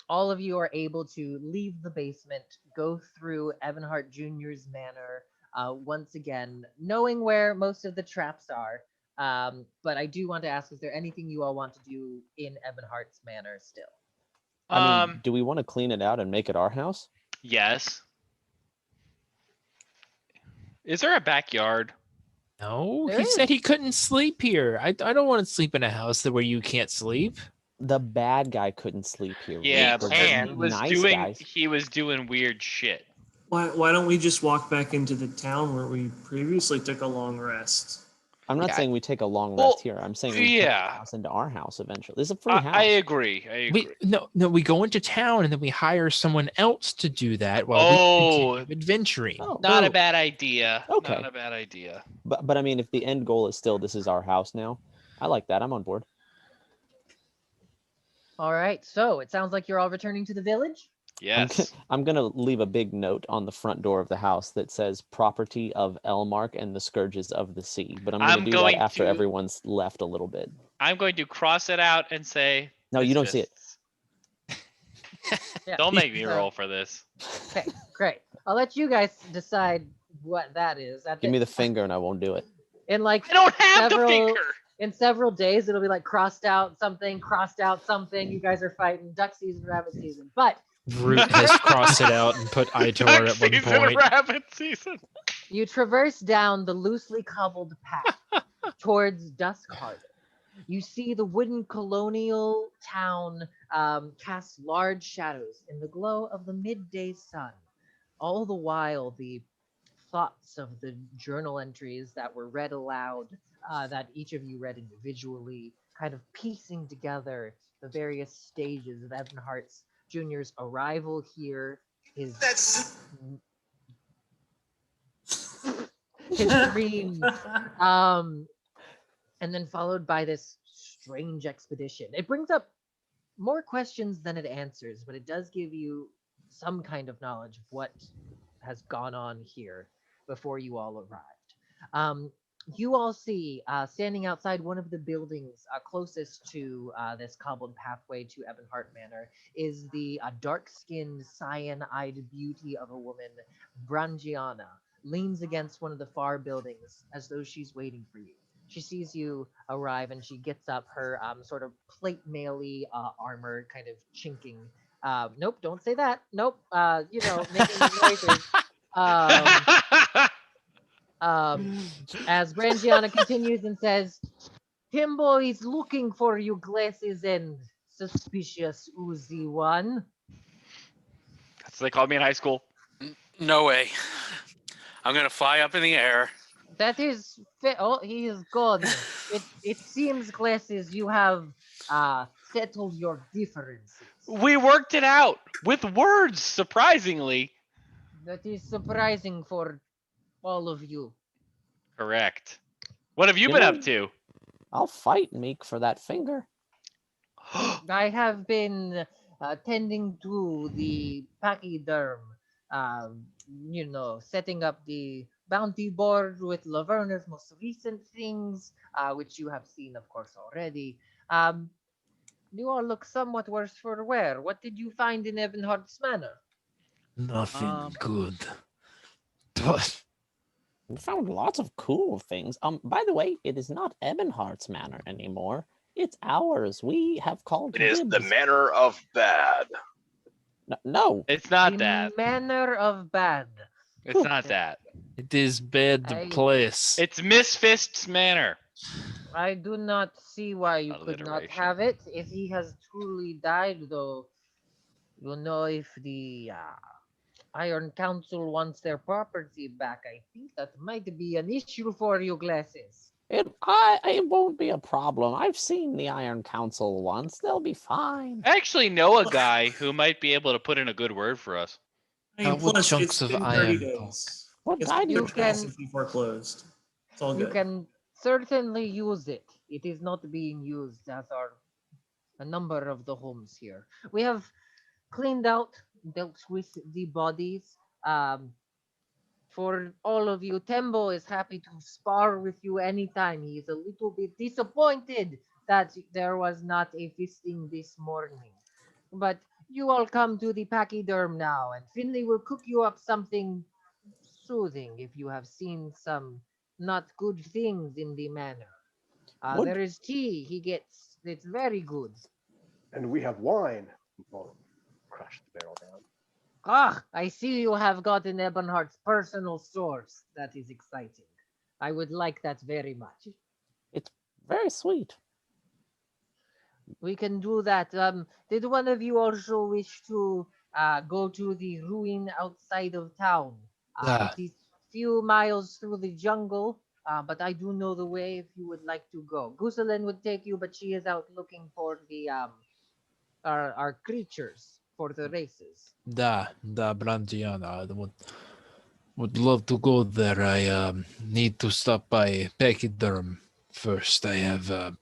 [SPEAKER 1] all of you are able to leave the basement, go through Evanhart Jr.'s manor once again, knowing where most of the traps are. But I do want to ask, is there anything you all want to do in Evanhart's manor still?
[SPEAKER 4] I mean, do we want to clean it out and make it our house?
[SPEAKER 3] Yes. Is there a backyard?
[SPEAKER 2] No,
[SPEAKER 1] There
[SPEAKER 2] he said
[SPEAKER 1] is.
[SPEAKER 2] he couldn't sleep here. I don't want to sleep in a house where you can't sleep.
[SPEAKER 4] The bad guy couldn't sleep here.
[SPEAKER 3] Yeah,
[SPEAKER 4] Rick. The
[SPEAKER 3] because
[SPEAKER 7] can.
[SPEAKER 3] he was
[SPEAKER 4] nice
[SPEAKER 3] doing
[SPEAKER 4] guys.
[SPEAKER 3] he was doing weird shit.
[SPEAKER 8] Why don't we just walk back into the town where we previously took a long rest?
[SPEAKER 4] I'm not
[SPEAKER 2] Yeah.
[SPEAKER 4] saying we take a long
[SPEAKER 3] Well,
[SPEAKER 4] rest here. I'm saying we turn the
[SPEAKER 3] yeah.
[SPEAKER 4] house into our house eventually. This is a free house.
[SPEAKER 3] I agree. I agree.
[SPEAKER 2] We go into town and then we hire someone else to do that while
[SPEAKER 3] Oh.
[SPEAKER 2] we continue adventuring.
[SPEAKER 4] Oh,
[SPEAKER 3] Not a
[SPEAKER 4] boom.
[SPEAKER 3] bad idea.
[SPEAKER 4] Okay.
[SPEAKER 3] Not a bad idea.
[SPEAKER 4] But I mean, if the end goal is still this is our house now, I like that. I'm on board.
[SPEAKER 1] All right, so it sounds like you're all returning to the village.
[SPEAKER 3] Yes.
[SPEAKER 4] I'm gonna leave a big note on the front door of the house that says "Property of Elmark and the Scourges of the Sea." But I'm gonna
[SPEAKER 3] I'm
[SPEAKER 4] do
[SPEAKER 3] going
[SPEAKER 4] that after
[SPEAKER 3] to-
[SPEAKER 4] everyone's left a little bit.
[SPEAKER 3] I'm going to cross it out and say.
[SPEAKER 4] No, you don't see it.
[SPEAKER 1] Yeah.
[SPEAKER 3] Don't make me
[SPEAKER 1] So-
[SPEAKER 3] roll for this.
[SPEAKER 1] Okay, great. I'll let you guys decide what that is.
[SPEAKER 4] Give me the finger, and I won't do it.
[SPEAKER 1] In like
[SPEAKER 3] I don't have
[SPEAKER 1] several,
[SPEAKER 3] the finger.
[SPEAKER 1] in several days, it'll be like crossed out something. You guys are fighting duck season, rabbit season. But
[SPEAKER 2] Root has crossed it out and put Itor
[SPEAKER 3] Duck
[SPEAKER 2] at one
[SPEAKER 3] season,
[SPEAKER 2] point.
[SPEAKER 3] rabbit season.
[SPEAKER 1] you traverse down the loosely cobbled path towards Dusk Harbor. You see the wooden colonial town cast large shadows in the glow of the midday sun. All the while, the thoughts of the journal entries that were read aloud, that each of you read individually, kind of piecing together the various stages of Evan Jr.'s arrival here, his his dreams, and then followed by this strange expedition. It brings up more questions than it answers, but it does give you some kind of knowledge of what has gone on here before you all arrived. You all see, standing outside one of the buildings closest to this cobbled pathway to Ebonheart Manor, is the dark-skinned, cyan-eyed beauty of a woman, Brangiana, leans against one of the far buildings as though she's waiting for you. She sees you arrive and she gets up, her sort of plate mail-y armor kind of chinking. Nope, don't say that. Nope, making noises. As Brangiana continues and says, Timbo is looking for you, glasses and suspicious oozy one.
[SPEAKER 3] That's what they called me in high school.
[SPEAKER 5] No way. I'm gonna fly up in the air.
[SPEAKER 1] That is oh, he is gone. It seems, glasses, you have settled your differences.
[SPEAKER 3] We worked it out with words, surprisingly.
[SPEAKER 1] That is surprising for all of you.
[SPEAKER 3] Correct. What have you
[SPEAKER 4] You
[SPEAKER 3] been
[SPEAKER 4] know-
[SPEAKER 3] up to?
[SPEAKER 4] I'll fight Meek for that finger.
[SPEAKER 1] I have been tending to the pachyderm, setting up the bounty board with Laverna's most recent things, which you have seen, of course, already.
[SPEAKER 6] You all look somewhat worse for wear. What did you find in Ebenhardt's manor?
[SPEAKER 2] Nothing good.
[SPEAKER 4] We found lots of cool things. By the way, it is not Ebenhardt's manor anymore. It's ours. We have called
[SPEAKER 10] It is the
[SPEAKER 4] dibs.
[SPEAKER 10] manner of bad.
[SPEAKER 4] No.
[SPEAKER 3] It's not
[SPEAKER 6] The
[SPEAKER 3] that.
[SPEAKER 6] manor of bad.
[SPEAKER 3] It's not that.
[SPEAKER 2] It is bad place.
[SPEAKER 3] It's Miss Fist's manor.
[SPEAKER 6] I do not see why you could not
[SPEAKER 3] Alliteration.
[SPEAKER 6] have it. If he has truly died, though, you'll know if the Iron Council wants their property back. I think that might be an issue for you, Glasses.
[SPEAKER 4] It won't be a problem. I've seen the Iron Council once. They'll be fine.
[SPEAKER 3] I actually know a guy who might be able to put in a good word for us.
[SPEAKER 8] I mean,
[SPEAKER 2] What
[SPEAKER 8] plus,
[SPEAKER 2] chunks
[SPEAKER 8] it's
[SPEAKER 2] of
[SPEAKER 8] been 30
[SPEAKER 2] iron
[SPEAKER 8] days.
[SPEAKER 4] What
[SPEAKER 8] It's
[SPEAKER 4] guy
[SPEAKER 8] been
[SPEAKER 4] do you
[SPEAKER 8] 30 days
[SPEAKER 6] can-
[SPEAKER 8] since we foreclosed. It's all
[SPEAKER 6] You
[SPEAKER 8] good.
[SPEAKER 6] can certainly use it. It is not being used as a number of the homes here. We have cleaned out, dealt with the bodies. For all of you, Tembo is happy to spar with you anytime. He is a little bit disappointed that there was not a feasting this morning. But you all come to the pachyderm now, and Finley will cook you up something soothing if you have seen some not good things in the manor.
[SPEAKER 4] What-
[SPEAKER 6] There is tea he gets. It's very good.
[SPEAKER 9] And we have wine. Well, crush the barrel down.
[SPEAKER 6] Ah, I see you have gotten Ebenhardt's personal source. That is exciting. I would like that very much.
[SPEAKER 4] It's very sweet.
[SPEAKER 6] We can do that. Did one of you also wish to go to the ruin outside of town? It is few miles through the jungle, but I do know the way if you would like to go. Guselin would take you, but she is out looking for the our creatures for the races.
[SPEAKER 2] Da, Brangiana. I would love to go there. I need to stop by Pachyderm first. I have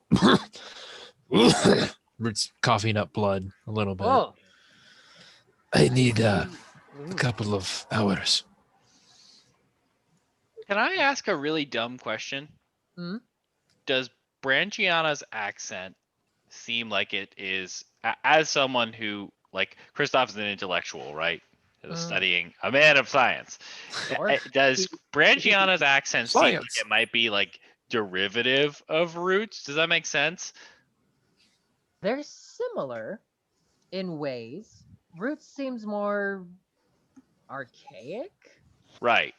[SPEAKER 2] it's coughing up blood a little bit.
[SPEAKER 6] Oh,
[SPEAKER 2] I need a
[SPEAKER 6] Ooh.
[SPEAKER 2] couple of hours.
[SPEAKER 3] Can I ask a really dumb question?
[SPEAKER 6] Hmm?
[SPEAKER 3] Does Brangiana's accent seem like it is, as someone who, like, Christoph's an intellectual, right? Studying, a man of science.
[SPEAKER 6] Sure.
[SPEAKER 3] Does Brangiana's accent seem like
[SPEAKER 2] Science.
[SPEAKER 3] it might be like derivative of Roots? Does that make sense?
[SPEAKER 6] They're similar in ways. Roots seems more archaic.
[SPEAKER 3] Right.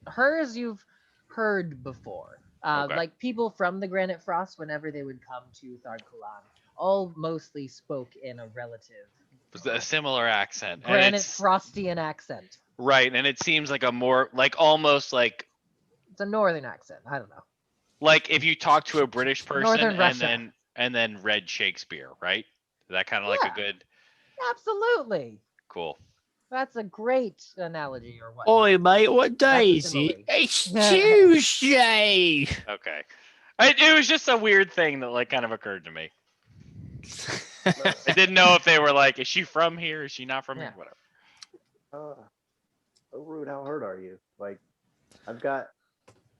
[SPEAKER 6] Hers you've heard before.
[SPEAKER 3] Okay.
[SPEAKER 6] Like people from the Granite Frost, whenever they would come to Tharkulan, all mostly spoke in a relative
[SPEAKER 3] A similar accent. And
[SPEAKER 6] Granite
[SPEAKER 3] it's,
[SPEAKER 6] Frostian accent.
[SPEAKER 3] right, and it seems like a more, like, almost like
[SPEAKER 6] It's a northern accent. I don't know.
[SPEAKER 3] if you talk to a British person
[SPEAKER 6] Northern
[SPEAKER 3] and
[SPEAKER 6] Russia.
[SPEAKER 3] then read Shakespeare, right? Is that kind of like a
[SPEAKER 6] Yeah.
[SPEAKER 3] good,
[SPEAKER 6] Absolutely.
[SPEAKER 3] cool.
[SPEAKER 6] That's a great analogy or what.
[SPEAKER 2] Oi, mate, what day
[SPEAKER 6] That's
[SPEAKER 2] is
[SPEAKER 6] a
[SPEAKER 2] it?
[SPEAKER 6] simile.
[SPEAKER 2] It's Tuesday.
[SPEAKER 3] Okay. It was just a weird thing that like kind of occurred to me. I didn't know if they were like, is she from here? Is she not from here?
[SPEAKER 6] Yeah.
[SPEAKER 3] Whatever.
[SPEAKER 9] So rude. How hurt are you? Like, I've got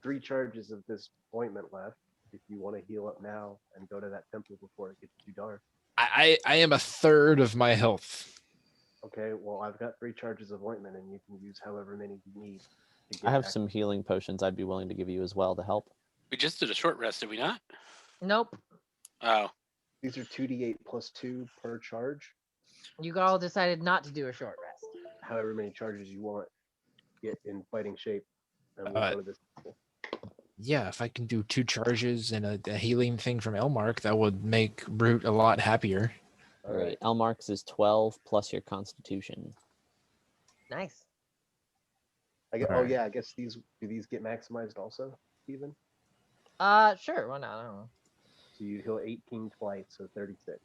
[SPEAKER 9] 3 charges of this ointment left. If you want to heal up now and go to that temple before it gets too dark.
[SPEAKER 2] I am a third of my health.
[SPEAKER 9] Okay, well, I've got 3 charges of ointment, and you can use however many you need. To get
[SPEAKER 4] I have
[SPEAKER 9] back.
[SPEAKER 4] some healing potions I'd be willing to give you as well to help.
[SPEAKER 5] We just did a short rest, did we not?
[SPEAKER 6] Nope.
[SPEAKER 5] Oh,
[SPEAKER 9] These are 2d8 plus 2 per charge.
[SPEAKER 6] You all decided not to do a short rest.
[SPEAKER 9] However many charges you want. Get in fighting shape, and we'll go to this temple.
[SPEAKER 2] Yeah, if I can do 2 charges and a healing thing from Elmark, that would make Root a lot happier.
[SPEAKER 4] All right. Elmark's is 12 plus your constitution.
[SPEAKER 6] Nice.
[SPEAKER 9] I guess,
[SPEAKER 2] Alright.
[SPEAKER 9] Oh yeah, I guess these get maximized also, Steven?
[SPEAKER 6] Sure. Why not? I don't know.
[SPEAKER 9] So you heal 18 twice, so 36.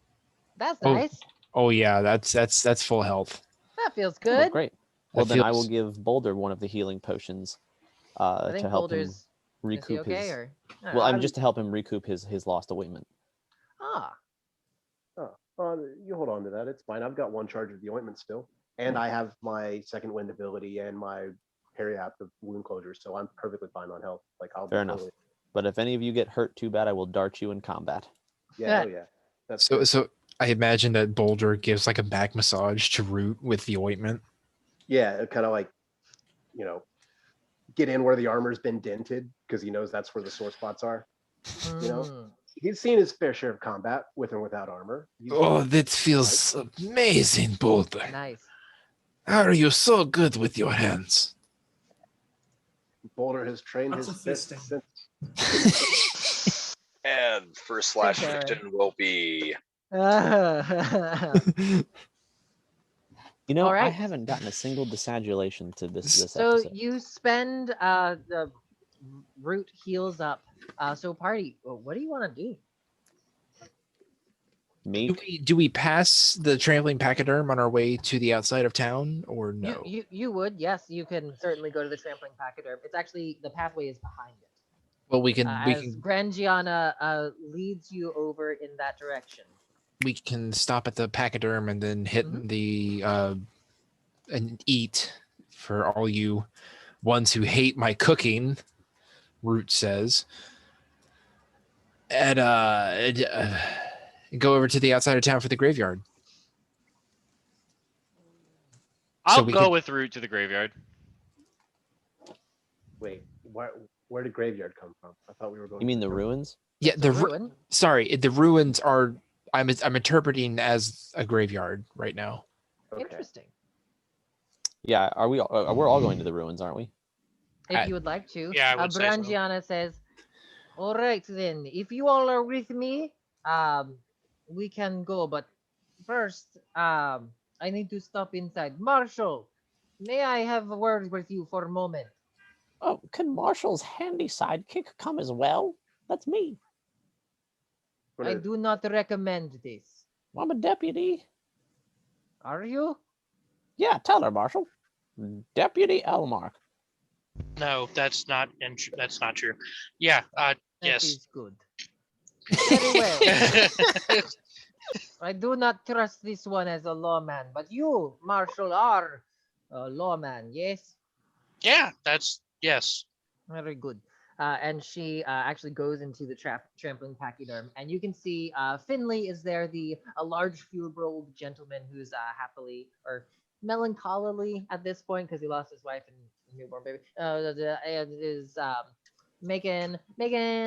[SPEAKER 6] That's
[SPEAKER 2] Oh.
[SPEAKER 6] nice.
[SPEAKER 2] Oh yeah, that's full health.
[SPEAKER 6] That feels
[SPEAKER 4] Oh,
[SPEAKER 6] good.
[SPEAKER 4] great. Well,
[SPEAKER 2] That
[SPEAKER 4] then I will
[SPEAKER 2] feels-
[SPEAKER 4] give Boulder one of the healing potions
[SPEAKER 6] I
[SPEAKER 4] to
[SPEAKER 6] think
[SPEAKER 4] help him
[SPEAKER 6] Boulder's is he
[SPEAKER 4] recoup
[SPEAKER 6] okay
[SPEAKER 4] his.
[SPEAKER 6] or
[SPEAKER 4] Well,
[SPEAKER 6] I'm
[SPEAKER 4] just to help him recoup his lost ointment.
[SPEAKER 9] You hold on to that. It's fine. I've got 1 charge of the ointment still, and I have my second wind ability and my periapt of wound closure, so I'm perfectly fine on health. Like I'll be
[SPEAKER 4] Fair enough.
[SPEAKER 9] totally-
[SPEAKER 4] But if any of you get hurt too bad, I will dart you in combat.
[SPEAKER 9] Yeah, oh yeah. That's
[SPEAKER 2] So
[SPEAKER 9] good.
[SPEAKER 2] so I imagine that Boulder gives like a back massage to Root with the ointment.
[SPEAKER 9] Yeah, kind of like, get in where the armor's been dented because he knows that's where the sore spots are.
[SPEAKER 1] Mhm.
[SPEAKER 9] He's seen his fair share of combat with and without armor.
[SPEAKER 2] Oh, that feels amazing, Boulder.
[SPEAKER 1] Nice.
[SPEAKER 2] How are you so good with your hands?
[SPEAKER 9] Boulder has trained
[SPEAKER 8] Lots
[SPEAKER 9] his
[SPEAKER 8] of
[SPEAKER 9] fists
[SPEAKER 8] fisting.
[SPEAKER 9] since.
[SPEAKER 10] And first slash
[SPEAKER 1] Thanks, Aaron.
[SPEAKER 10] fiction will be
[SPEAKER 4] You know,
[SPEAKER 1] All
[SPEAKER 4] I
[SPEAKER 1] right.
[SPEAKER 4] haven't gotten a single disagulation to this
[SPEAKER 1] So
[SPEAKER 4] episode.
[SPEAKER 1] you spend the Root heals up. So party, what do you want to do?
[SPEAKER 2] Do we pass the trampling pachyderm on our way to the outside of town, or no?
[SPEAKER 1] You would, yes, you can certainly go to the trampling pachyderm. It's actually the pathway is behind it.
[SPEAKER 2] Well, we can
[SPEAKER 1] As Grangiana leads you over in that direction.
[SPEAKER 2] we can stop at the pachyderm and then hit the and eat for all you ones who hate my cooking. Root says, and go over to the outside of town for the graveyard.
[SPEAKER 3] I'll
[SPEAKER 2] we
[SPEAKER 3] go
[SPEAKER 2] can-
[SPEAKER 3] with Root to the graveyard.
[SPEAKER 9] Wait, where did graveyard come from? I thought we were going.
[SPEAKER 4] You mean
[SPEAKER 9] to
[SPEAKER 4] the ruins?
[SPEAKER 2] Yeah,
[SPEAKER 1] It's a ruin.
[SPEAKER 2] Sorry, the ruins are. I'm interpreting as a graveyard right now.
[SPEAKER 9] Okay.
[SPEAKER 1] Interesting.
[SPEAKER 4] Yeah, are we? We're all going to the ruins, aren't we?
[SPEAKER 1] If you would like to.
[SPEAKER 7] Yeah, I would say so.
[SPEAKER 1] Brangiana says, all right then, if you all are with me, we can go, but first, I need to stop inside. Marshall, may I have a word with you for a moment?
[SPEAKER 4] Oh, can Marshall's handy sidekick come as well? That's me.
[SPEAKER 1] I do not recommend this.
[SPEAKER 4] I'm a deputy.
[SPEAKER 1] Are you?
[SPEAKER 4] Yeah, tell her, Marshall. Deputy Elmark.
[SPEAKER 7] No, that's not true. Yeah,
[SPEAKER 1] That
[SPEAKER 7] yes.
[SPEAKER 1] is good. Very well. I do not trust this one as a lawman, but you, Marshall, are a lawman, yes?
[SPEAKER 7] Yeah, that's yes.
[SPEAKER 1] Very good. And she actually goes into the trampling pachyderm, and you can see Finley is there, a large field-robed gentleman who's happily or melancholily at this point because he lost his wife and newborn baby. And is making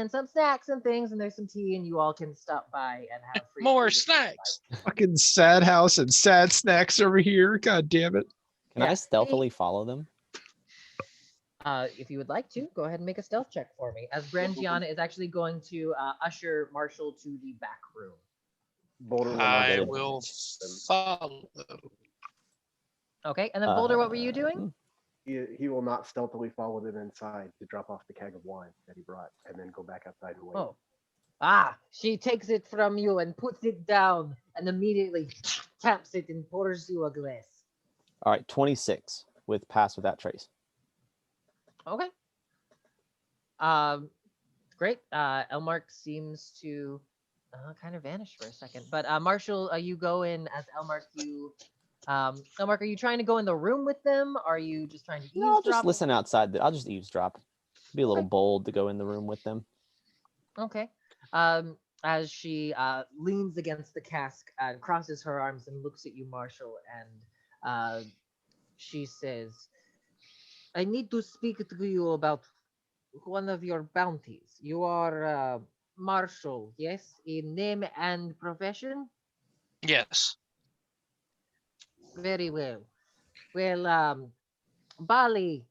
[SPEAKER 1] some snacks and things, and there's some tea, and you all can stop by and have free
[SPEAKER 7] More
[SPEAKER 1] food if you would like.
[SPEAKER 7] snacks.
[SPEAKER 2] Fucking sad house and sad snacks over here. God damn it.
[SPEAKER 4] Can I stealthily follow them?
[SPEAKER 1] If you would like to, go ahead and make a stealth check for me. As Brangiana is actually going to usher Marshall to the back room.
[SPEAKER 9] Boulder will not
[SPEAKER 7] I
[SPEAKER 9] get
[SPEAKER 7] will
[SPEAKER 9] it.
[SPEAKER 7] follow.
[SPEAKER 1] Okay, and then Boulder, what were you doing?
[SPEAKER 9] He will not stealthily follow them inside to drop off the keg of wine that he brought and then go back outside and wait.
[SPEAKER 1] Oh. She takes it from you and puts it down and immediately taps it and pours you a glass.
[SPEAKER 4] All right, 26 with pass without trace.
[SPEAKER 1] Okay. Great. Elmark seems to kind of vanish for a second. But Marshall, you go in as Elmark. Elmark, are you trying to go in the room with them? Are you just trying to eavesdrop?
[SPEAKER 4] No, I'll just listen outside. I'll just eavesdrop. Be a little bold to go in the room with them.
[SPEAKER 1] Okay. As she leans against the cask and crosses her arms and looks at you, Marshall, and she says, I need to speak to you about one of your bounties. You are Marshall, yes? In name and profession?
[SPEAKER 7] Yes.
[SPEAKER 1] Very well. Well, Bali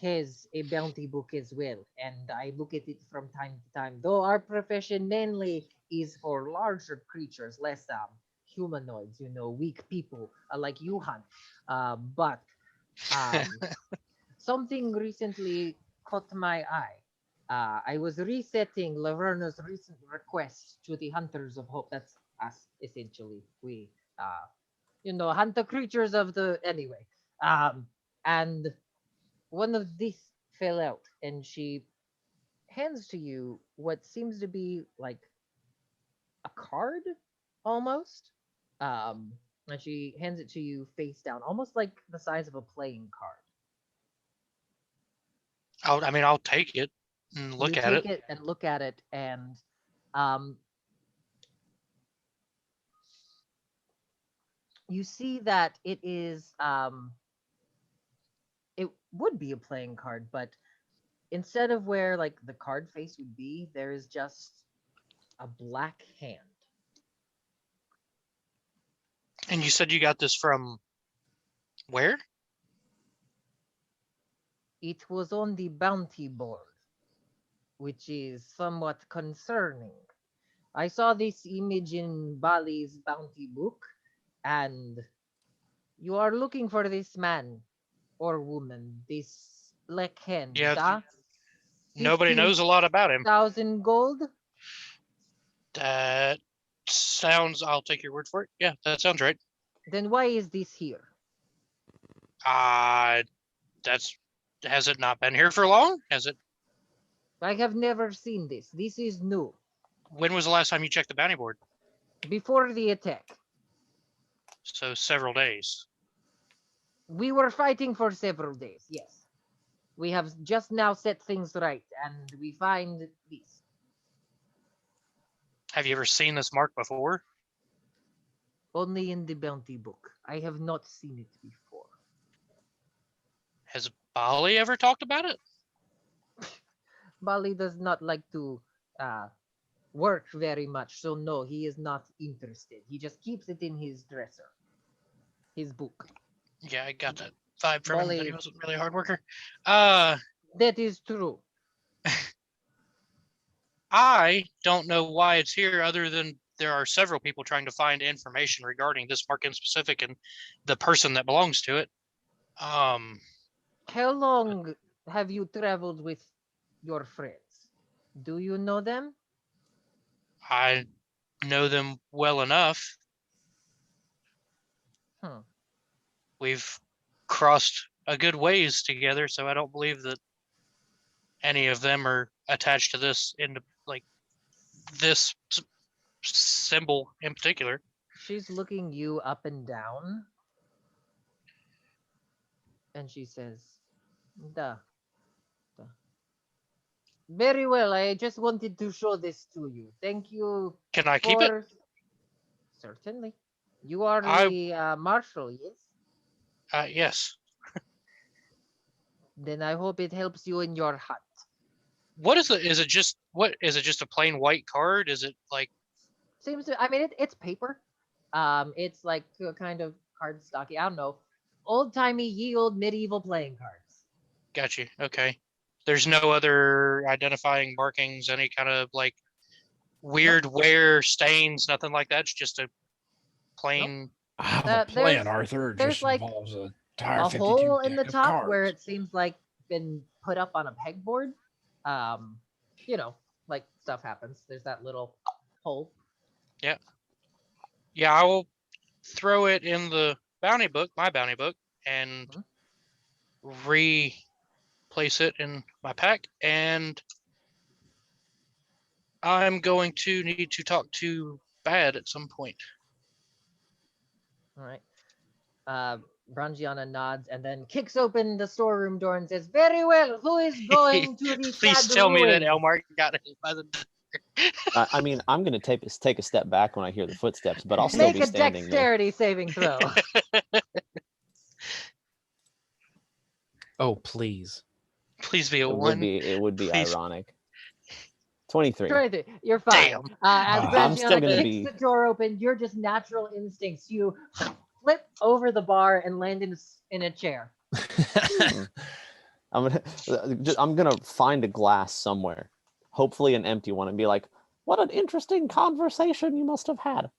[SPEAKER 1] has a bounty book as well, and I look at it from time to time. Though our profession mainly is for larger creatures, less humanoids, weak people like you hunt. But something recently caught my eye. I was resetting Laverna's recent request to the Hunters of Hope. That's us, essentially. We, hunt the creatures of the. Anyway. And one of these fell out, and she hands to you what seems to be like a card, almost. And she hands it to you face down, almost like the size of a playing card.
[SPEAKER 7] I'll take it and look
[SPEAKER 1] you
[SPEAKER 7] at
[SPEAKER 1] take
[SPEAKER 7] it.
[SPEAKER 1] it and look at it, and you see that it is it would be a playing card, but instead of where like the card face would be, there is just a black hand.
[SPEAKER 7] And you said you got this from where?
[SPEAKER 1] It was on the bounty board, which is somewhat concerning. I saw this image in Bali's bounty book, and you are looking for this man or woman, this black hand,
[SPEAKER 7] Yeah,
[SPEAKER 1] da?
[SPEAKER 7] nobody knows a lot about him.
[SPEAKER 1] 15,000 gold?
[SPEAKER 7] That sounds. I'll take your word for it. Yeah, that sounds right.
[SPEAKER 1] Then why is this here?
[SPEAKER 7] That's. Has it not been here for long? Has it?
[SPEAKER 1] I have never seen this. This is new.
[SPEAKER 7] When was the last time you checked the bounty board?
[SPEAKER 1] Before the attack.
[SPEAKER 7] So several days.
[SPEAKER 1] We were fighting for several days, yes. We have just now set things right, and we find this.
[SPEAKER 7] Have you ever seen this mark before?
[SPEAKER 1] Only in the bounty book. I have not seen it before.
[SPEAKER 7] Has Bali ever talked about it?
[SPEAKER 1] Bali does not like to work very much, so no, he is not interested. He just keeps it in his dresser, his book.
[SPEAKER 7] Yeah, I got that vibe from him that he
[SPEAKER 1] Bali.
[SPEAKER 7] wasn't really a hard worker.
[SPEAKER 1] That is true.
[SPEAKER 7] I don't know why it's here other than there are several people trying to find information regarding this mark in specific and the person that belongs to it.
[SPEAKER 1] How long have you traveled with your friends? Do you know them?
[SPEAKER 7] I know them well enough. We've crossed a good ways together, so I don't believe that any of them are attached to this into like this symbol in particular.
[SPEAKER 1] She's looking you up and down. And she says, Duh. Very well, I just wanted to show this to you. Thank you.
[SPEAKER 7] Can I keep it?
[SPEAKER 1] Certainly. You are
[SPEAKER 7] I-
[SPEAKER 1] the marshal, yes?
[SPEAKER 7] Yes.
[SPEAKER 1] Then I hope it helps you in your hunt.
[SPEAKER 7] What is it? Is it just what? Is it just a plain white card? Is it like?
[SPEAKER 1] Seems to. I mean, it's paper. It's like a kind of card stocky. I don't know, old timey, ye old medieval playing cards.
[SPEAKER 7] Got you. Okay. There's no other identifying markings, any kind of like weird wear stains, nothing like that. It's just a plain.
[SPEAKER 2] I have a
[SPEAKER 1] there's-
[SPEAKER 2] plan, Arthur. It
[SPEAKER 1] there's
[SPEAKER 2] just
[SPEAKER 1] like
[SPEAKER 2] involves a entire
[SPEAKER 1] A
[SPEAKER 2] 52
[SPEAKER 1] hole in the
[SPEAKER 2] deck of
[SPEAKER 1] top where
[SPEAKER 2] cards.
[SPEAKER 1] it seems like been put up on a pegboard. You know, like stuff happens. There's that little hole.
[SPEAKER 7] Yeah. Yeah, I will throw it in the bounty book, my bounty book, and replace it in my pack. And I'm going to need to talk to Bad at some point.
[SPEAKER 1] All right. Brangiana nods and then kicks open the storeroom door and says, "Very well. Who is going to the
[SPEAKER 7] Please
[SPEAKER 1] sad
[SPEAKER 7] tell me that
[SPEAKER 1] ruin?"
[SPEAKER 7] Elmar got hit by the.
[SPEAKER 4] I mean, I'm going to take a step back when I hear the footsteps, but I'll still
[SPEAKER 1] Make
[SPEAKER 4] be
[SPEAKER 1] a
[SPEAKER 4] standing there.
[SPEAKER 1] dexterity saving throw.
[SPEAKER 2] Oh, please.
[SPEAKER 7] Please be a
[SPEAKER 4] It
[SPEAKER 7] one.
[SPEAKER 4] would be
[SPEAKER 7] Please.
[SPEAKER 4] ironic. 23.
[SPEAKER 1] 23. You're fine.
[SPEAKER 7] Damn.
[SPEAKER 1] As
[SPEAKER 4] I'm still
[SPEAKER 1] Brangiana
[SPEAKER 4] gonna
[SPEAKER 1] kicks
[SPEAKER 4] be-
[SPEAKER 1] the door open, you're just natural instincts. You flip over the bar and land in a chair.
[SPEAKER 4] I'm gonna find a glass somewhere, hopefully an empty one, and be like, "What an interesting conversation you must have had."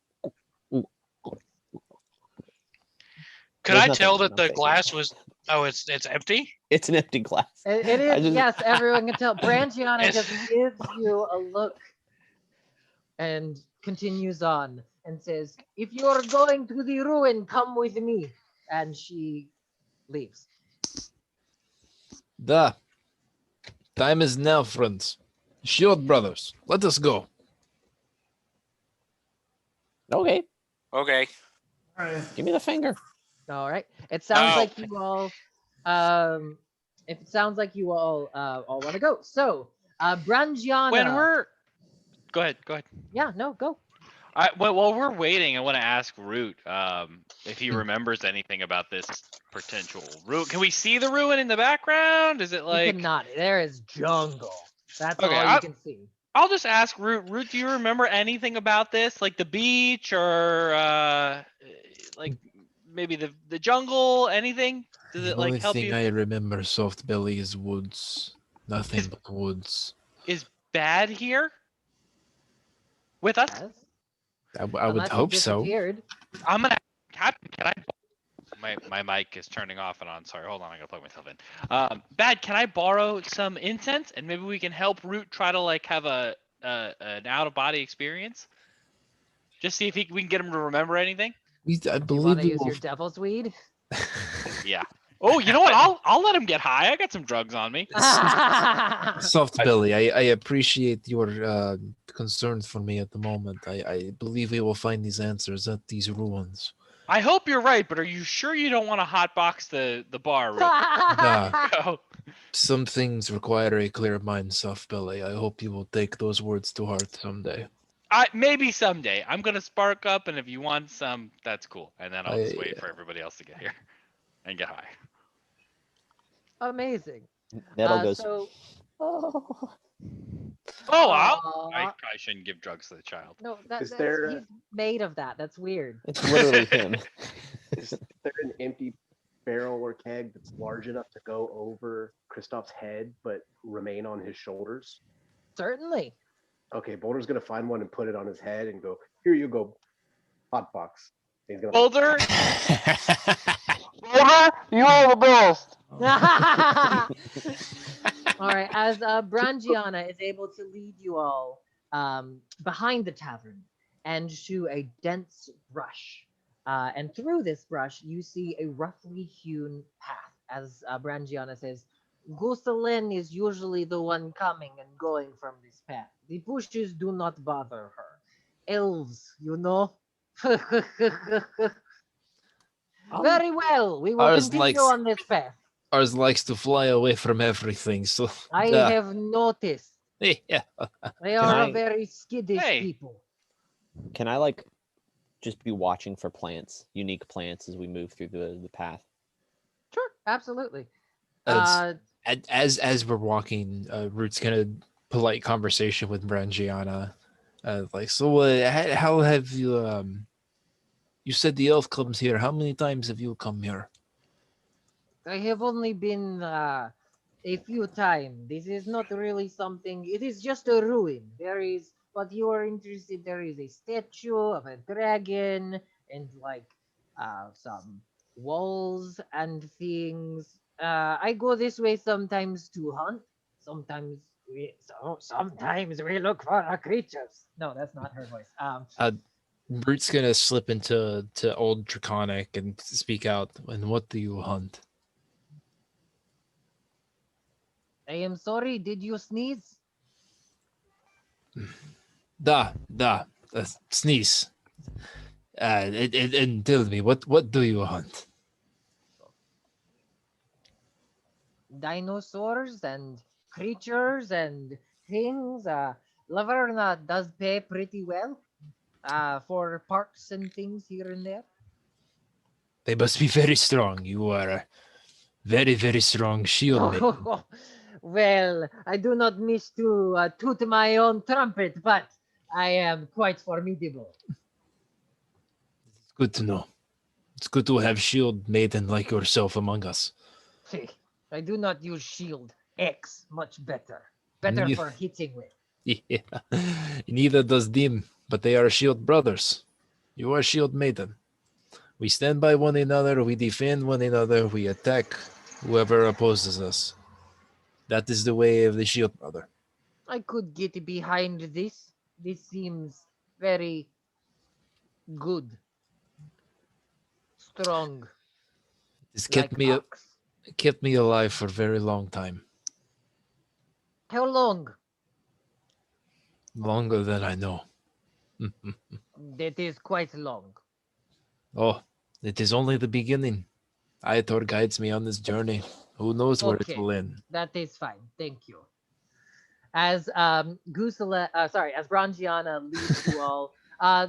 [SPEAKER 7] Could
[SPEAKER 4] There's
[SPEAKER 7] I
[SPEAKER 4] nothing
[SPEAKER 7] tell
[SPEAKER 4] in it,
[SPEAKER 7] that
[SPEAKER 4] I'm
[SPEAKER 7] the
[SPEAKER 4] faking it.
[SPEAKER 7] glass was? Oh, it's empty.
[SPEAKER 4] It's an empty glass.
[SPEAKER 1] It
[SPEAKER 4] I
[SPEAKER 1] is,
[SPEAKER 4] just-
[SPEAKER 1] yes, everyone can tell. Brangiana
[SPEAKER 7] It's-
[SPEAKER 1] just gives you a look and continues on and says, "If you're going to the ruin, come with me." And she leaves.
[SPEAKER 2] The time is now, friends. Shield brothers, let us go.
[SPEAKER 4] Okay,
[SPEAKER 5] Okay.
[SPEAKER 8] All right.
[SPEAKER 4] give me the finger.
[SPEAKER 1] All right. It sounds
[SPEAKER 5] No.
[SPEAKER 1] like you all if it sounds like you all want to go. So, Brangiana.
[SPEAKER 3] When we're go ahead.
[SPEAKER 1] Yeah, no, go.
[SPEAKER 3] While we're waiting, I want to ask Root if he
[SPEAKER 2] Hmm.
[SPEAKER 3] remembers anything about this potential ruin. Can we see the ruin in the background? Is it
[SPEAKER 1] You
[SPEAKER 3] like
[SPEAKER 1] cannot. There is jungle. That's
[SPEAKER 3] okay?
[SPEAKER 1] all you can see.
[SPEAKER 3] I'll just ask Root. Root, do you remember anything about this, like the beach or like maybe the jungle? Anything? Does
[SPEAKER 2] The
[SPEAKER 3] it like
[SPEAKER 2] only
[SPEAKER 3] help
[SPEAKER 2] thing
[SPEAKER 3] you?
[SPEAKER 2] I remember, soft belly, is woods. Nothing
[SPEAKER 3] Is-
[SPEAKER 2] but woods.
[SPEAKER 3] Is Bad here with us?
[SPEAKER 1] Yes.
[SPEAKER 2] I would
[SPEAKER 1] Unless he
[SPEAKER 2] hope so.
[SPEAKER 1] disappeared.
[SPEAKER 3] I'm gonna Captain. Can I? My mic is turning off and on. Sorry, hold on. I gotta plug myself in. Bad. Can I borrow some incense and maybe we can help Root try to like have an out of body experience? Just see if we can get him to remember anything.
[SPEAKER 2] I
[SPEAKER 1] You want
[SPEAKER 2] believe
[SPEAKER 1] to
[SPEAKER 2] we
[SPEAKER 1] use
[SPEAKER 2] will.
[SPEAKER 1] your devil's weed?
[SPEAKER 3] Yeah. Oh, you know what? I'll let him get high. I got some drugs on me.
[SPEAKER 2] Soft belly, I appreciate your concern for me at the moment. I believe we will find these answers at these ruins.
[SPEAKER 3] I hope you're right, but are you sure you don't want to hotbox the bar? Real
[SPEAKER 2] Nah, some things require a clear mind, soft belly. I hope you will take those words to heart someday.
[SPEAKER 3] Maybe someday. I'm gonna spark up, and if you want some, that's cool. And then I'll just
[SPEAKER 2] I-
[SPEAKER 3] wait for everybody else to get here and get high.
[SPEAKER 1] Amazing.
[SPEAKER 4] Nettle goes.
[SPEAKER 1] So,
[SPEAKER 4] Oh.
[SPEAKER 3] Oh, I
[SPEAKER 1] Aw.
[SPEAKER 3] probably shouldn't give drugs to the child.
[SPEAKER 1] No,
[SPEAKER 9] Is
[SPEAKER 1] that's
[SPEAKER 9] there
[SPEAKER 1] he's made of that. That's weird.
[SPEAKER 4] It's literally him.
[SPEAKER 9] is there an empty barrel or keg that's large enough to go over Kristoff's head but remain on his shoulders?
[SPEAKER 1] Certainly.
[SPEAKER 9] Okay, Boulder's gonna find one and put it on his head and go, "Here you go, hot box." He's gonna
[SPEAKER 3] Boulder, Boulder, you are the best.
[SPEAKER 1] All right, as Brangiana is able to lead you all behind the tavern and to a dense brush. And through this brush, you see a roughly hewn path. As Brangiana says, Guselen is usually the one coming and going from this path. The bushes do not bother her. Elves, you know? Very well, we will
[SPEAKER 2] Ours
[SPEAKER 1] continue
[SPEAKER 2] likes-
[SPEAKER 1] on this path.
[SPEAKER 2] Ours likes to fly away from everything, so
[SPEAKER 1] I have noticed.
[SPEAKER 2] yeah.
[SPEAKER 1] They are a
[SPEAKER 4] I-
[SPEAKER 1] very skittish
[SPEAKER 3] Hey.
[SPEAKER 1] people.
[SPEAKER 4] Can I like just be watching for plants, unique plants, as we move through the path?
[SPEAKER 1] Sure, absolutely.
[SPEAKER 2] As- As we're walking, Root's kind of polite conversation with Brangiana. Like, so how have you you said the elf comes here. How many times have you come here?
[SPEAKER 1] I have only been a few times. This is not really something. It is just a ruin. There is what you are interested. There is a statue of a dragon and like some walls and things. I go this way sometimes to hunt. Sometimes we look for our creatures. No, that's not her voice.
[SPEAKER 2] Root's gonna slip into old Draconic and speak out. And what do you hunt?
[SPEAKER 1] I am sorry. Did you sneeze?
[SPEAKER 2] Da, sneeze. And tell me, what do you hunt?
[SPEAKER 1] Dinosaurs and creatures and things. Laverna does pay pretty well for parks and things here and there.
[SPEAKER 2] They must be very strong. You are a very, very strong shield maiden.
[SPEAKER 1] Well, I do not miss to toot my own trumpet, but I am quite formidable.
[SPEAKER 2] It's good to know. It's good to have shield maiden like yourself among us.
[SPEAKER 1] See, I do not use shield X, much better. Better
[SPEAKER 2] Yeah.
[SPEAKER 1] for hitting with.
[SPEAKER 2] Yeah. Neither does Dim, but they are shield brothers. You are shield maiden. We stand by one another, we defend one another, we attack whoever opposes us. That is the way of the shield brother.
[SPEAKER 1] I could get behind this. This seems very good. Strong.
[SPEAKER 2] It's kept
[SPEAKER 1] Like
[SPEAKER 2] me
[SPEAKER 1] ox.
[SPEAKER 2] kept me alive for a very long time.
[SPEAKER 1] How long?
[SPEAKER 2] Longer than I know.
[SPEAKER 1] That is quite long.
[SPEAKER 2] Oh, it is only the beginning. Aitor guides me on this journey. Who knows where
[SPEAKER 1] Okay.
[SPEAKER 2] it will end?
[SPEAKER 1] That is fine. Thank you. As as Brangiana leads you all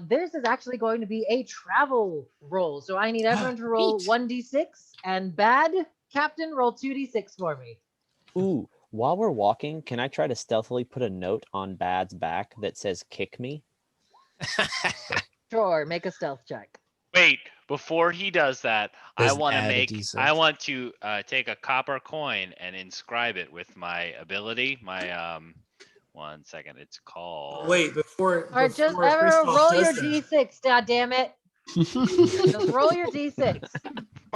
[SPEAKER 1] This is actually going to be a travel roll. So I need everyone to roll
[SPEAKER 2] Neat.
[SPEAKER 1] 1d6, and Bad Captain, roll 2d6 for me.
[SPEAKER 4] Ooh, while we're walking, can I try to stealthily put a note on Bad's back that says "kick me"?
[SPEAKER 1] Sure, make a stealth check.
[SPEAKER 3] Wait, before he does that, I
[SPEAKER 2] Does
[SPEAKER 3] want to
[SPEAKER 2] add a
[SPEAKER 3] make.
[SPEAKER 2] D6.
[SPEAKER 3] I want to take a copper coin and inscribe it with my ability. My 1 second. It's called.
[SPEAKER 8] Wait, before
[SPEAKER 1] All right, just
[SPEAKER 8] before
[SPEAKER 1] everyone
[SPEAKER 8] Christoph
[SPEAKER 1] roll
[SPEAKER 8] does
[SPEAKER 1] your
[SPEAKER 8] that,
[SPEAKER 1] d6, god damn it. Just roll your d6.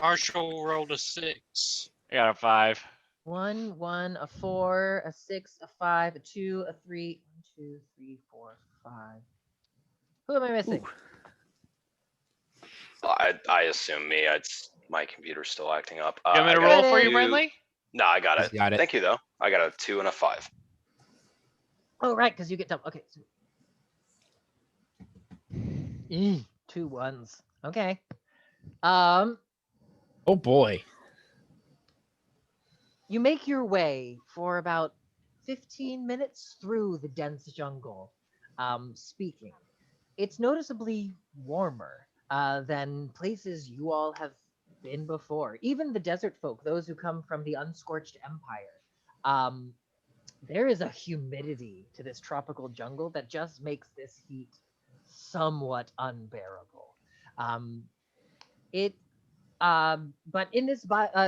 [SPEAKER 7] Marshall rolled a 6.
[SPEAKER 3] I got a 5.
[SPEAKER 1] 1, 1, a 4, a 6, a 5, a 2, a 3. 1, 2, 3, 4, 5. Who am I missing?
[SPEAKER 10] I assume me. My computer's still acting up.
[SPEAKER 3] You want me
[SPEAKER 10] I
[SPEAKER 3] to
[SPEAKER 10] got
[SPEAKER 3] roll
[SPEAKER 1] it
[SPEAKER 3] for
[SPEAKER 1] is.
[SPEAKER 3] you, Brentley?
[SPEAKER 10] No, I got
[SPEAKER 2] He's
[SPEAKER 10] it.
[SPEAKER 2] got it.
[SPEAKER 10] Thank you though. I got a 2 and a 5.
[SPEAKER 1] Oh, right, because you get double. Okay. So... 2 1s. Okay.
[SPEAKER 2] Oh boy.
[SPEAKER 1] You make your way for about 15 minutes through the dense jungle, speaking. It's noticeably warmer than places you all have been before. Even the desert folk, those who come from the unscorched empire, there is a humidity to this tropical jungle that just makes this heat somewhat unbearable. But in this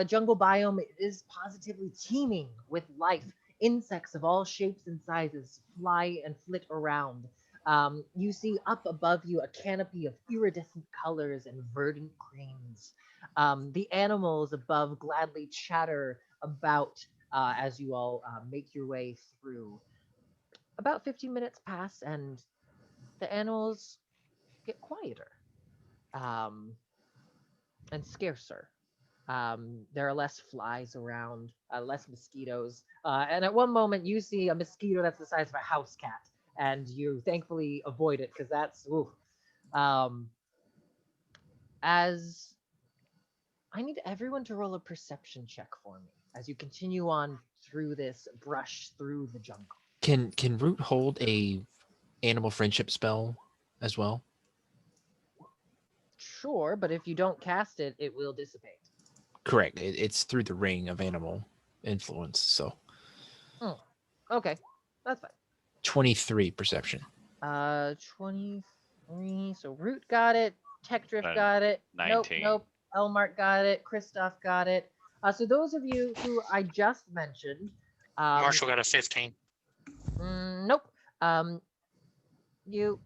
[SPEAKER 1] jungle biome, it is positively teeming with life. Insects of all shapes and sizes fly and flit around. You see up above you a canopy of iridescent colors and verdant greens. The animals above gladly chatter about as you all make your way through. About 15 minutes pass, and the animals get quieter and scarcer. There are less flies around, less mosquitoes. And at one moment, you see a mosquito that's the size of a house cat, and you thankfully avoid it because that's ooh. As I need everyone to roll a perception check for me as you continue on through this brush through the jungle.
[SPEAKER 2] Can Root hold a animal friendship spell as well?
[SPEAKER 1] Sure, but if you don't cast it, it will dissipate.
[SPEAKER 2] Correct. It's through the ring of animal influence. So
[SPEAKER 1] Okay, that's fine.
[SPEAKER 2] 23 perception.
[SPEAKER 1] 23. So Root got it. Tech Drift
[SPEAKER 3] Then
[SPEAKER 1] got it.
[SPEAKER 3] 19.
[SPEAKER 1] Nope. Elmark got it. Christoph got it. So those of you who I just mentioned,
[SPEAKER 7] Marshall got a 15.
[SPEAKER 1] nope. You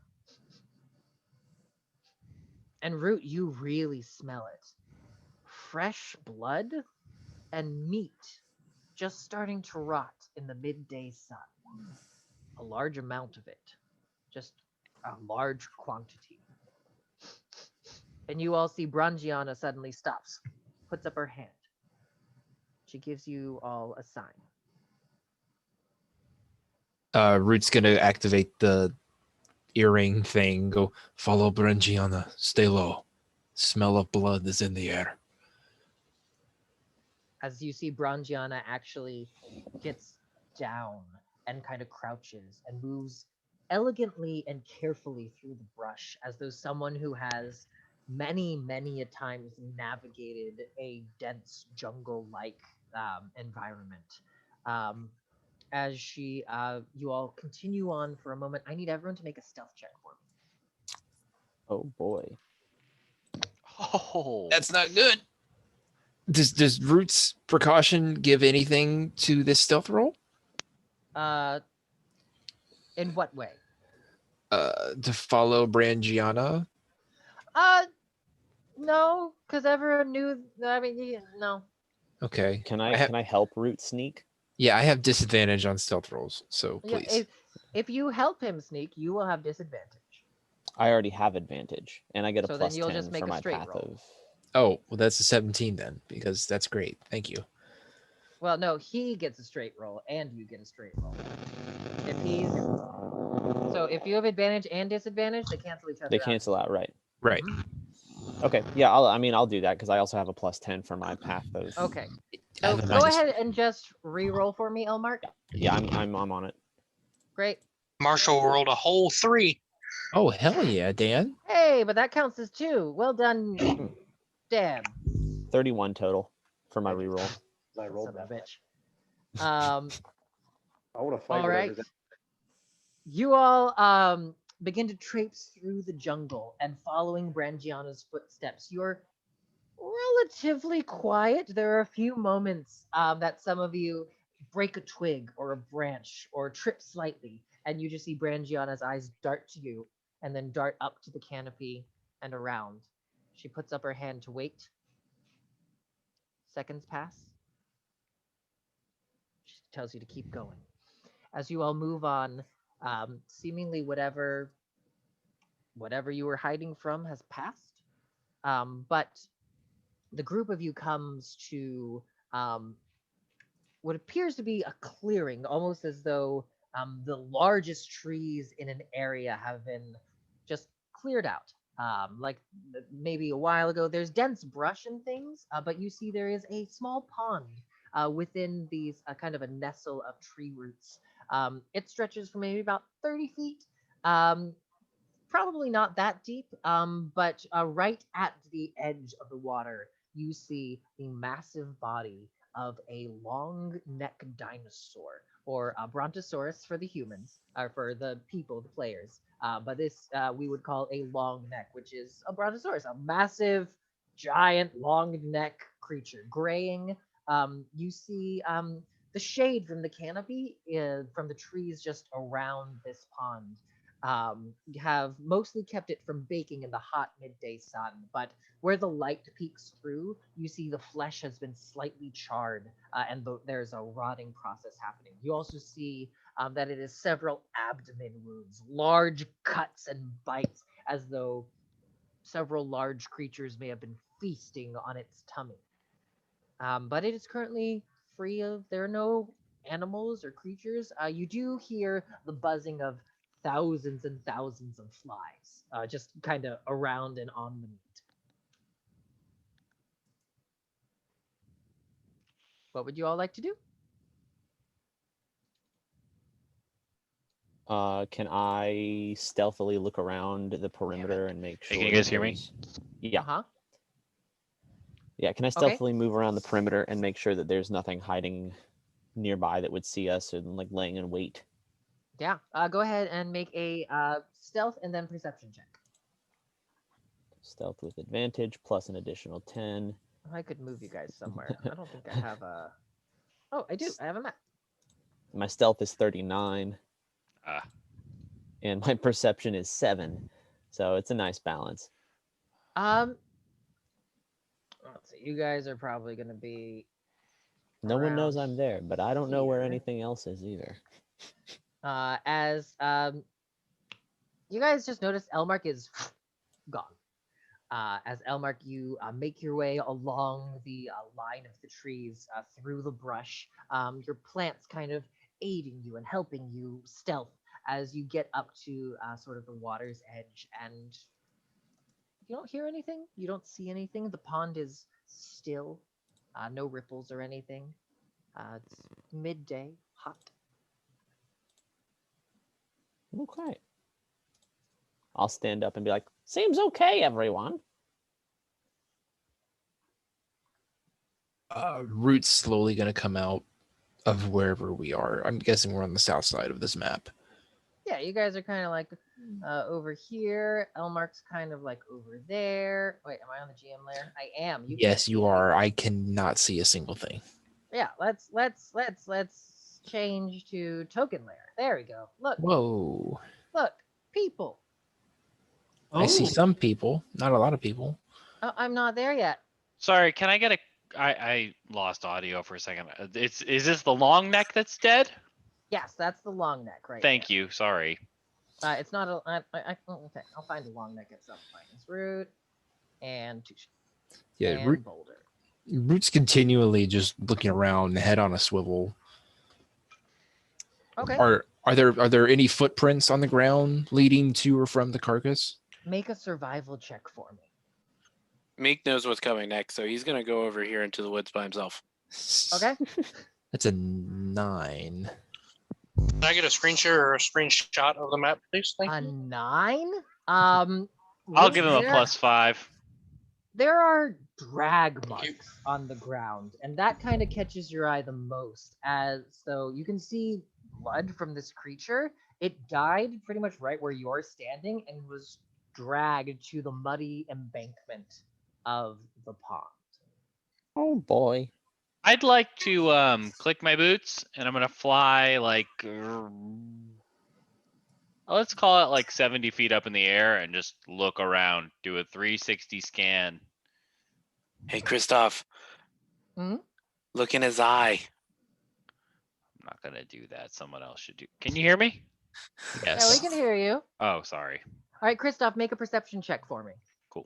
[SPEAKER 1] and Root, you really smell it. Fresh blood and meat just starting to rot in the midday sun. A large amount of it. Just a large quantity. And you all see Brangiana suddenly stops, puts up her hand. She gives you all a sign.
[SPEAKER 2] Root's gonna activate the earring thing. Go follow Brangiana. Stay low. Smell of blood is in the air.
[SPEAKER 1] As you see, Brangiana actually gets down and kind of crouches and moves elegantly and carefully through the brush, as though someone who has many a times navigated a dense jungle-like environment. As she, you all continue on for a moment, I need everyone to make a stealth check for me.
[SPEAKER 4] Oh boy.
[SPEAKER 3] Oh,
[SPEAKER 2] That's not good. Does Root's precaution give anything to this stealth roll?
[SPEAKER 1] In what way?
[SPEAKER 2] To follow Brangiana.
[SPEAKER 1] No, because everyone knew. I mean, no.
[SPEAKER 2] Okay.
[SPEAKER 4] Can I help Root sneak?
[SPEAKER 2] Yeah, I have disadvantage on stealth rolls, so
[SPEAKER 1] Yeah,
[SPEAKER 2] please.
[SPEAKER 1] if you help him sneak, you will have disadvantage.
[SPEAKER 4] I already have advantage, and I get a
[SPEAKER 1] So then
[SPEAKER 4] plus
[SPEAKER 1] you'll
[SPEAKER 4] 10
[SPEAKER 1] just make
[SPEAKER 4] for
[SPEAKER 1] a
[SPEAKER 4] my
[SPEAKER 1] straight
[SPEAKER 4] path
[SPEAKER 1] roll.
[SPEAKER 4] of.
[SPEAKER 2] Oh, well, that's a 17 then, because that's great. Thank you.
[SPEAKER 1] Well, no, he gets a straight roll, and you get a straight roll. If you have advantage and disadvantage, they cancel each other.
[SPEAKER 4] They cancel out, right?
[SPEAKER 2] Right.
[SPEAKER 4] Okay. Yeah. I'll do that because I also have a plus 10 for my path of.
[SPEAKER 1] Okay.
[SPEAKER 2] I
[SPEAKER 1] So
[SPEAKER 2] have a
[SPEAKER 1] go
[SPEAKER 2] minus-
[SPEAKER 1] ahead and just re-roll for me, Elmark.
[SPEAKER 4] Yeah, I'm on it.
[SPEAKER 1] Great.
[SPEAKER 7] Marshall rolled a whole 3.
[SPEAKER 2] Oh, hell yeah, Dan.
[SPEAKER 1] Hey, but that counts as 2. Well done, Dan.
[SPEAKER 4] 31 total for my
[SPEAKER 9] Thank you.
[SPEAKER 4] reroll.
[SPEAKER 9] I rolled
[SPEAKER 1] Son of
[SPEAKER 9] that
[SPEAKER 1] a
[SPEAKER 9] much.
[SPEAKER 1] bitch.
[SPEAKER 9] I want to fight
[SPEAKER 1] All right.
[SPEAKER 9] whatever's.
[SPEAKER 1] You all begin to traipse through the jungle and following Brangiana's footsteps. You're relatively quiet. There are a few moments that some of you break a twig or a branch or trip slightly, and you just see Brangiana's eyes dart to you and then dart up to the canopy and around. She puts up her hand to wait. Seconds pass. She tells you to keep going. As you all move on, seemingly whatever you were hiding from has passed. But the group of you comes to what appears to be a clearing, almost as though the largest trees in an area have been just cleared out. Like maybe a while ago, there's dense brush and things, but you see there is a small pond within these kind of a nestle of tree roots. It stretches for maybe about 30 feet. Probably not that deep, but right at the edge of the water, you see the massive body of a long neck dinosaur, or a brontosaurus for the humans, or for the people, the players. But this we would call a long neck, which is a brontosaurus, a massive, giant, long neck creature, graying. You see the shade from the canopy from the trees just around this pond have mostly kept it from baking in the hot midday sun, but where the light peeks through, you see the flesh has been slightly charred and there's a rotting process happening. You also see that it is several abdomen wounds, large cuts and bites, as though several large creatures may have been feasting on its tummy. But it is currently free of, there are no animals or creatures. You do hear the buzzing of thousands and thousands of flies, just kind of around and on the meat. What would you all like to do?
[SPEAKER 4] Can I stealthily look around the perimeter and make
[SPEAKER 3] Hey,
[SPEAKER 4] sure?
[SPEAKER 3] can you guys hear me?
[SPEAKER 4] Yeah.
[SPEAKER 1] Uh-huh.
[SPEAKER 4] Yeah. Can I stealthily move around the perimeter and make sure that there's nothing hiding nearby that would see us and like laying in wait?
[SPEAKER 1] Yeah. Go ahead and make a stealth and then perception check.
[SPEAKER 4] Stealth with advantage plus an additional 10.
[SPEAKER 1] I could move you guys somewhere. I don't think I have a. Oh, I do. I have a map.
[SPEAKER 4] My stealth is 39. And my perception is 7. So it's a nice balance.
[SPEAKER 1] Let's see. You guys are probably going to be.
[SPEAKER 4] No one knows
[SPEAKER 1] around
[SPEAKER 4] I'm there, but I don't know where
[SPEAKER 1] here.
[SPEAKER 4] anything else is either.
[SPEAKER 1] As you guys just noticed, Elmark is gone. As Elmark, you make your way along the line of the trees through the brush. Your plants kind of aiding you and helping you stealth as you get up to sort of the water's edge, and you don't hear anything. You don't see anything. The pond is still, no ripples or anything. It's midday, hot.
[SPEAKER 4] Okay. I'll stand up and be like, seems okay, everyone.
[SPEAKER 2] Root's slowly going to come out of wherever we are. I'm guessing we're on the south side of this map.
[SPEAKER 1] Yeah, you guys are kind of like over here. Elmark's kind of like over there. Wait, am I on the GM layer? I am. You
[SPEAKER 2] Yes, you are. I cannot see a single thing.
[SPEAKER 1] Yeah, let's change to token layer. There we go. Look,
[SPEAKER 2] Whoa.
[SPEAKER 1] look, people.
[SPEAKER 2] I see some people, not a lot of people.
[SPEAKER 1] Oh, I'm not there yet.
[SPEAKER 3] Sorry, can I get a? I lost audio for a second. Is this the long neck that's dead?
[SPEAKER 1] Yes, that's the long neck right
[SPEAKER 3] Thank you. Sorry.
[SPEAKER 1] It's not a. Okay, I'll find a long neck at some point. It's Root and Tush.
[SPEAKER 2] Yeah,
[SPEAKER 1] and Boulder.
[SPEAKER 2] Root's continually just looking around, head on a swivel.
[SPEAKER 1] Okay.
[SPEAKER 2] Are there any footprints on the ground leading to or from the carcass?
[SPEAKER 1] Make a survival check for me.
[SPEAKER 5] Meek knows what's coming next, so he's gonna go over here into the woods by himself.
[SPEAKER 1] Okay.
[SPEAKER 2] That's a 9.
[SPEAKER 7] Can I get a screen share or a screenshot of the map, please? Thank
[SPEAKER 1] A
[SPEAKER 7] you.
[SPEAKER 1] 9.
[SPEAKER 3] I'll give him a +5.
[SPEAKER 1] There are drag marks on the ground, and that kind of catches your eye the most. As so, you can see blood from this creature. It died pretty much right where you're standing and was dragged to the muddy embankment of the pond.
[SPEAKER 4] Oh boy.
[SPEAKER 3] I'd like to click my boots, and I'm gonna fly like let's call it like 70 feet up in the air and just look around, do a 360 scan.
[SPEAKER 5] Hey, Christoph.
[SPEAKER 1] Hmm?
[SPEAKER 5] Look in his eye.
[SPEAKER 3] I'm not gonna do that. Someone else should do. Can you hear me?
[SPEAKER 1] Yeah, we can hear you.
[SPEAKER 3] Oh, sorry.
[SPEAKER 1] All right, Christoph, make a perception check for me.
[SPEAKER 3] Cool.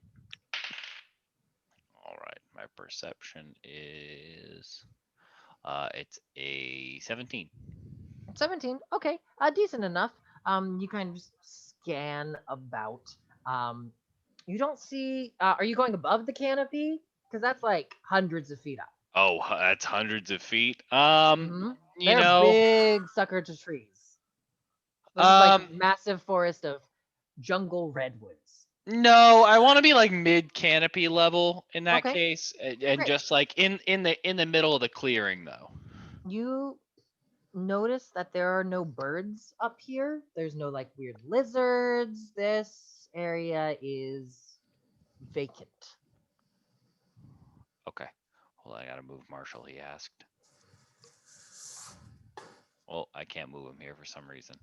[SPEAKER 3] All right, my perception is it's a 17.
[SPEAKER 1] 17. Okay, decent enough. You kind of just scan about. You don't see. Are you going above the canopy? Because that's like hundreds of feet up.
[SPEAKER 3] Oh, that's hundreds of feet.
[SPEAKER 1] Mhm.
[SPEAKER 3] You
[SPEAKER 1] They're
[SPEAKER 3] know,
[SPEAKER 1] big sucker to trees. This is like massive forest of jungle redwoods.
[SPEAKER 3] no, I want to be like mid canopy level in that
[SPEAKER 1] Okay.
[SPEAKER 3] case, and
[SPEAKER 1] Great.
[SPEAKER 3] just like in the middle of the clearing though.
[SPEAKER 1] You notice that there are no birds up here. There's no like weird lizards. This area is vacant.
[SPEAKER 3] Okay. Hold on, I gotta move Marshall, he asked. Well, I can't move him here for some reason.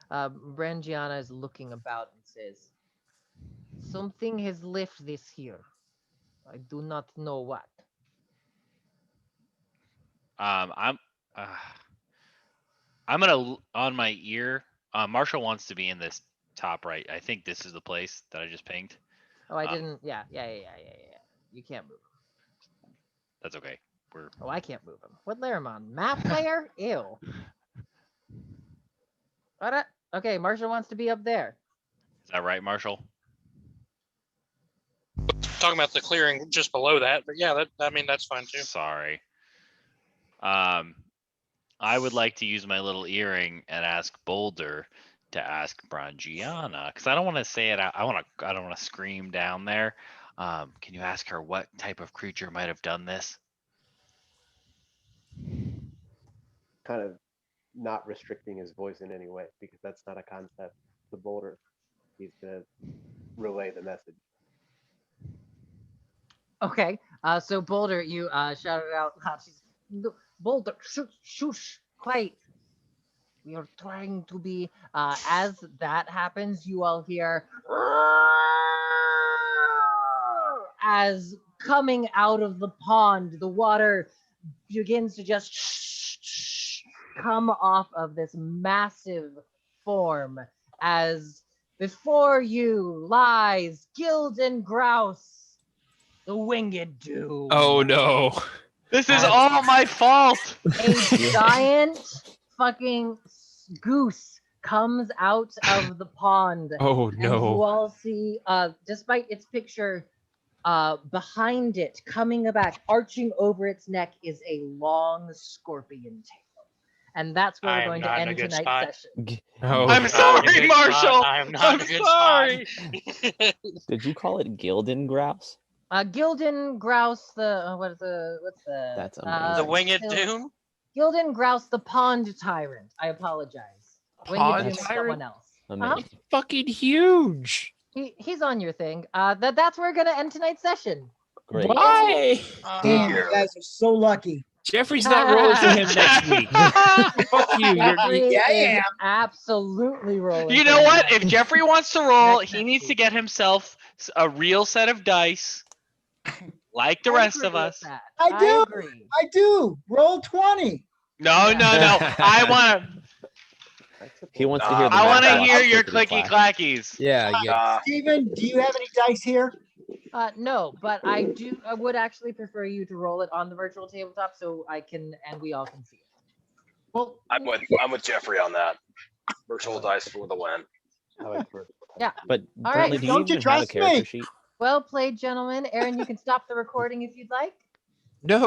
[SPEAKER 1] Brangiana is looking about and says, "Something has left this here. I do not know what."
[SPEAKER 3] I'm gonna on my ear. Marshall wants to be in this top right. I think this is the place that I just pinged.
[SPEAKER 1] Oh, I didn't. Yeah. You can't move him.
[SPEAKER 3] That's okay. We're
[SPEAKER 1] Oh, I can't move him. What layer am I on? Map layer? Ew. What? Okay, Marshall wants to be up there.
[SPEAKER 3] Is that right, Marshall?
[SPEAKER 7] Talking about the clearing just below that, but yeah, I mean that's fine too.
[SPEAKER 3] Sorry. I would like to use my little earring and ask Boulder to ask Brangiana because I don't want to say it. I don't want to scream down there. Can you ask her what type of creature might have done this?
[SPEAKER 9] Kind of not restricting his voice in any way because that's not a concept. The Boulder, he's gonna relay the message.
[SPEAKER 1] Okay. So Boulder, you shouted out loud. She's Boulder, shush, quiet. We are trying to be. As that happens, you all hear as coming out of the pond, the water begins to just come off of this massive form as before you lies Gildan Grouse, the winged doom.
[SPEAKER 2] Oh no.
[SPEAKER 3] This is all my fault.
[SPEAKER 1] A giant fucking goose comes out of the pond.
[SPEAKER 2] Oh
[SPEAKER 1] And you
[SPEAKER 2] no.
[SPEAKER 1] all see, despite its picture, behind it, coming back, arching over its neck, is a long scorpion tail. And that's where
[SPEAKER 7] I
[SPEAKER 1] we're
[SPEAKER 7] am
[SPEAKER 1] going to
[SPEAKER 7] not in a
[SPEAKER 1] end
[SPEAKER 7] good
[SPEAKER 1] tonight's
[SPEAKER 7] spot.
[SPEAKER 1] session.
[SPEAKER 2] Oh.
[SPEAKER 3] I'm sorry, Marshall.
[SPEAKER 7] I'm not
[SPEAKER 3] I'm
[SPEAKER 7] in a good
[SPEAKER 3] sorry.
[SPEAKER 7] spot.
[SPEAKER 4] Did you call it Gildan Grouse?
[SPEAKER 1] Gildan Grouse, what's the
[SPEAKER 4] That's
[SPEAKER 7] The
[SPEAKER 4] amazing.
[SPEAKER 7] winged
[SPEAKER 1] Gil-
[SPEAKER 7] doom.
[SPEAKER 1] Gildan Grouse, the pond tyrant. I apologize. Winged
[SPEAKER 2] Pond
[SPEAKER 1] Doom is someone
[SPEAKER 2] tyrant?
[SPEAKER 1] else.
[SPEAKER 4] Amazing.
[SPEAKER 2] It's fucking huge.
[SPEAKER 1] He's on your thing. That's where we're gonna end tonight's session.
[SPEAKER 4] Great.
[SPEAKER 2] Why?
[SPEAKER 11] Damn, you guys are so lucky.
[SPEAKER 2] Jeffrey's not rolling for him next week. Fuck you.
[SPEAKER 1] Jeffrey
[SPEAKER 11] Yeah, I
[SPEAKER 1] is
[SPEAKER 11] am.
[SPEAKER 1] absolutely rolling.
[SPEAKER 3] You
[SPEAKER 1] for
[SPEAKER 3] know
[SPEAKER 1] him
[SPEAKER 3] what?
[SPEAKER 1] next
[SPEAKER 3] If
[SPEAKER 1] week.
[SPEAKER 3] Jeffrey wants to roll,
[SPEAKER 1] Next
[SPEAKER 3] he needs to
[SPEAKER 1] week.
[SPEAKER 3] get himself a real set of dice, like the
[SPEAKER 1] I
[SPEAKER 3] rest
[SPEAKER 1] agree
[SPEAKER 3] of
[SPEAKER 1] with
[SPEAKER 3] us.
[SPEAKER 1] that.
[SPEAKER 11] I do.
[SPEAKER 1] agree.
[SPEAKER 11] I do. Roll 20.
[SPEAKER 3] No,
[SPEAKER 1] Yeah.
[SPEAKER 3] no, no. I want to.
[SPEAKER 4] He wants to hear the
[SPEAKER 3] I want to
[SPEAKER 4] Matchbox
[SPEAKER 3] hear your
[SPEAKER 4] clickety
[SPEAKER 3] clicky
[SPEAKER 4] clack.
[SPEAKER 3] clackies.
[SPEAKER 2] Yeah, yeah.
[SPEAKER 11] Steven, do you have any dice here?
[SPEAKER 1] No, but I would actually prefer you to roll it on the virtual tabletop so I can and we all can see it.
[SPEAKER 11] Well,
[SPEAKER 10] I'm with Jeffrey on that. Virtual dice for the win.
[SPEAKER 9] I like for
[SPEAKER 1] Yeah.
[SPEAKER 4] But
[SPEAKER 1] All
[SPEAKER 4] Brentley,
[SPEAKER 1] right.
[SPEAKER 4] do
[SPEAKER 11] Don't
[SPEAKER 4] you
[SPEAKER 11] you
[SPEAKER 4] even have a
[SPEAKER 11] trust
[SPEAKER 4] character
[SPEAKER 11] me?
[SPEAKER 4] sheet?
[SPEAKER 1] Well played, gentlemen. Aaron, you can stop the recording if you'd like.
[SPEAKER 2] No.